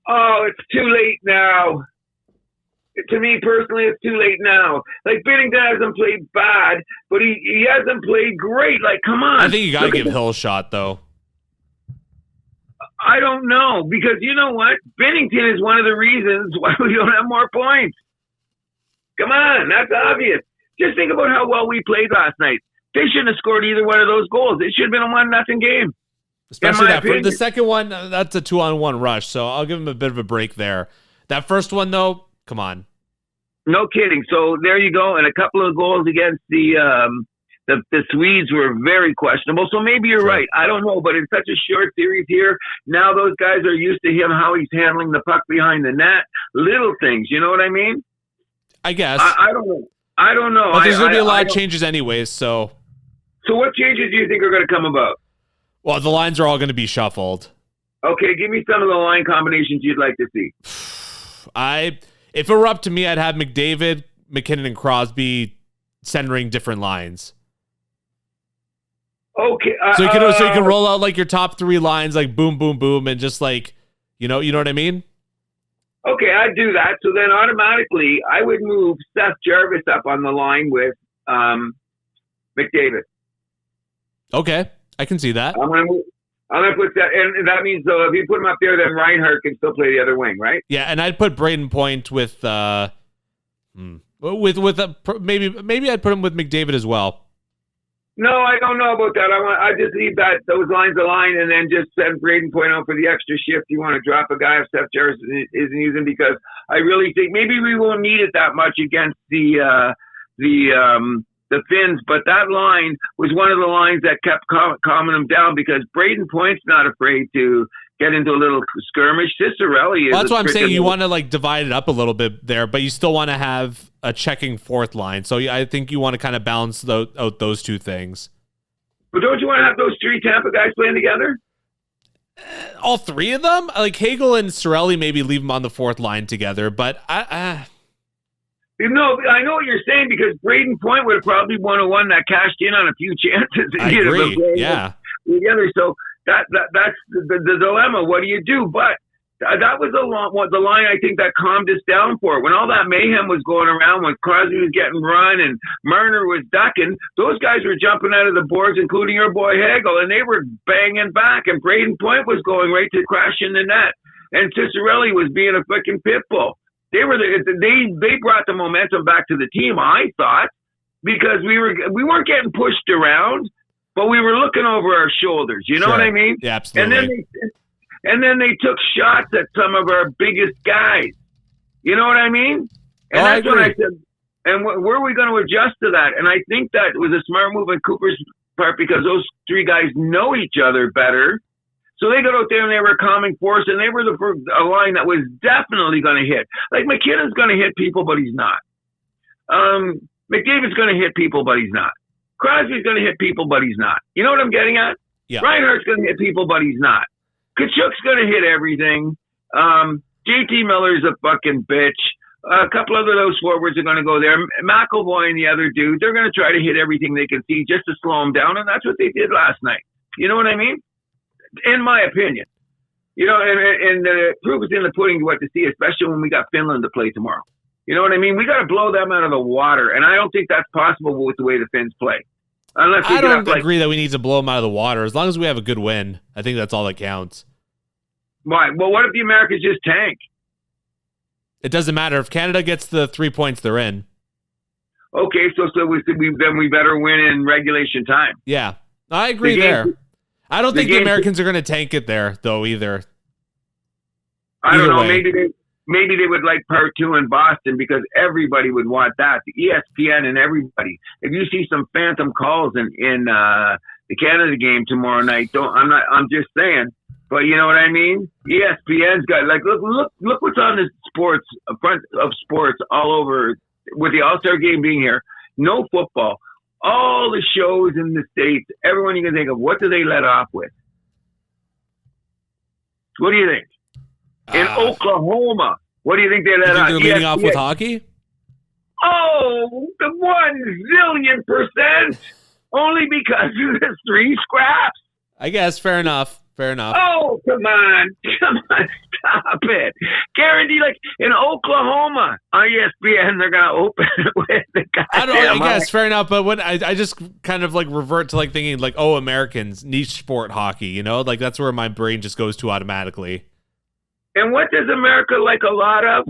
Oh, it's too late now. To me personally, it's too late now. Like, Binnington hasn't played bad, but he hasn't played great. Like, come on. I think you got to give Hill a shot, though. I don't know, because you know what? Binnington is one of the reasons why we don't have more points. Come on, that's obvious. Just think about how well we played last night. They shouldn't have scored either one of those goals. It should have been a 1-0 game. Especially that the second one, that's a 2-on-1 rush, so I'll give him a bit of a break there. That first one, though, come on. No kidding. So there you go. And a couple of goals against the Swedes were very questionable. So maybe you're right. I don't know. But in such a short series here, now those guys are used to him, how he's handling the puck behind the net. Little things. You know what I mean? I guess. I don't know. I don't know. But there's going to be a lot of changes anyways, so... So what changes do you think are going to come about? Well, the lines are all going to be shuffled. Okay, give me some of the line combinations you'd like to see. If it were up to me, I'd have McDavid, McKinnon, and Crosby centering different lines. Okay. So you can roll out like your top 3 lines, like boom, boom, boom, and just like, you know what I mean? Okay, I'd do that. So then automatically, I would move Seth Jarvis up on the line with McDavid. Okay, I can see that. I'm gonna put that, and that means though if you put him up there, then Reinhardt can still play the other wing, right? Yeah, and I'd put Braden Point with maybe I'd put him with McDavid as well. No, I don't know about that. I just leave those lines aligned and then just send Braden Point out for the extra shift. You want to drop a guy if Seth Jarvis isn't using, because I really think maybe we won't need it that much against the Finns, but that line was one of the lines that kept calming them down, because Braden Point's not afraid to get into a little skirmish. Cicerelli is. Well, that's what I'm saying. You want to like divide it up a little bit there, but you still want to have a checking fourth line. So I think you want to kind of balance out those two things. But don't you want to have those 3 Tampa guys playing together? All 3 of them? Like Hagel and Cirelli, maybe leave them on the fourth line together, but No, I know what you're saying, because Braden Point would have probably one that cashed in on a few chances. I agree. Yeah. Together. So that's the dilemma. What do you do? But that was the line I think that calmed us down for it. When all that mayhem was going around, when Crosby was getting run and Marner was ducking, those guys were jumping out of the boards, including your boy Hagel, and they were banging back, and Braden Point was going right to crash in the net, and Cicerelli was being a fucking pit bull. They brought the momentum back to the team, I thought, because we weren't getting pushed around, but we were looking over our shoulders. You know what I mean? Yeah, absolutely. And then they took shots at some of our biggest guys. You know what I mean? And that's when I said, and where are we going to adjust to that? And I think that was a smart move on Cooper's part, because those 3 guys know each other better. So they got out there and they were a calming force, and they were a line that was definitely going to hit. Like McKinnon's going to hit people, but he's not. McDavid's going to hit people, but he's not. Crosby's going to hit people, but he's not. You know what I'm getting at? Yeah. Reinhardt's going to hit people, but he's not. Kachuk's going to hit everything. JT Miller's a fucking bitch. A couple of those forwards are going to go there. McAvoy and the other dude, they're going to try to hit everything they can see just to slow him down, and that's what they did last night. You know what I mean? In my opinion. You know, and the proof is in the pudding what to see, especially when we got Finland to play tomorrow. You know what I mean? We got to blow them out of the water, and I don't think that's possible with the way the Finns play. I don't agree that we need to blow them out of the water. As long as we have a good win, I think that's all that counts. Why? Well, what if the Americans just tank? It doesn't matter. If Canada gets the 3 points, they're in. Okay, so we better win in regulation time. Yeah, I agree there. I don't think the Americans are going to tank it there, though, either. I don't know. Maybe they would like part 2 in Boston, because everybody would want that. The ESPN and everybody. If you see some phantom calls in the Canada game tomorrow night, I'm just saying. But you know what I mean? ESPN's got look what's on the front of sports all over, with the All-Star game being here. No football. All the shows in the States, everyone you can think of, what do they let off with? What do you think? In Oklahoma, what do you think they let off? They're leading off with hockey? Oh, the 1,000,000,000%. Only because of the 3 scraps. I guess, fair enough. Oh, come on, stop it. Guarantee, like in Oklahoma on ESPN, they're going to open it with the guy. I guess, fair enough, but when I just kind of like revert to like thinking like, oh, Americans, niche sport hockey, you know? Like that's where my brain just goes to automatically. And what does America like a lot of?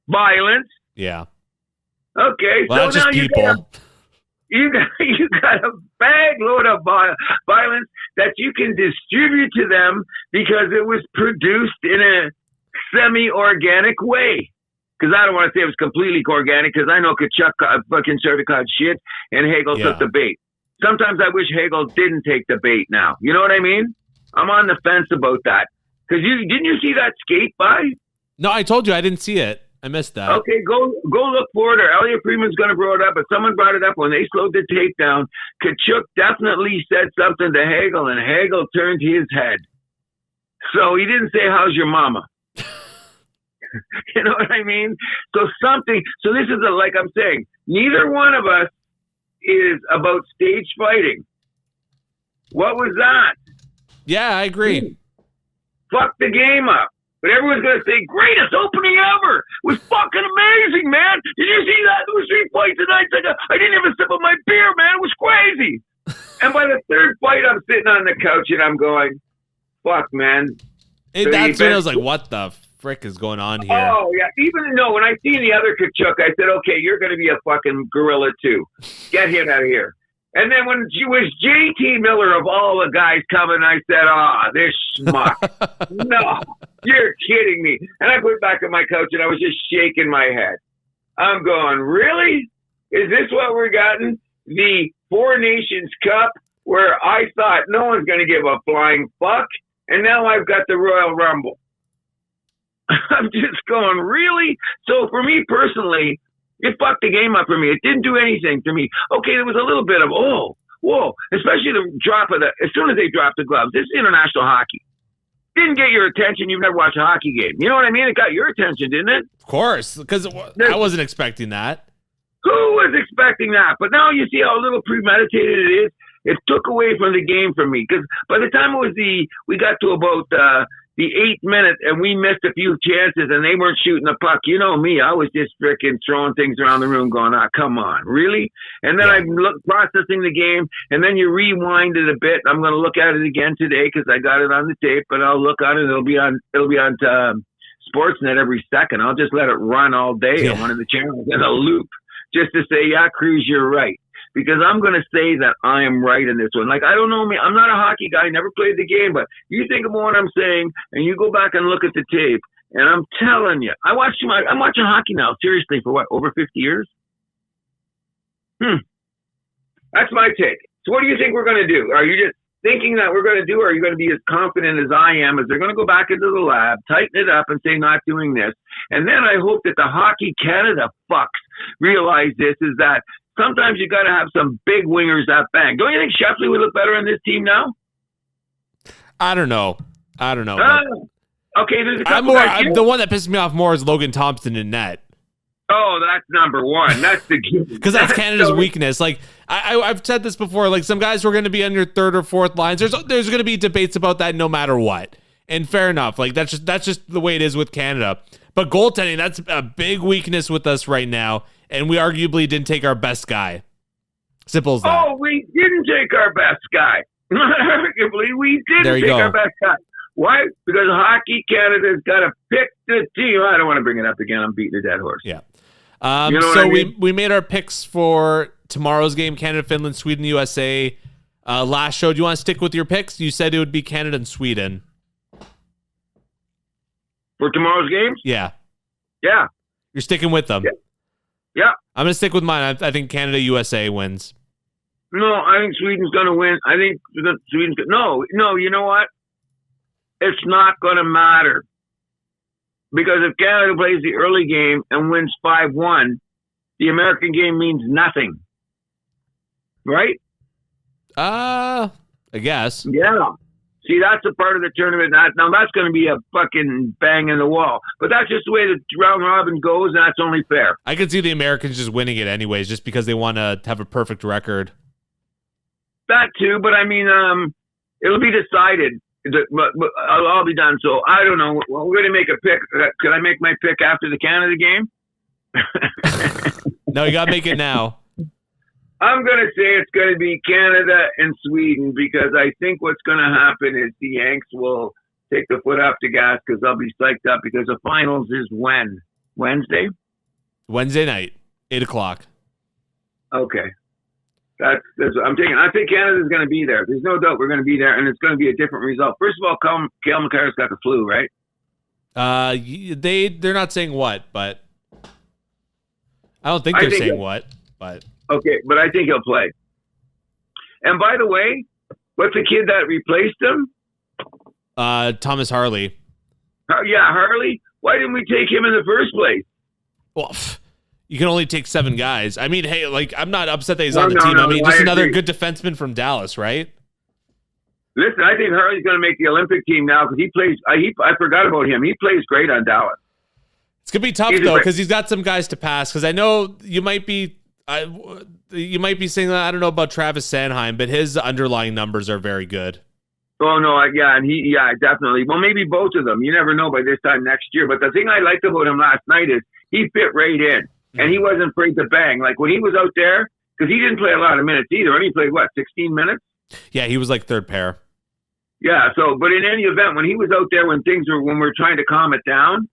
Violence. Yeah. Okay, well, so now people. You got a bag load of violence that you can distribute to them because it was produced in a semi-organic way. Because I don't want to say it was completely organic, because I know Kachuk fucking started caught shit and Hagel took the bait. Sometimes I wish Hagel didn't take the bait now. You know what I mean? I'm on the fence about that. Because didn't you see that skate by? No, I told you I didn't see it. I missed that. Okay, go look for it, or Elliot Freeman's going to bring it up, but someone brought it up when they slowed the tape down. Kachuk definitely said something to Hagel, and Hagel turned his head. So he didn't say, how's your mama? You know what I mean? So this is like I'm saying, neither one of us is about stage fighting. What was that? Yeah, I agree. Fuck the game up. But everyone's going to say, greatest opening ever. It was fucking amazing, man. Did you see that? There was 3 fights tonight. I didn't even sip of my beer, man. It was crazy. And by the third fight, I'm sitting on the couch and I'm going, fuck, man. That's when I was like, what the frick is going on here? Oh, yeah. Even though when I seen the other Kachuk, I said, okay, you're going to be a fucking gorilla too. Get him out of here. And then when she was JT Miller of all the guys coming, I said, this schmuck. No, you're kidding me. And I put back on my couch and I was just shaking my head. I'm going, really? Is this what we're gotten? The Four Nations Cup where I thought no one's going to give a flying fuck. And now I've got the Royal Rumble. I'm just going, really? So for me personally, it fucked the game up for me. It didn't do anything to me. Okay, there was a little bit of, whoa, especially the drop of as soon as they dropped the gloves. This is international hockey. Didn't get your attention. You've never watched a hockey game. You know what I mean? It got your attention, didn't it? Of course, because I wasn't expecting that. Who was expecting that? But now you see how little premeditated it is. It took away from the game for me. Because by the time we got to about the 8th minute, and we missed a few chances, and they weren't shooting the puck. You know me, I was just freaking throwing things around the room going, come on, really? And then I'm processing the game, and then you rewind it a bit. I'm going to look at it again today because I got it on the tape, but I'll look on it. It'll be on Sportsnet every second. I'll just let it run all day on one of the channels in a loop just to say, yeah, Cruz, you're right. Because I'm going to say that I am right in this one. Like, I don't know me. I'm not a hockey guy. Never played the game. But you think about what I'm saying, and you go back and look at the tape, and I'm telling you, I'm watching hockey now, seriously, for over 50 years? That's my take. So what do you think we're going to do? Are you just thinking that we're going to do, or are you going to be as confident as I am, as they're going to go back into the lab, tighten it up, and say, not doing this? And then I hope that the Hockey Canada fucks realize this, is that sometimes you got to have some big wingers that bang. Don't you think Sheffield would look better on this team now? I don't know. Okay, there's a couple the one that pisses me off more is Logan Thompson in net. Oh, that's number one. That's the because that's Canada's weakness. Like I've said this before. Like some guys who are going to be on your third or fourth lines. There's going to be debates about that no matter what. And fair enough. Like that's just the way it is with Canada. But goaltending, that's a big weakness with us right now. And we arguably didn't take our best guy. Simple as that. Oh, we didn't take our best guy. Arguably, we didn't take our best guy. Why? Because Hockey Canada's got to pick the team. I don't want to bring it up again. I'm beating a dead horse. Yeah. You know what I mean? we made our picks for tomorrow's game: Canada, Finland, Sweden, USA. Last show. Do you want to stick with your picks? You said it would be Canada and Sweden for tomorrow's games. Yeah. Yeah. You're sticking with them. Yeah. I'm gonna stick with mine. I think Canada, USA wins. No, I think Sweden's gonna win. I think Sweden's no. You know what? It's not gonna matter. Because if Canada plays the early game and wins 5-1, the American game means nothing. Right? I guess. Yeah. See, that's a part of the tournament. Now, that's going to be a fucking bang in the wall. But that's just the way the round robin goes, and that's only fair. I could see the Americans just winning it anyways, just because they want to have a perfect record. That too, but I mean, it'll be decided. But I'll be done. So I don't know. We're going to make a pick. Could I make my pick after the Canada game? No, you got to make it now. I'm going to say it's going to be Canada and Sweden because I think what's going to happen is the Yanks will take the foot off the gas because they'll be psyched up because the finals is when? Wednesday? Wednesday night, 8:00. Okay. That's I'm thinking. I think Canada's going to be there. There's no doubt we're going to be there, and it's going to be a different result. First of all, Cale Makar's got the flu, right? They're not saying what, but I don't think they're saying what. But okay, but I think he'll play. And by the way, what's the kid that replaced him? Thomas Harley. Yeah, Harley. Why didn't we take him in the first place? Well, you can only take 7 guys. I mean, hey, like, I'm not upset that he's on the team. I mean, just another good defenseman from Dallas, right? Listen, I think Hurley's going to make the Olympic team now because he plays. I forgot about him. He plays great on Dallas. It's gonna be tough though because he's got some guys to pass. Because I know you might be saying that I don't know about Travis Sanheim, but his underlying numbers are very good. Oh no, definitely. Well, maybe both of them. You never know by this time next year. But the thing I liked about him last night is he fit right in, and he wasn't afraid to bang. Like when he was out there, because he didn't play a lot of minutes either. And he played 16 minutes. Yeah, he was like third pair. Yeah. So, but in any event, when he was out there, when we're trying to calm it down,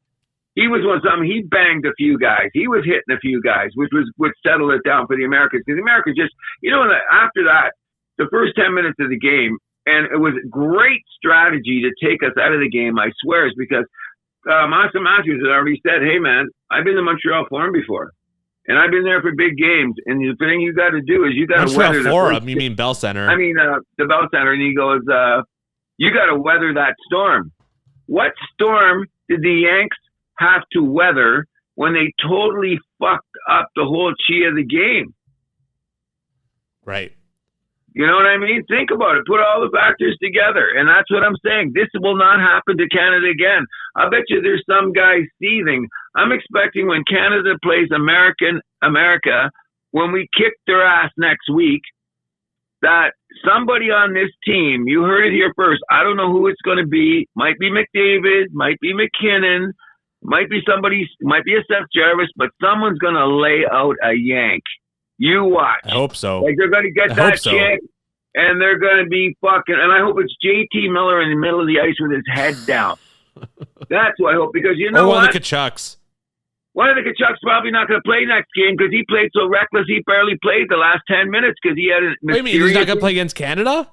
he was he banged a few guys. He was hitting a few guys, which would settle it down for the Americans. Because the Americans just, after that, the first 10 minutes of the game, and it was great strategy to take us out of the game, I swear, is because Austin Matthews had already said, hey, man, I've been to Montreal Forum before. And I've been there for big games. And the thing you got to do is you got to weather the Forum, you mean Bell Center. I mean, the Bell Center. And he goes, you got to weather that storm. What storm did the Yanks have to weather when they totally fucked up the whole chi of the game? Right. You know what I mean? Think about it. Put all the factors together. And that's what I'm saying. This will not happen to Canada again. I bet you there's some guys seething. I'm expecting when Canada plays America, when we kick their ass next week, that somebody on this team, you heard it here first, I don't know who it's going to be, might be McDavid, might be McKinnon, might be a Seth Jarvis, but someone's going to lay out a yank. You watch. I hope so. Like they're going to get that chance, and they're going to be fucking. And I hope it's JT Miller in the middle of the ice with his head down. That's what I hope, because you know what? One of the Kachucks. One of the Kachucks probably not going to play next game because he played so reckless. He barely played the last 10 minutes because he had a. What do you mean he's not going to play against Canada?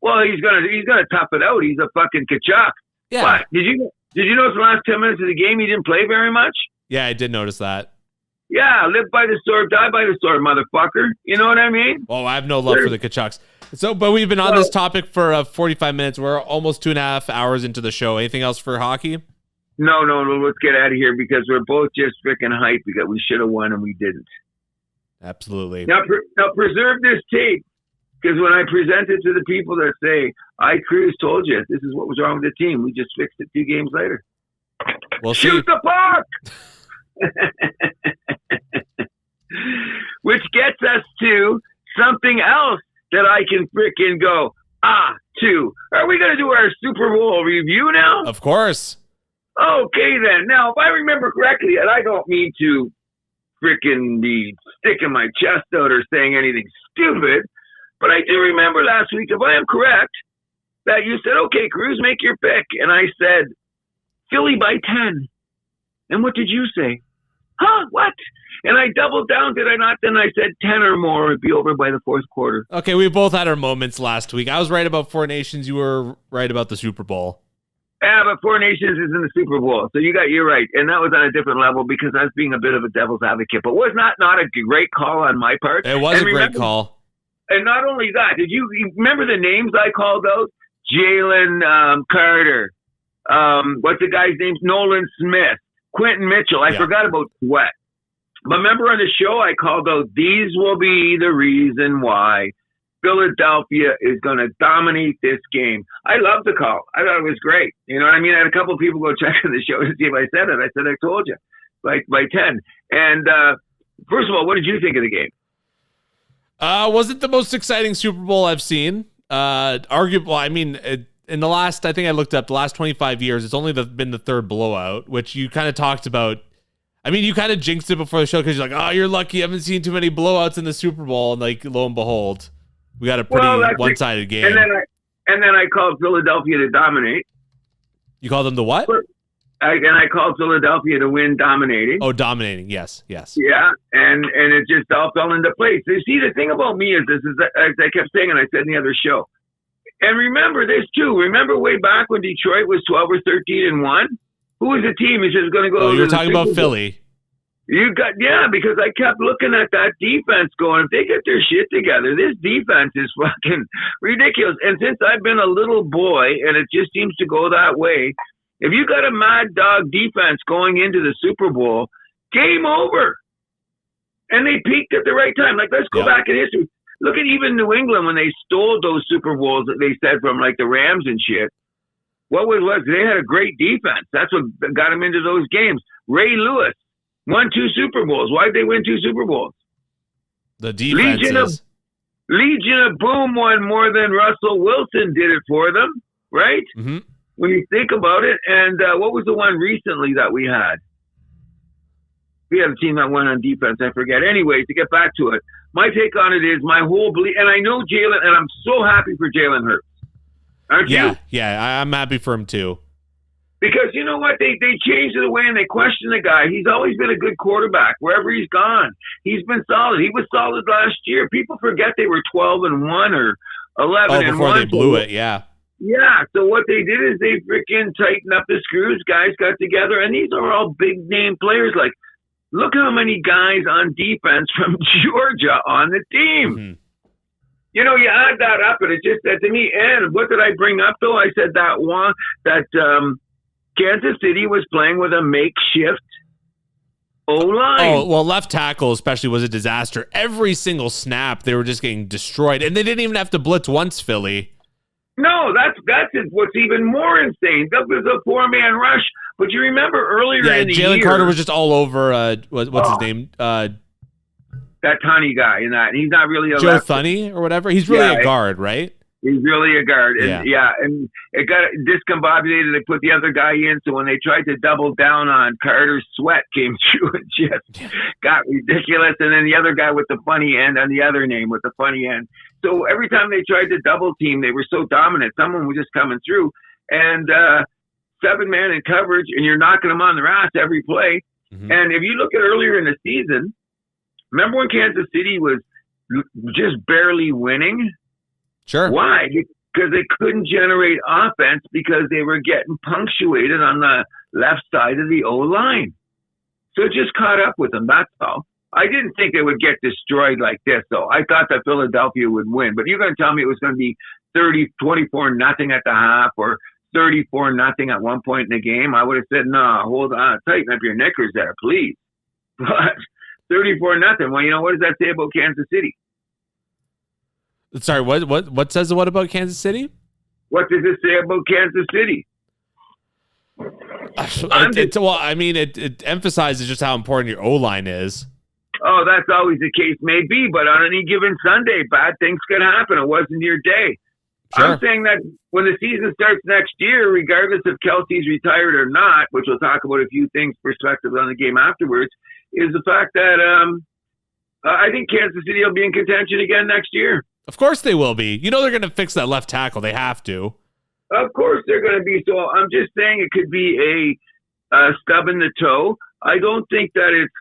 Well, he's gonna tough it out. He's a fucking Kachuk. Yeah. But did you notice the last 10 minutes of the game he didn't play very much? Yeah, I did notice that. Yeah, live by the sword, die by the sword, motherfucker. You know what I mean? Well, I have no love for the Kachucks. So, but we've been on this topic for 45 minutes. We're almost 2.5 hours into the show. Anything else for hockey? No. Let's get out of here because we're both just freaking hyped because we should have won and we didn't. Absolutely. Now preserve this tape because when I present it to the people that say, Cruz told you this is what was wrong with the team, we just fixed it 2 games later. We'll Shoot see. the puck! Which gets us to something else that I can freaking go, to. Are we going to do our Super Bowl review now? Of course. Okay, then. Now, if I remember correctly, and I don't mean to freaking be sticking my chest out or saying anything stupid, but I do remember last week, if I am correct, that you said, okay, Cruz, make your pick. And I said, Philly by 10. And what did you say? Huh? What? And I doubled down, did I not? Then I said 10 or more would be over by the fourth quarter. Okay, we both had our moments last week. I was right about Four Nations. You were right about the Super Bowl. Yeah, but Four Nations is in the Super Bowl. So you're right. And that was on a different level because I was being a bit of a devil's advocate. But was not a great call on my part? It was a great call. And not only that, did you remember the names I called out? Jalen Carter. What's the guy's name? Nolan Smith. Quentin Mitchell. I forgot about Sweat. But remember on the show, I called out, these will be the reason why Philadelphia is going to dominate this game. I love the call. I thought it was great. You know what I mean? I had a couple of people go check on the show to see if I said it. I said, I told you, by 10. And first of all, what did you think of the game? Was it the most exciting Super Bowl I've seen? Arguable. I mean, in the last, I think I looked up the last 25 years, it's only been the third blowout, which you kind of talked about. I mean, you kind of jinxed it before the show because you're like, oh, you're lucky. I haven't seen too many blowouts in the Super Bowl. And like, lo and behold, we got a pretty one-sided game. And then I called Philadelphia to dominate. You called them the what? And I called Philadelphia to win dominating. Oh, dominating. Yes. Yeah, and it just all fell into place. You see, the thing about me is this, is that, as I kept saying, and I said in the other show, and remember this too. Remember way back when Detroit was 12 or 13-1? Who was the team who's just going to go? Oh, you were talking about Philly. Because I kept looking at that defense going, if they get their shit together, this defense is fucking ridiculous. And since I've been a little boy, and it just seems to go that way, if you got a mad dog defense going into the Super Bowl, game over. And they peaked at the right time. Like, let's go back in history. Look at even New England when they stole those Super Bowls that they said from like the Rams and shit. What was they had a great defense. That's what got them into those games. Ray Lewis won 2 Super Bowls. Why did they win 2 Super Bowls? The defenses. Legion of Boom won more than Russell Wilson did it for them, right? Mm-hmm. When you think about it. And what was the one recently that we had? We had a team that won on defense. I forget. Anyway, to get back to it, my take on it is my whole belief, and I know Jalen, and I'm so happy for Jalen Hurts. Aren't you? Yeah, I'm happy for him too. Because you know what? They changed it away and they questioned the guy. He's always been a good quarterback wherever he's gone. He's been solid. He was solid last year. People forget they were 12-1 or 11-1. Before they blew it, yeah. Yeah, so what they did is they freaking tightened up the screws. Guys got together, and these are all big-name players. Like, look how many guys on defense from Georgia on the team. Mm-hmm. You know, you add that up, and it just said to me, and what did I bring up, though? I said that Kansas City was playing with a makeshift O-line. Oh, well, left tackle especially was a disaster. Every single snap, they were just getting destroyed, and they didn't even have to blitz once, Philly. No, that's what's even more insane. That was a 4-man rush. But you remember earlier in the year... Jalen Carter was just all over, what's his name? That Tunney guy, and he's not really a Joe Thunney or whatever. He's really a guard, right? He's really a guard. And, and it got discombobulated. They put the other guy in, so when they tried to double down on Carter, sweat came through and just got ridiculous. And then the other guy with the funny end on the other name with the funny end. So every time they tried to double team, they were so dominant. Someone was just coming through. And 7-man in coverage, and you're knocking them on their ass every play. Mm-hmm. And if you look at earlier in the season, remember when Kansas City was just barely winning? Sure. Why? Because they couldn't generate offense because they were getting punctuated on the left side of the O-line. So it just caught up with them, that's all. I didn't think they would get destroyed like this, though. I thought that Philadelphia would win. But you're going to tell me it was going to be 24-0 at the half or 34-0 at one point in the game? I would have said, no, hold on, tighten up your knickers there, please. But 34-0. Well, you know, what does that say about Kansas City? Sorry, what says what about Kansas City? What does it say about Kansas City? It emphasizes just how important your O-line is. Oh, that's always the case, maybe, but on any given Sunday, bad things could happen. It wasn't your day. Sure. I'm saying that when the season starts next year, regardless if Kelsey's retired or not, which we'll talk about a few things, perspective on the game afterwards, is the fact that I think Kansas City will be in contention again next year. Of course they will be. You know they're going to fix that left tackle. They have to. Of course they're going to be. So I'm just saying it could be a stub in the toe. I don't think that it's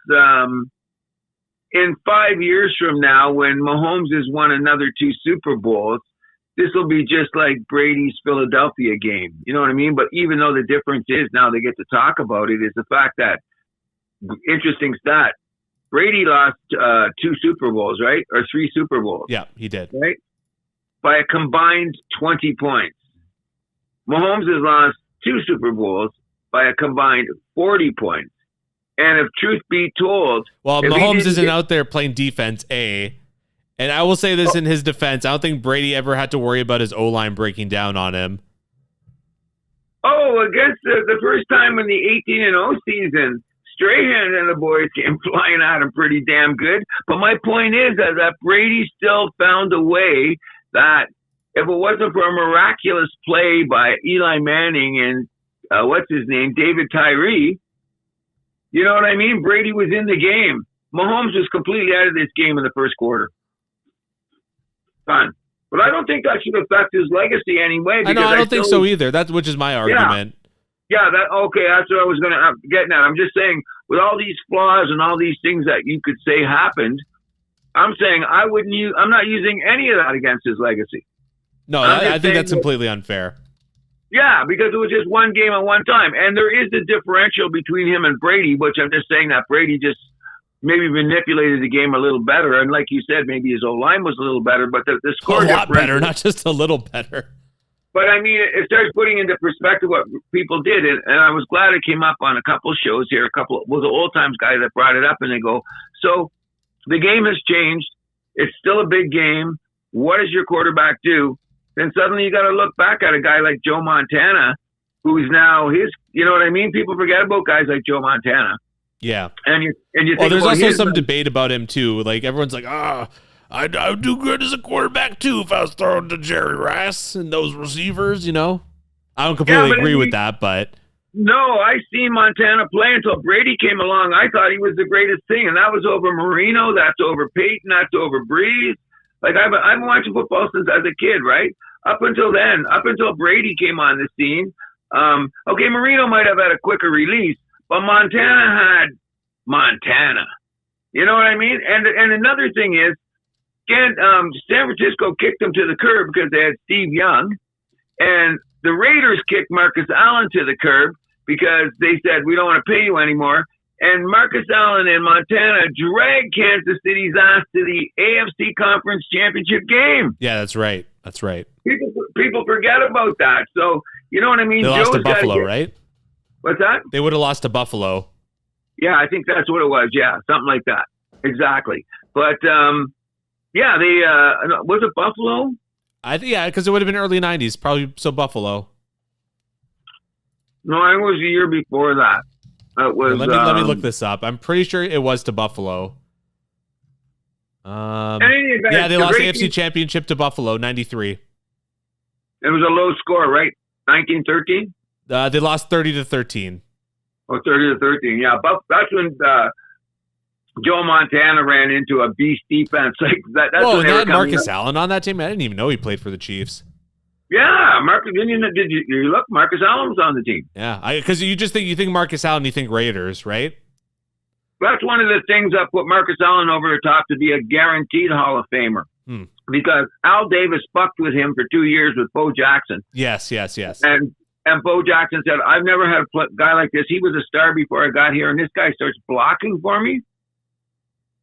in 5 years from now when Mahomes has won another 2 Super Bowls, this will be just like Brady's Philadelphia game. You know what I mean? But even though the difference is now they get to talk about it, is the fact that, interesting stat, Brady lost 2 Super Bowls, right? Or 3 Super Bowls. Yeah, he did. Right? By a combined 20 points. Mahomes has lost 2 Super Bowls by a combined 40 points. And if truth be told... Well, Mahomes isn't out there playing defense, A. And I will say this in his defense. I don't think Brady ever had to worry about his O-line breaking down on him. Oh, against the first time in the 18-0 season, Strahan and the boys came flying at him pretty damn good. But my point is that Brady still found a way that if it wasn't for a miraculous play by Eli Manning and David Tyree, you know what I mean? Brady was in the game. Mahomes was completely out of this game in the first quarter. Fine. But I don't think that should affect his legacy anyway. I don't think so either. Which is my argument. Yeah, that's what I was going to get at. I'm just saying, with all these flaws and all these things that you could say happened, I'm saying I'm not using any of that against his legacy. No, I think that's completely unfair. Yeah, because it was just one game at one time. And there is a differential between him and Brady, which I'm just saying that Brady just maybe manipulated the game a little better. And like you said, maybe his O-line was a little better, but the score a lot better, not just a little better. But I mean, it starts putting into perspective what people did, and I was glad it came up on a couple shows here. The old times guy that brought it up, and they go, so the game has changed. It's still a big game. What does your quarterback do? Then suddenly you got to look back at a guy like Joe Montana, who's now you know what I mean? People forget about guys like Joe Montana. Yeah. And you think, well, there's also some debate about him too. Like everyone's like, I'd do good as a quarterback too if I was throwing to Jerry Rice and those receivers, you know? I don't completely agree with that, but... No, I seen Montana play until Brady came along. I thought he was the greatest thing, and that was over Marino, that's over Peyton, that's over Breeze. Like, I've been watching football since I was a kid, right? Up until then, up until Brady came on the scene. Okay, Marino might have had a quicker release, but Montana had Montana. You know what I mean? And another thing is, San Francisco kicked them to the curb because they had Steve Young, and the Raiders kicked Marcus Allen to the curb because they said, we don't want to pay you anymore. And Marcus Allen and Montana dragged Kansas City's ass to the AFC Conference Championship game. Yeah, that's right. That's right. People forget about that. So, you know what I mean? They lost to Buffalo, right? What's that? They would have lost to Buffalo. Yeah, I think that's what it was. Yeah, something like that. Exactly. But, yeah, was it Buffalo? Yeah, because it would have been early 90s, probably so Buffalo. No, it was the year before that. It was, let me look this up. I'm pretty sure it was to Buffalo. Yeah, they lost the AFC Championship to Buffalo, 93. It was a low score, right? 1913? They lost 30-13. Oh, 30-13. Yeah, that's when Joe Montana ran into a beast defense like that. That's when they had Marcus Allen on that team. I didn't even know he played for the Chiefs. Yeah, Marcus. Did you look? Marcus Allen was on the team. Yeah, because you think Marcus Allen, you think Raiders, right? That's one of the things that put Marcus Allen over the top to be a guaranteed Hall of Famer. Because Al Davis fucked with him for 2 years with Bo Jackson. Yes. And Bo Jackson said, I've never had a guy like this. He was a star before I got here, and this guy starts blocking for me.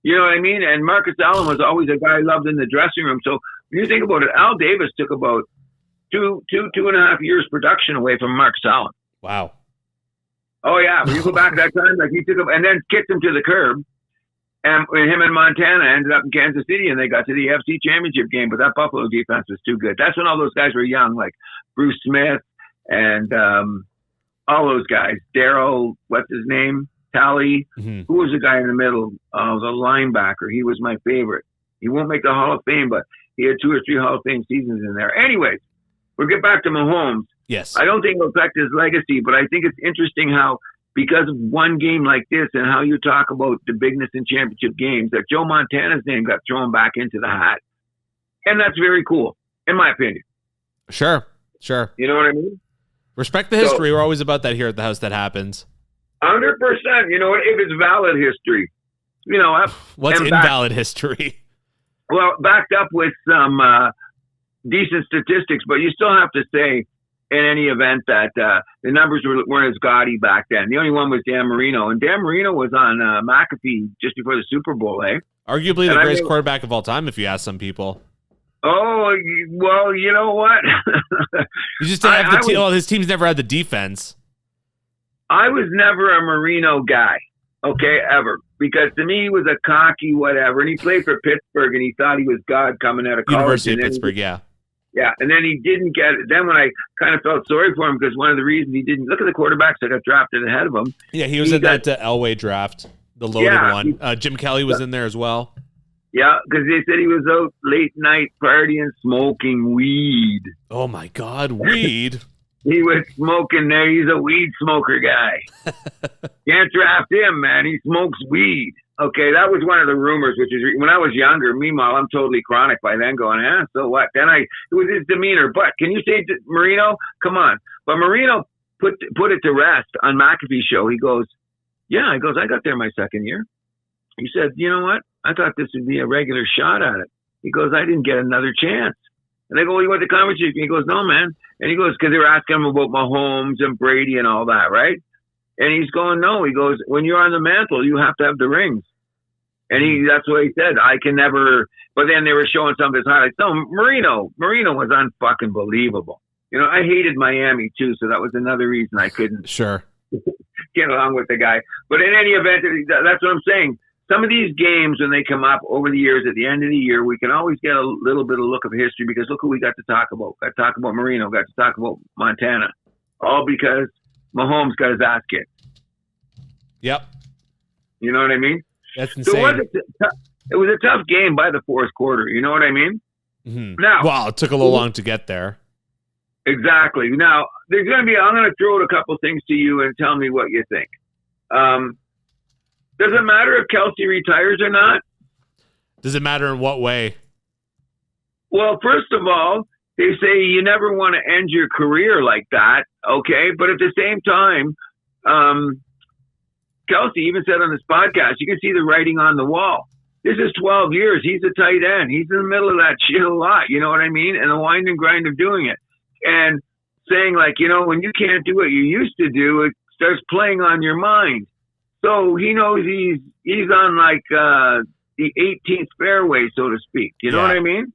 You know what I mean? And Marcus Allen was always a guy I loved in the dressing room. So when you think about it, Al Davis took about two and a half years production away from Marcus Allen. Wow. Oh, yeah. When you go back that time, like he took him and then kicked him to the curb. And him and Montana ended up in Kansas City, and they got to the AFC Championship game. But that Buffalo defense was too good. That's when all those guys were young, like Bruce Smith and all those guys. Darryl, what's his name? Talley. Who was the guy in the middle? The linebacker. He was my favorite. He won't make the Hall of Fame, but he had 2 or 3 Hall of Fame seasons in there. Anyways, we'll get back to Mahomes. Yes. I don't think it'll affect his legacy, but I think it's interesting how, because of one game like this and how you talk about the bigness in championship games, that Joe Montana's name got thrown back into the hat. And that's very cool, in my opinion. Sure. You know what I mean? Respect the history. We're always about that here at the house. That happens. 100%. You know, if it's valid history. You know, what's invalid history? Well, backed up with some decent statistics, but you still have to say, in any event, that the numbers weren't as gaudy back then. The only one was Dan Marino, and Dan Marino was on McAfee just before the Super Bowl, eh? Arguably the greatest quarterback of all time, if you ask some people. Oh, well, you know what? You just didn't have the team. Well, his team's never had the defense. I was never a Marino guy, okay, ever. Because to me, he was a cocky whatever, and he played for Pittsburgh, and he thought he was God coming out of college. University of Pittsburgh, yeah. Yeah, and then he didn't get it. Then when I kind of felt sorry for him, because one of the reasons he didn't look at the quarterbacks that got drafted ahead of him. Yeah, he was in that Elway draft, the loaded one. Jim Kelly was in there as well. Yeah, because they said he was out late night partying, smoking weed. Oh my God, weed! He was smoking there. He's a weed smoker guy. Can't draft him, man. He smokes weed. Okay, that was one of the rumors, which is when I was younger. Meanwhile, I'm totally chronic by then going, so what? Then it was his demeanor. But can you say to Marino? Come on. But Marino put it to rest on McAfee's show. He goes, yeah, I got there my second year. He said, you know what? I thought this would be a regular shot at it. He goes, I didn't get another chance. And they go, well, you went to conference. He goes, no, man. And he goes, because they were asking him about Mahomes and Brady and all that, right? And he's going, no. He goes, when you're on the mantle, you have to have the rings. And that's what he said. I can never. But then they were showing some of his highlights. No, Marino was unfucking believable. You know, I hated Miami too, so that was another reason I couldn't Sure. get along with the guy. But in any event, that's what I'm saying. Some of these games, when they come up over the years, at the end of the year, we can always get a little bit of look of history because look who we got to talk about. Got to talk about Marino, got to talk about Montana. All because Mahomes got his ass kicked. Yep. You know what I mean? That's insane. So it was a tough game by the fourth quarter. You know what I mean? Mm-hmm. Now, well, it took a little long to get there. Exactly. Now, I'm going to throw out a couple things to you and tell me what you think. Does it matter if Kelsey retires or not? Does it matter in what way? Well, first of all, they say you never want to end your career like that, okay? But at the same time, Kelsey even said on this podcast, you can see the writing on the wall. This is 12 years. He's a tight end. He's in the middle of that shit a lot, you know what I mean? And the wind and grind of doing it. And saying, like, you know, when you can't do what you used to do, it starts playing on your mind. So he knows he's on, like, the 18th fairway, so to speak. You know what I mean?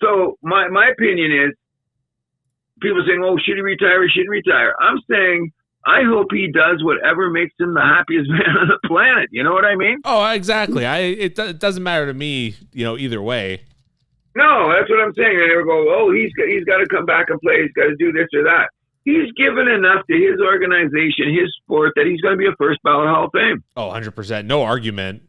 So my opinion is, people saying, oh, should he retire or shouldn't retire? I'm saying, I hope he does whatever makes him the happiest man on the planet. You know what I mean? Oh, exactly. It doesn't matter to me, you know, either way. No, that's what I'm saying. They never go, oh, he's got to come back and play. He's got to do this or that. He's given enough to his organization, his sport, that he's going to be a first ballot Hall of Fame. Oh, 100%. No argument.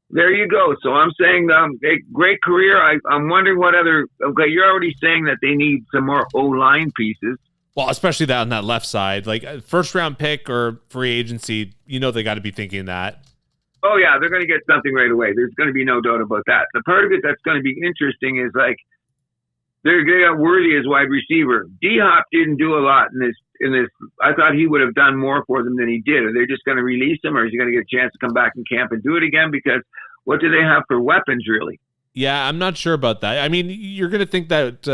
There you go. So I'm saying a great career. I'm wondering what other – okay, you're already saying that they need some more O-line pieces. Well, especially that on that left side. Like, first-round pick or free agency, you know they got to be thinking that. Oh, yeah, they're going to get something right away. There's going to be no doubt about that. The part of it that's going to be interesting is, like, they got Worthy as wide receiver. D-Hop didn't do a lot in this. I thought he would have done more for them than he did. Are they just going to release him, or is he going to get a chance to come back in camp and do it again? Because what do they have for weapons, really? Yeah, I'm not sure about that. I mean, you're going to think that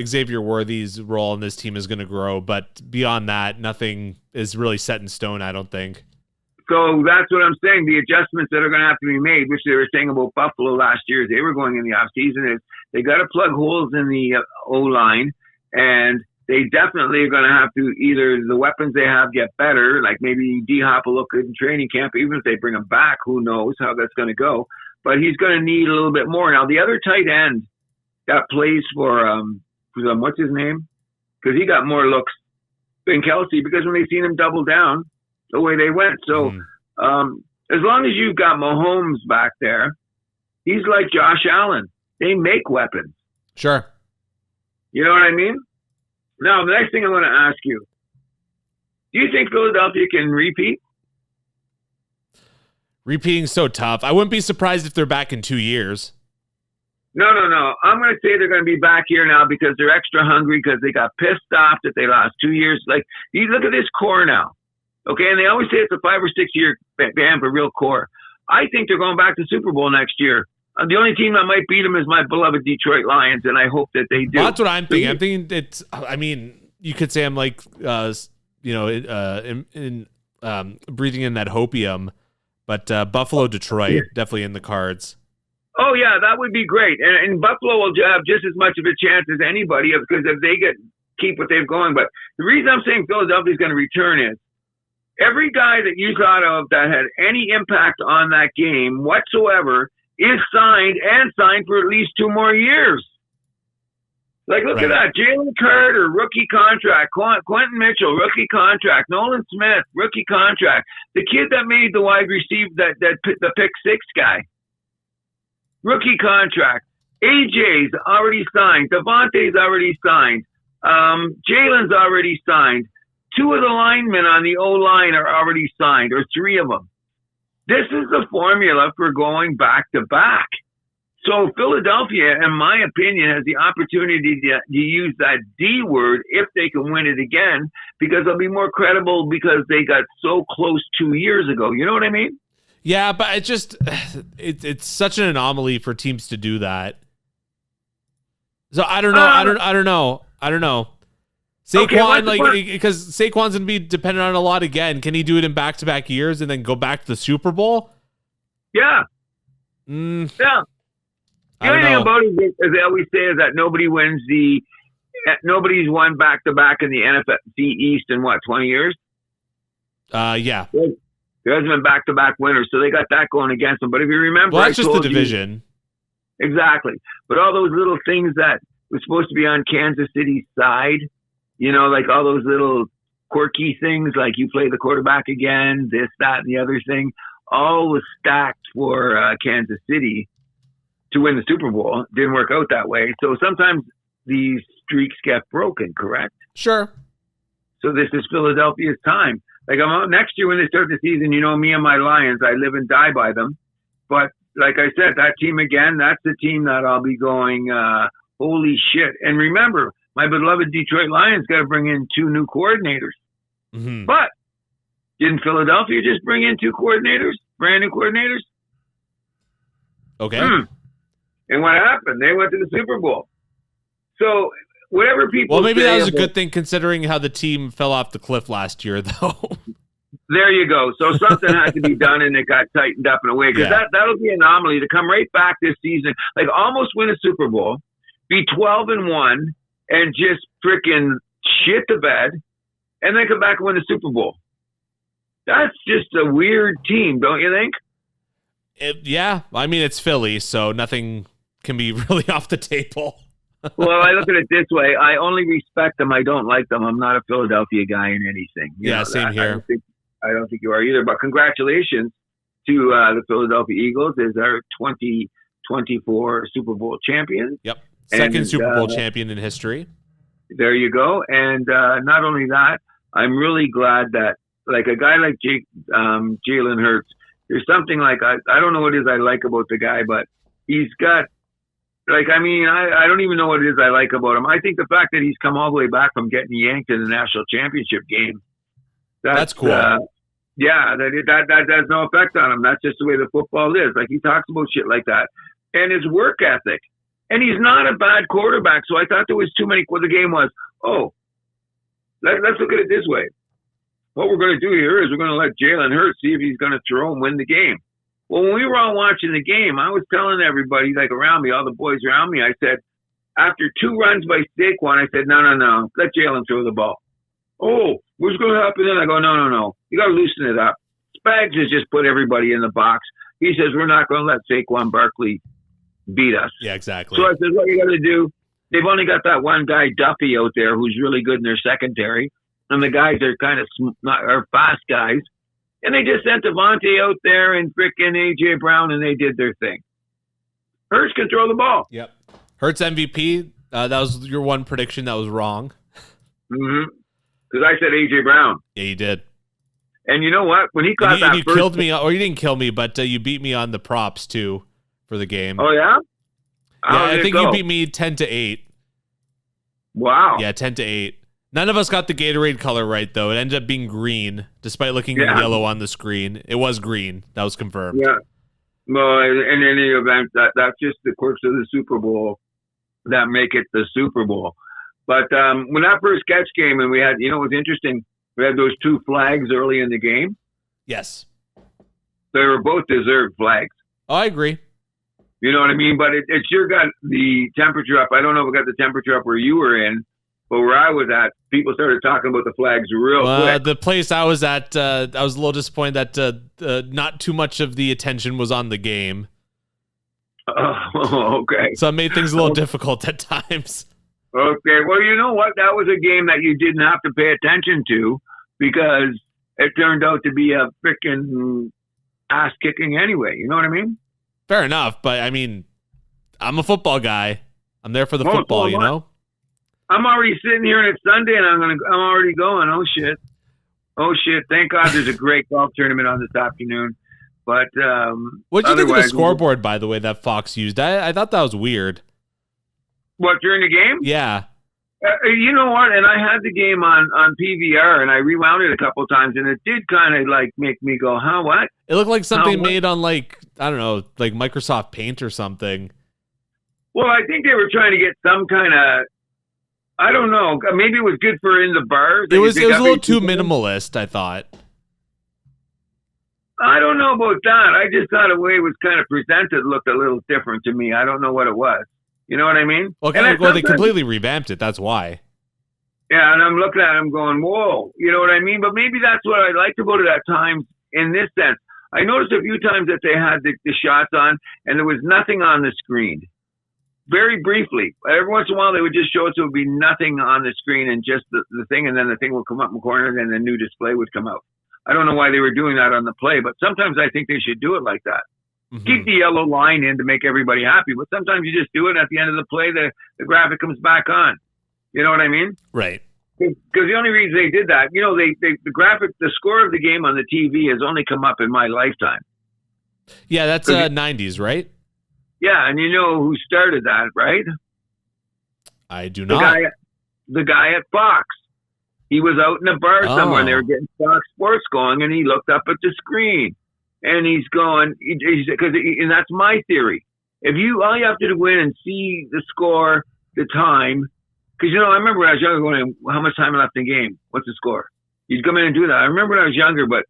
Xavier Worthy's role in this team is going to grow, but beyond that, nothing is really set in stone, I don't think. So that's what I'm saying. The adjustments that are going to have to be made, which they were saying about Buffalo last year as they were going in the offseason, is they got to plug holes in the O-line, and they definitely are going to have to either the weapons they have get better, like maybe D-Hop will look good in training camp. Even if they bring him back, who knows how that's going to go. But he's going to need a little bit more. Now, the other tight end that plays for, what's his name? Because he got more looks than Kelsey, because when they seen him double down, the way they went. So as long as you've got Mahomes back there, he's like Josh Allen. They make weapons. Sure. You know what I mean? Now, the next thing I want to ask you, do you think Philadelphia can repeat? Repeating's so tough. I wouldn't be surprised if they're back in 2 years. No. I'm going to say they're going to be back here now because they're extra hungry because they got pissed off that they lost 2 years. Like, you look at this core now. Okay, and they always say it's a 5 or 6 year ban for real core. I think they're going back to Super Bowl next year. The only team that might beat them is my beloved Detroit Lions, and I hope that they do. Well, that's what I'm thinking. I'm thinking it's. I mean, you could say I'm like, breathing in that hopium, but Buffalo, Detroit, definitely in the cards. Oh yeah, that would be great, and Buffalo will have just as much of a chance as anybody because if they keep what they've going. But the reason I'm saying Philadelphia is going to return is, every guy that you thought of that had any impact on that game whatsoever is signed for at least 2 more years. Like, look at that. Jalen Carter, rookie contract. Quentin Mitchell, rookie contract. Nolan Smith, rookie contract. The kid that made the wide receiver, the pick 6 guy, rookie contract. AJ's already signed. Devontae's already signed. Jalen's already signed. 2 of the linemen on the O-line are already signed, or 3 of them. This is the formula for going back to back. So Philadelphia, in my opinion, has the opportunity to use that D word if they can win it again, because they'll be more credible because they got so close 2 years ago. You know what I mean? Yeah, but it's such an anomaly for teams to do that. So I don't know. I don't know. Saquon, because Saquon's gonna be dependent on a lot again. Can he do it in back-to-back years and then go back to the Super Bowl? Yeah. Yeah. The only thing about it is, as they always say, is that nobody wins the nobody's won back-to-back in the NFC East in, 20 years? Yeah. There hasn't been back-to-back winners, so they got that going against them. But if you remember, well, that's just the division. Exactly. But all those little things that were supposed to be on Kansas City's side, like all those little quirky things, like you play the quarterback again, this, that, and the other thing, all was stacked for Kansas City to win the Super Bowl. Didn't work out that way. So sometimes these streaks get broken, correct? Sure. So this is Philadelphia's time. Like, I'm out next year when they start the season, me and my Lions, I live and die by them. But like I said, that team again, that's the team that I'll be going, holy shit. And remember, my beloved Detroit Lions got to bring in 2 new coordinators. Mm-hmm. But didn't Philadelphia just bring in 2 coordinators, brand new coordinators? Okay. And what happened? They went to the Super Bowl. So whatever people Well, maybe say that was a about, good thing considering how the team fell off the cliff last year, though. There you go. So something had to be done, and it got tightened up in a way. Because that'll be an anomaly to come right back this season, like almost win a Super Bowl, be 12-1, and just freaking shit the bed, and then come back and win the Super Bowl. That's just a weird team, don't you think? Yeah. I mean, it's Philly, so nothing can be really off the table. Well, I look at it this way. I only respect them. I don't like them. I'm not a Philadelphia guy in anything. Same here. I don't think you are either. But congratulations to the Philadelphia Eagles as our 2024 Super Bowl champions. Yep. Second Super Bowl champion in history. There you go. And not only that, I'm really glad that, like, a guy like Jalen Hurts, there's something like, I don't know what it is I like about the guy, but he's got, like, I mean, I don't even know what it is I like about him. I think the fact that he's come all the way back from getting yanked in the national championship game, that's cool. That has no effect on him. That's just the way the football is. Like, he talks about shit like that. And his work ethic. And he's not a bad quarterback. So I thought there was too many. Well, the game was, let's look at it this way. What we're going to do here is we're going to let Jalen Hurts see if he's going to throw and win the game. Well, when we were all watching the game, I was telling everybody, like around me, all the boys around me, I said, after 2 runs by Saquon, I said, no, let Jalen throw the ball. Oh, what's going to happen then? I go, no. You got to loosen it up. Spags has just put everybody in the box. He says, we're not going to let Saquon Barkley beat us. Yeah, exactly. So I said, what you got to do? They've only got that one guy, Duffy, out there who's really good in their secondary. And the guys are kind of are fast guys. And they just sent Devontae out there and frickin' A.J. Brown, and they did their thing. Hurts can throw the ball. Yep. Hurts MVP. That was your one prediction that was wrong. Mm-hmm. Because I said A.J. Brown. Yeah, you did. And you know what? When he caught you killed me, or you didn't kill me, but you beat me on the props, too, for the game. Oh, yeah? I think you beat me 10-8. Wow. Yeah, 10-8. None of us got the Gatorade color right, though. It ended up being green, despite looking yellow on the screen. It was green. That was confirmed. Yeah. Well, in any event, that's just the quirks of the Super Bowl that make it the Super Bowl. But when that first Sketch came, and we had, it was interesting, we had those 2 flags early in the game. Yes. They were both deserved flags. Oh, I agree. You know what I mean? But it sure got the temperature up. I don't know if it got the temperature up where you were in, but where I was at, people started talking about the flags real quick. The place I was at, I was a little disappointed that not too much of the attention was on the game. Oh, okay. So it made things a little difficult at times. Okay. Well, you know what? That was a game that you didn't have to pay attention to because it turned out to be a freaking ass kicking anyway. You know what I mean? Fair enough. But I mean, I'm a football guy. I'm there for the football, you know? I'm already sitting here and it's Sunday and I'm already going. Oh shit. Thank God there's a great golf tournament on this afternoon. But what did you think of the scoreboard, by the way, that Fox used? I thought that was weird. What, during the game? Yeah. You know what? And I had the game on PVR and I rewound it a couple times and it did kind of like make me go, huh, what? It looked like something made on like, I don't know, like Microsoft Paint or something. Well, I think they were trying to get some kind of, I don't know, maybe it was good for in the bars. It was a little too minimalist, I thought. I don't know about that. I just thought the way it was kind of presented looked a little different to me. I don't know what it was. You know what I mean? Well, they completely revamped it. That's why. Yeah, and I'm looking at him going, whoa. You know what I mean? But maybe that's what I liked about it at times in this sense. I noticed a few times that they had the shots on, and there was nothing on the screen. Very briefly. Every once in a while, they would just show us there would be nothing on the screen and just the thing, and then the thing would come up in the corner, and then the new display would come out. I don't know why they were doing that on the play, but sometimes I think they should do it like that. Mm-hmm. Keep the yellow line in to make everybody happy, but sometimes you just do it, and at the end of the play, the graphic comes back on. You know what I mean? Right. Because the only reason they did that, the score of the game on the TV has only come up in my lifetime. Yeah, that's 90s, right? Yeah, and you know who started that, right? I do not. The guy at Fox. He was out in a bar somewhere, and they were getting Fox Sports going, and he looked up at the screen, and he's going, and that's my theory. If all you have to do is see the score, the time, because I remember when I was younger going, how much time left in the game? What's the score? You'd come in and do that. I remember when I was younger, but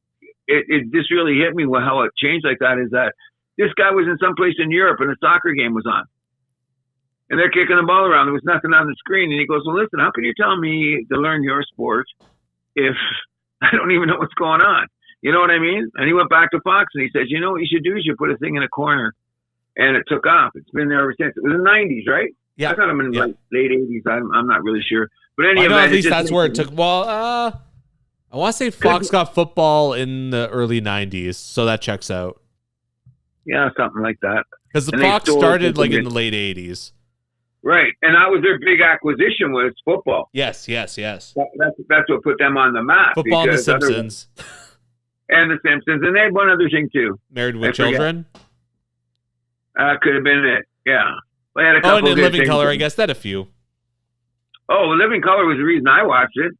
it just really hit me how it changed like that. Is that this guy was in some place in Europe and a soccer game was on. And they're kicking the ball around. There was nothing on the screen. And he goes, well, listen, how can you tell me to learn your sport if I don't even know what's going on? You know what I mean? And he went back to Fox and he says, what you should do is you put a thing in a corner. And it took off. It's been there ever since. It was the 90s, right? Yeah. I thought it was in the late 80s. I'm not really sure. But anyway, at least that's where it took. Well, I want to say Fox got football in the early 90s. So that checks out. Yeah, something like that. Because the Fox started in the late 80s. Right. And that was their big acquisition was football. Yes. That's what put them on the map. Football and The Simpsons. And The Simpsons. And they had one other thing, too. Married with Children? Could have been it. Yeah. They had a couple and In Living Color, I guess that a few. Oh, Living Color was the reason I watched it.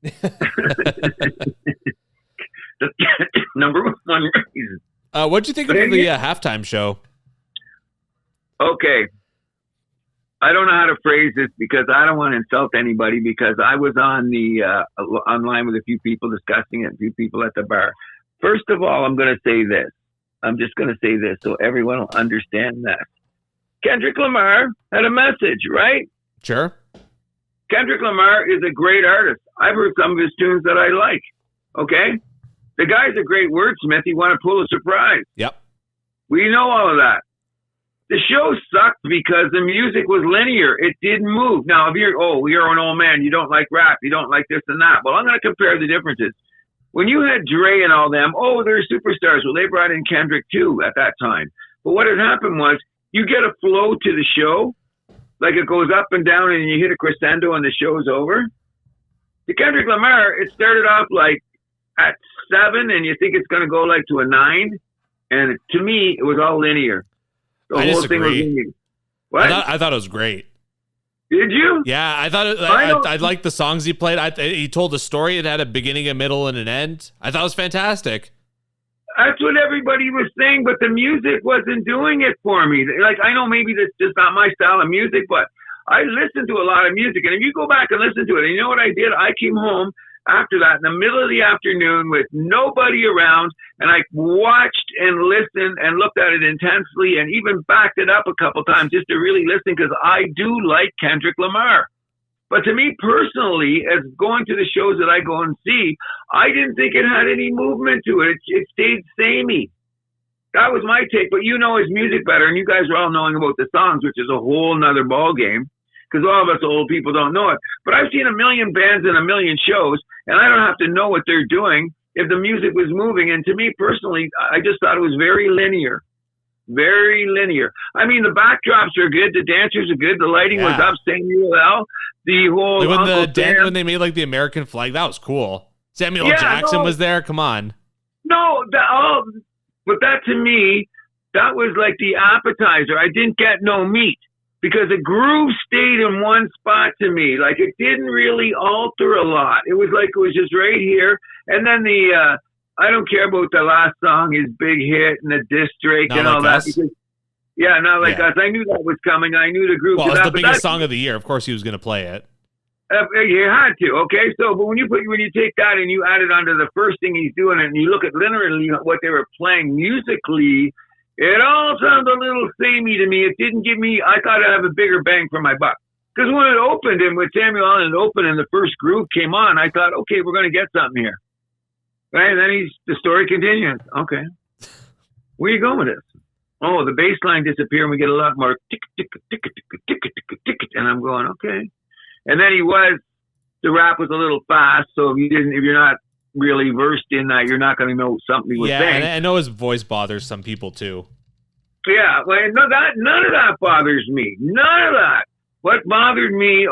Number one reason. What'd you think of the halftime show? Okay. I don't know how to phrase this because I don't want to insult anybody because I was on online with a few people discussing it, a few people at the bar. First of all, I'm going to say this. I'm just going to say this so everyone will understand that. Kendrick Lamar had a message, right? Sure. Kendrick Lamar is a great artist. I've heard some of his tunes that I like. Okay? The guy's a great wordsmith. He won a Pulitzer Prize. Yep. We know all of that. The show sucked because the music was linear. It didn't move. Now, if you're an old man, you don't like rap, you don't like this and that. Well, I'm going to compare the differences. When you had Dre and all them, they're superstars. Well, they brought in Kendrick too at that time. But what had happened was you get a flow to the show, like it goes up and down and you hit a crescendo and the show's over. To Kendrick Lamar, it started off like at 7 and you think it's going to go like to a 9. And to me, it was all linear. I disagree. What? I thought it was great. Did you? Yeah, I thought I liked the songs he played. He told a story. It had a beginning, a middle, and an end. I thought it was fantastic. That's what everybody was saying, but the music wasn't doing it for me. Like, I know maybe that's just not my style of music, but I listened to a lot of music. And if you go back and listen to it, and you know what I did? I came home after that in the middle of the afternoon with nobody around, and I watched and listened and looked at it intensely and even backed it up a couple times just to really listen because I do like Kendrick Lamar. But to me personally, as going to the shows that I go and see, I didn't think it had any movement to it. It stayed samey. That was my take. But you know his music better, and you guys are all knowing about the songs, which is a whole nother ball game. Because all of us old people don't know it. But I've seen a million bands and a million shows, and I don't have to know what they're doing if the music was moving. And to me personally, I just thought it was very linear. Very linear. I mean, the backdrops are good. The dancers are good. The lighting was up. Samuel L. The whole when they made like the American flag, that was cool. Samuel L. Jackson was there. Come on. No, but that to me, that was like the appetizer. I didn't get no meat. Because the groove stayed in one spot to me. Like, it didn't really alter a lot. It was like it was just right here. And then I don't care about the last song, his big hit and the diss Drake and all that. Because, Not Like Us. I knew that was coming. I knew the groove. Well, it's the biggest song of the year. Of course he was going to play it. You had to, okay? So, but when you take that and you add it onto the first thing he's doing and you look at literally what they were playing musically, It all sounded a little samey to me. It didn't give me, I thought I'd have a bigger bang for my buck. Because when it opened, and with Samuel Allen, it opened and the first groove came on, I thought, okay, we're going to get something here. Right? And then the story continues. Okay. Where are you going with this? Oh, the bass line disappeared and we get a lot more tick, tick, tick, tick, tick, tick, tick, and I'm going, okay. And then the rap was a little fast, so if you're not really versed in that, you're not going to know something he was saying. Yeah, I know his voice bothers some people too. Yeah, well, none of that bothers me. None of that. What bothered me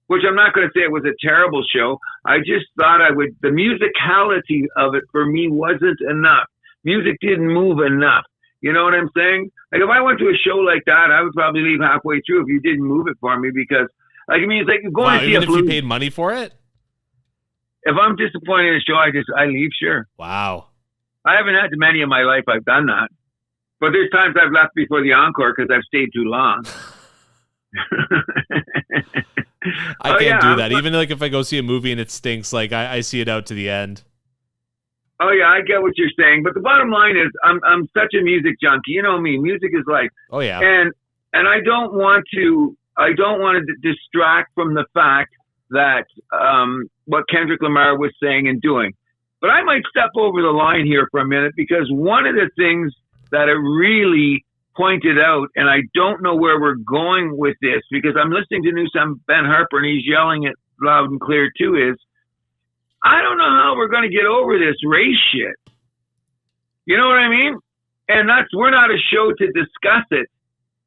which I'm not going to say it was a terrible show. I just thought the musicality of it for me wasn't enough. Music didn't move enough. You know what I'm saying? Like if I went to a show like that, I would probably leave halfway through if you didn't move it for me because, like, I mean, it's like you're going to see even if you paid money for it? If I'm disappointed in a show, I leave, sure. Wow. I haven't had many in my life I've done that. But there's times I've left before the encore because I've stayed too long. I can't do that. Even like if I go see a movie and it stinks, like I see it out to the end. Oh yeah, I get what you're saying, but the bottom line is I'm such a music junkie. You know me. Music is like, oh yeah, and I don't want to distract from the fact that what Kendrick Lamar was saying and doing. But I might step over the line here for a minute because one of the things that it really pointed out, and I don't know where we're going with this because I'm listening to new Ben Harper and he's yelling it loud and clear too, is I don't know how we're going to get over this race shit. You know what I mean? And we're not a show to discuss it,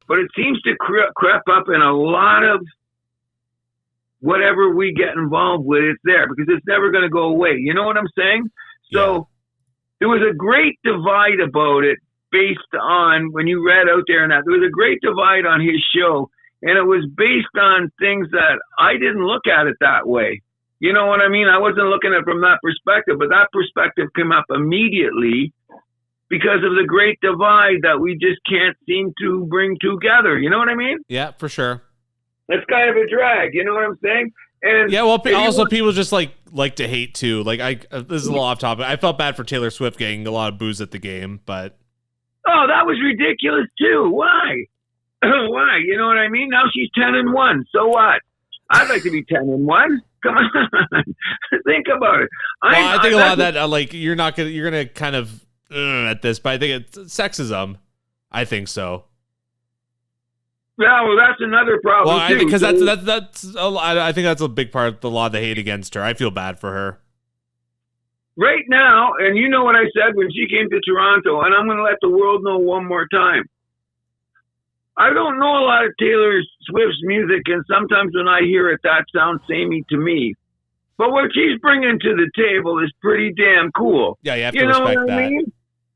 but it seems to creep up in a lot of whatever we get involved with, it's there because it's never going to go away. You know what I'm saying? So there was a great divide about it based on, when you read out there and that, there was a great divide on his show, and it was based on things that I didn't look at it that way. You know what I mean? I wasn't looking at it from that perspective, but that perspective came up immediately because of the great divide that we just can't seem to bring together. You know what I mean? Yeah, for sure. That's kind of a drag. You know what I'm saying? And yeah, well, also people just like to hate too. Like this is a little off topic. I felt bad for Taylor Swift getting a lot of booze at the game, but oh, that was ridiculous too. Why? Why? You know what I mean? Now she's 10-1. So what? I'd like to be 10-1. Come on, think about it. I think a lot of that, like you're gonna kind of at this, but I think it's sexism. I think so. Yeah, well, that's another problem. Well, too. Because that's I think that's a big part of the law they hate against her. I feel bad for her. Right now, and you know what I said when she came to Toronto, and I'm going to let the world know one more time. I don't know a lot of Taylor Swift's music, and sometimes when I hear it, that sounds samey to me. But what she's bringing to the table is pretty damn cool. Yeah, you have to respect that. I mean?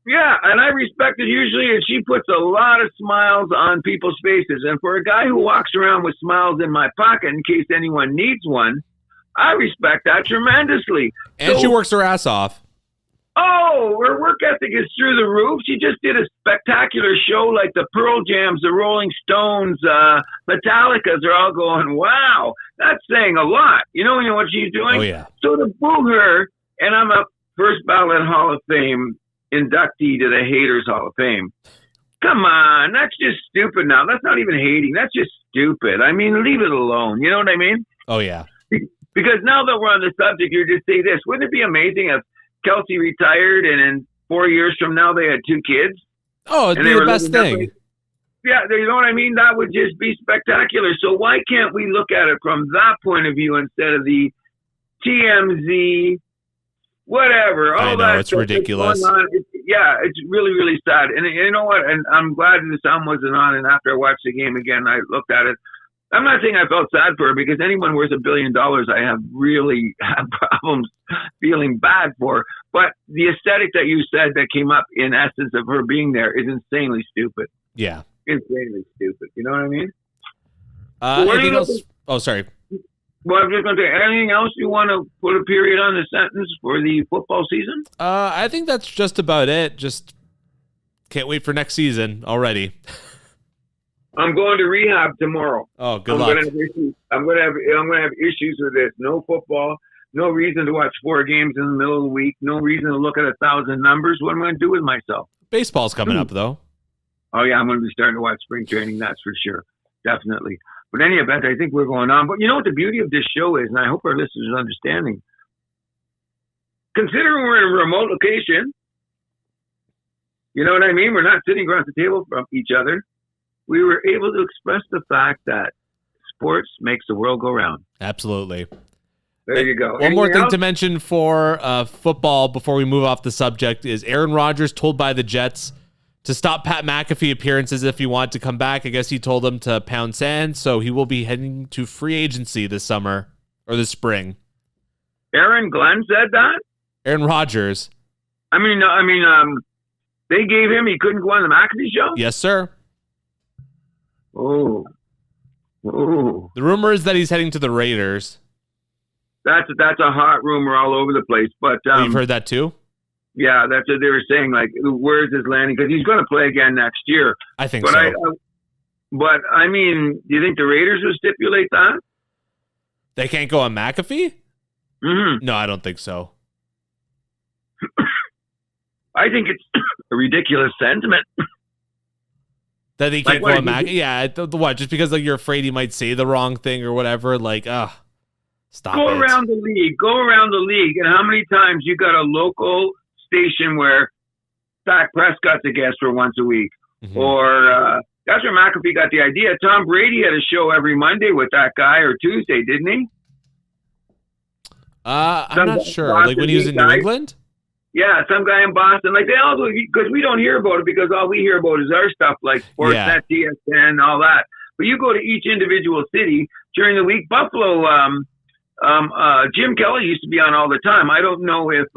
Yeah, and I respect it usually, and she puts a lot of smiles on people's faces. And for a guy who walks around with smiles in my pocket in case anyone needs one, I respect that tremendously. And she works her ass off. Oh, her work ethic is through the roof. She just did a spectacular show like the Pearl Jams, the Rolling Stones, Metallicas are all going, wow, that's saying a lot. You know what she's doing? Oh, yeah. So to boo her, and I'm a first ballot Hall of Fame inductee to the Haters Hall of Fame. Come on, that's just stupid now. That's not even hating. That's just stupid. I mean, leave it alone. You know what I mean? Oh, yeah. Because now that we're on the subject, you just say this. Wouldn't it be amazing if Kelsey retired and in 4 years from now they had 2 kids? Oh, it'd be the best thing. Yeah, you know what I mean? That would just be spectacular. So why can't we look at it from that point of view instead of the TMZ, whatever? I know, it's ridiculous. It's really, really sad. And you know what? And I'm glad the sound wasn't on. And after I watched the game again, I looked at it. I'm not saying I felt sad for her because anyone worth $1 billion I have really had problems feeling bad for. But the aesthetic that you said that came up in essence of her being there is insanely stupid. Yeah. Insanely stupid. You know what I mean? Anything else? Oh, sorry. Well, I'm just going to say, anything else you want to put a period on the sentence for the football season? I think that's just about it. Just can't wait for next season already. I'm going to rehab tomorrow. Oh, good luck. I'm going to have issues with this. No football. No reason to watch 4 games in the middle of the week. No reason to look at 1,000 numbers. What am I going to do with myself? Baseball's coming up, though. Oh, yeah, I'm going to be starting to watch spring training, that's for sure. Definitely. But in any event, I think we're going on. But you know what the beauty of this show is, and I hope our listeners are understanding. Considering we're in a remote location, you know what I mean? We're not sitting across the table from each other. We were able to express the fact that sports makes the world go round. Absolutely. There you go. One more thing to mention for football before we move off the subject is Aaron Rodgers told by the Jets to stop Pat McAfee appearances if he wanted to come back. I guess he told him to pound sand, so he will be heading to free agency this summer or this spring. Aaron Glenn said that? Aaron Rodgers. I mean, they gave him, he couldn't go on the McAfee show? Yes, sir. Oh. The rumor is that he's heading to the Raiders. That's a hot rumor all over the place. But you've heard that too? Yeah, that's what they were saying. Like, where's his landing? Because he's going to play again next year. I think so. But I mean, do you think the Raiders would stipulate that? They can't go on McAfee? Mm-hmm. No, I don't think so. I think it's a ridiculous sentiment. That he can't go on McAfee? Yeah, what? Just because you're afraid he might say the wrong thing or whatever? Stop Go around the league. And how many times you got a local station where Dak Prescott's a guest for once a week? Mm-hmm. Or that's where McAfee got the idea. Tom Brady had a show every Monday with that guy, or Tuesday, didn't he? I'm not sure. Like when he was in New England? Yeah, some guy in Boston. Like they all do, because we don't hear about it, because all we hear about is our stuff like Sportsnet, TSN, all that. But you go to each individual city during the week. Buffalo, Jim Kelly used to be on all the time. I don't know if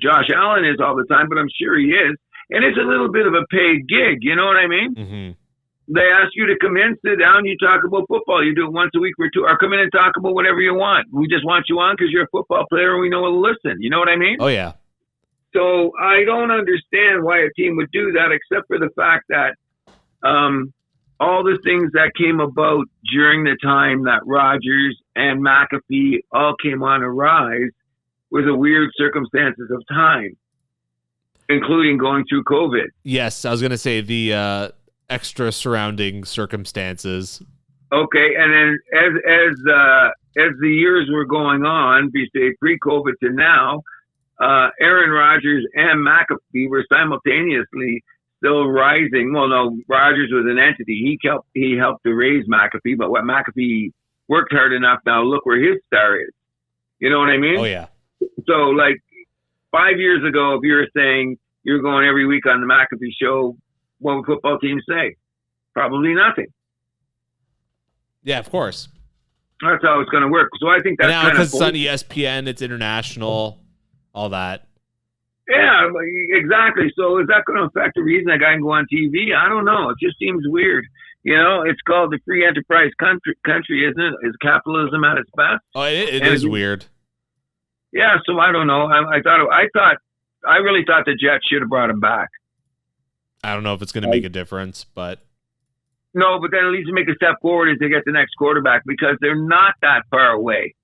Josh Allen is all the time, but I'm sure he is. And it's a little bit of a paid gig. You know what I mean? Mm-hmm. They ask you to come in, sit down, you talk about football. You do it once a week or two, or come in and talk about whatever you want. We just want you on because you're a football player and we know we'll listen. You know what I mean? Oh, yeah. So I don't understand why a team would do that, except for the fact that all the things that came about during the time that Rodgers and McAfee all came on a rise were the weird circumstances of time, including going through COVID. Yes, I was going to say the extra surrounding circumstances. Okay, and then as the years were going on, say pre-COVID to now, Aaron Rodgers and McAfee were simultaneously still rising. Well, no, Rodgers was an entity. He helped to raise McAfee, but what McAfee worked hard enough. Now look where his star is. You know what I mean? Oh yeah. So like 5 years ago, if you were saying you're going every week on the McAfee show, what would football teams say? Probably nothing. Yeah, of course. That's how it's going to work. So I think that's now because it's on ESPN, it's international. All that. Yeah, exactly. So is that going to affect the reason that guy can go on TV? I don't know. It just seems weird. You know, it's called the free enterprise country, isn't it? Is capitalism at its best? Oh, it is weird. Yeah, so I don't know. I really thought the Jets should have brought him back. I don't know if it's going to make a difference, but no. But then at least make a step forward as they get the next quarterback, because they're not that far away.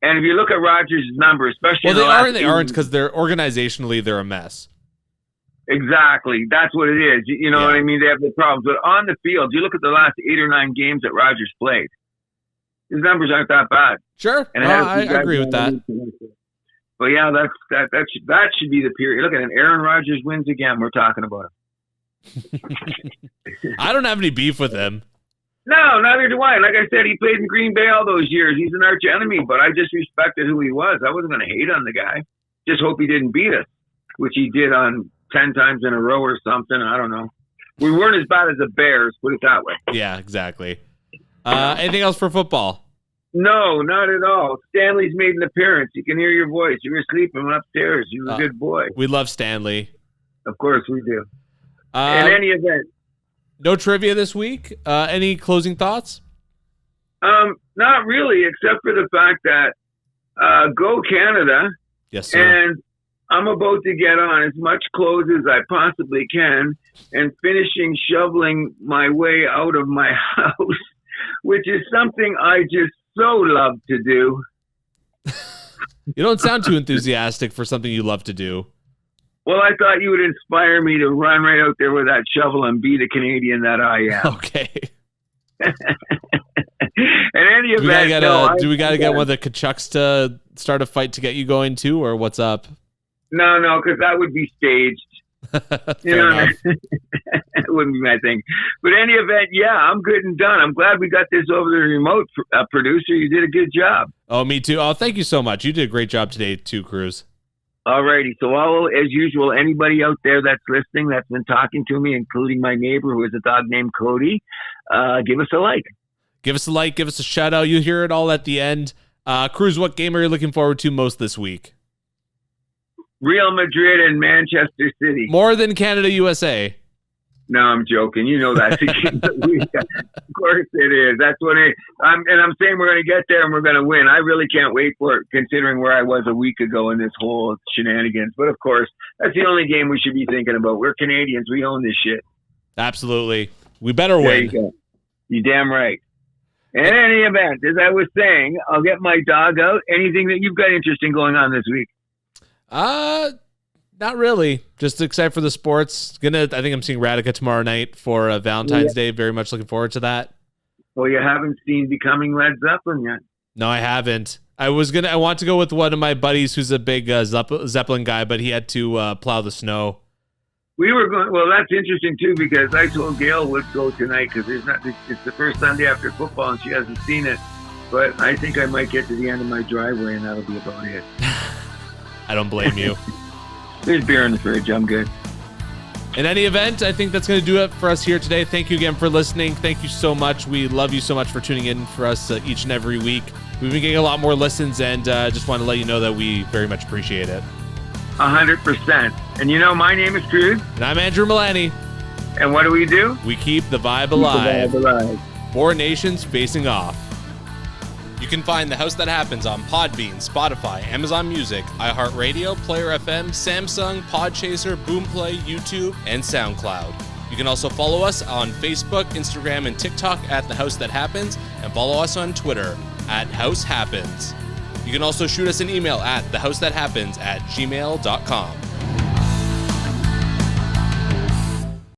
And if you look at Rodgers' number, especially they aren't because they're organizationally they're a mess. Exactly, that's what it is. You know what I mean? They have the problems, but on the field, you look at the last 8 or 9 games that Rodgers played. His numbers aren't that bad. Sure, I agree with that. But yeah, that should be the period. Look at it. Aaron Rodgers wins again. We're talking about him. I don't have any beef with him. No, neither do I. Like I said, he played in Green Bay all those years. He's an arch enemy, but I just respected who he was. I wasn't going to hate on the guy. Just hope he didn't beat us, which he did on 10 times in a row or something. I don't know. We weren't as bad as the Bears, put it that way. Yeah, exactly. Anything else for football? No, not at all. Stanley's made an appearance. You can hear your voice. You were sleeping upstairs. You were a good boy. We love Stanley. Of course we do. In any event. No trivia this week. Any closing thoughts? Not really, except for the fact that go Canada. Yes, sir. And I'm about to get on as much clothes as I possibly can and finishing shoveling my way out of my house, which is something I just so love to do. You don't sound too enthusiastic for something you love to do. Well, I thought you would inspire me to run right out there with that shovel and be the Canadian that I am. Okay. In any event, do we gotta get one of the Kachucks to start a fight to get you going too, or what's up? No, because that would be staged. It wouldn't be my thing. But any event, yeah, I'm good and done. I'm glad we got this over the remote producer. You did a good job. Oh, me too. Oh, thank you so much. You did a great job today too, Cruz. Alrighty. So as usual, anybody out there that's listening, that's been talking to me, including my neighbor who has a dog named Cody, give us a like. Give us a like. Give us a shout out. You hear it all at the end. Cruz, what game are you looking forward to most this week? Real Madrid and Manchester City. More than Canada, USA. No, I'm joking. You know that's the game of the week. Of course it is. That's what I'm saying we're going to get there and we're going to win. I really can't wait for it, considering where I was a week ago in this whole shenanigans. But of course, that's the only game we should be thinking about. We're Canadians. We own this shit. Absolutely. We better win. There you go. You're damn right. In any event, as I was saying, I'll get my dog out. Anything that you've got interesting going on this week? Not really. Just excited for the sports. I think I'm seeing Radica tomorrow night for Valentine's Day. Very much looking forward to that. Well, you haven't seen Becoming Led Zeppelin yet. No, I haven't. I want to go with one of my buddies who's a big Zeppelin guy, but he had to plow the snow. We were going. Well, that's interesting too, because I told Gail would go tonight because it's the first Sunday after football and she hasn't seen it. But I think I might get to the end of my driveway and that'll be about it. I don't blame you. There's beer in the fridge. I'm good. In any event, I think that's going to do it for us here today. Thank you again for listening. Thank you so much. We love you so much for tuning in for us each and every week. We've been getting a lot more listens, and just want to let you know that we very much appreciate it. 100%. And my name is Cruz. And I'm Andrew Milani. And what do? We keep the vibe alive. 4 nations facing off. You can find The House That Happens on Podbean, Spotify, Amazon Music, iHeart Radio, Player FM, Samsung, Podchaser, Boomplay, YouTube, and SoundCloud. You can also follow us on Facebook, Instagram, and TikTok at The House That Happens, and follow us on Twitter at House Happens. You can also shoot us an email at thehousethathappens@gmail.com.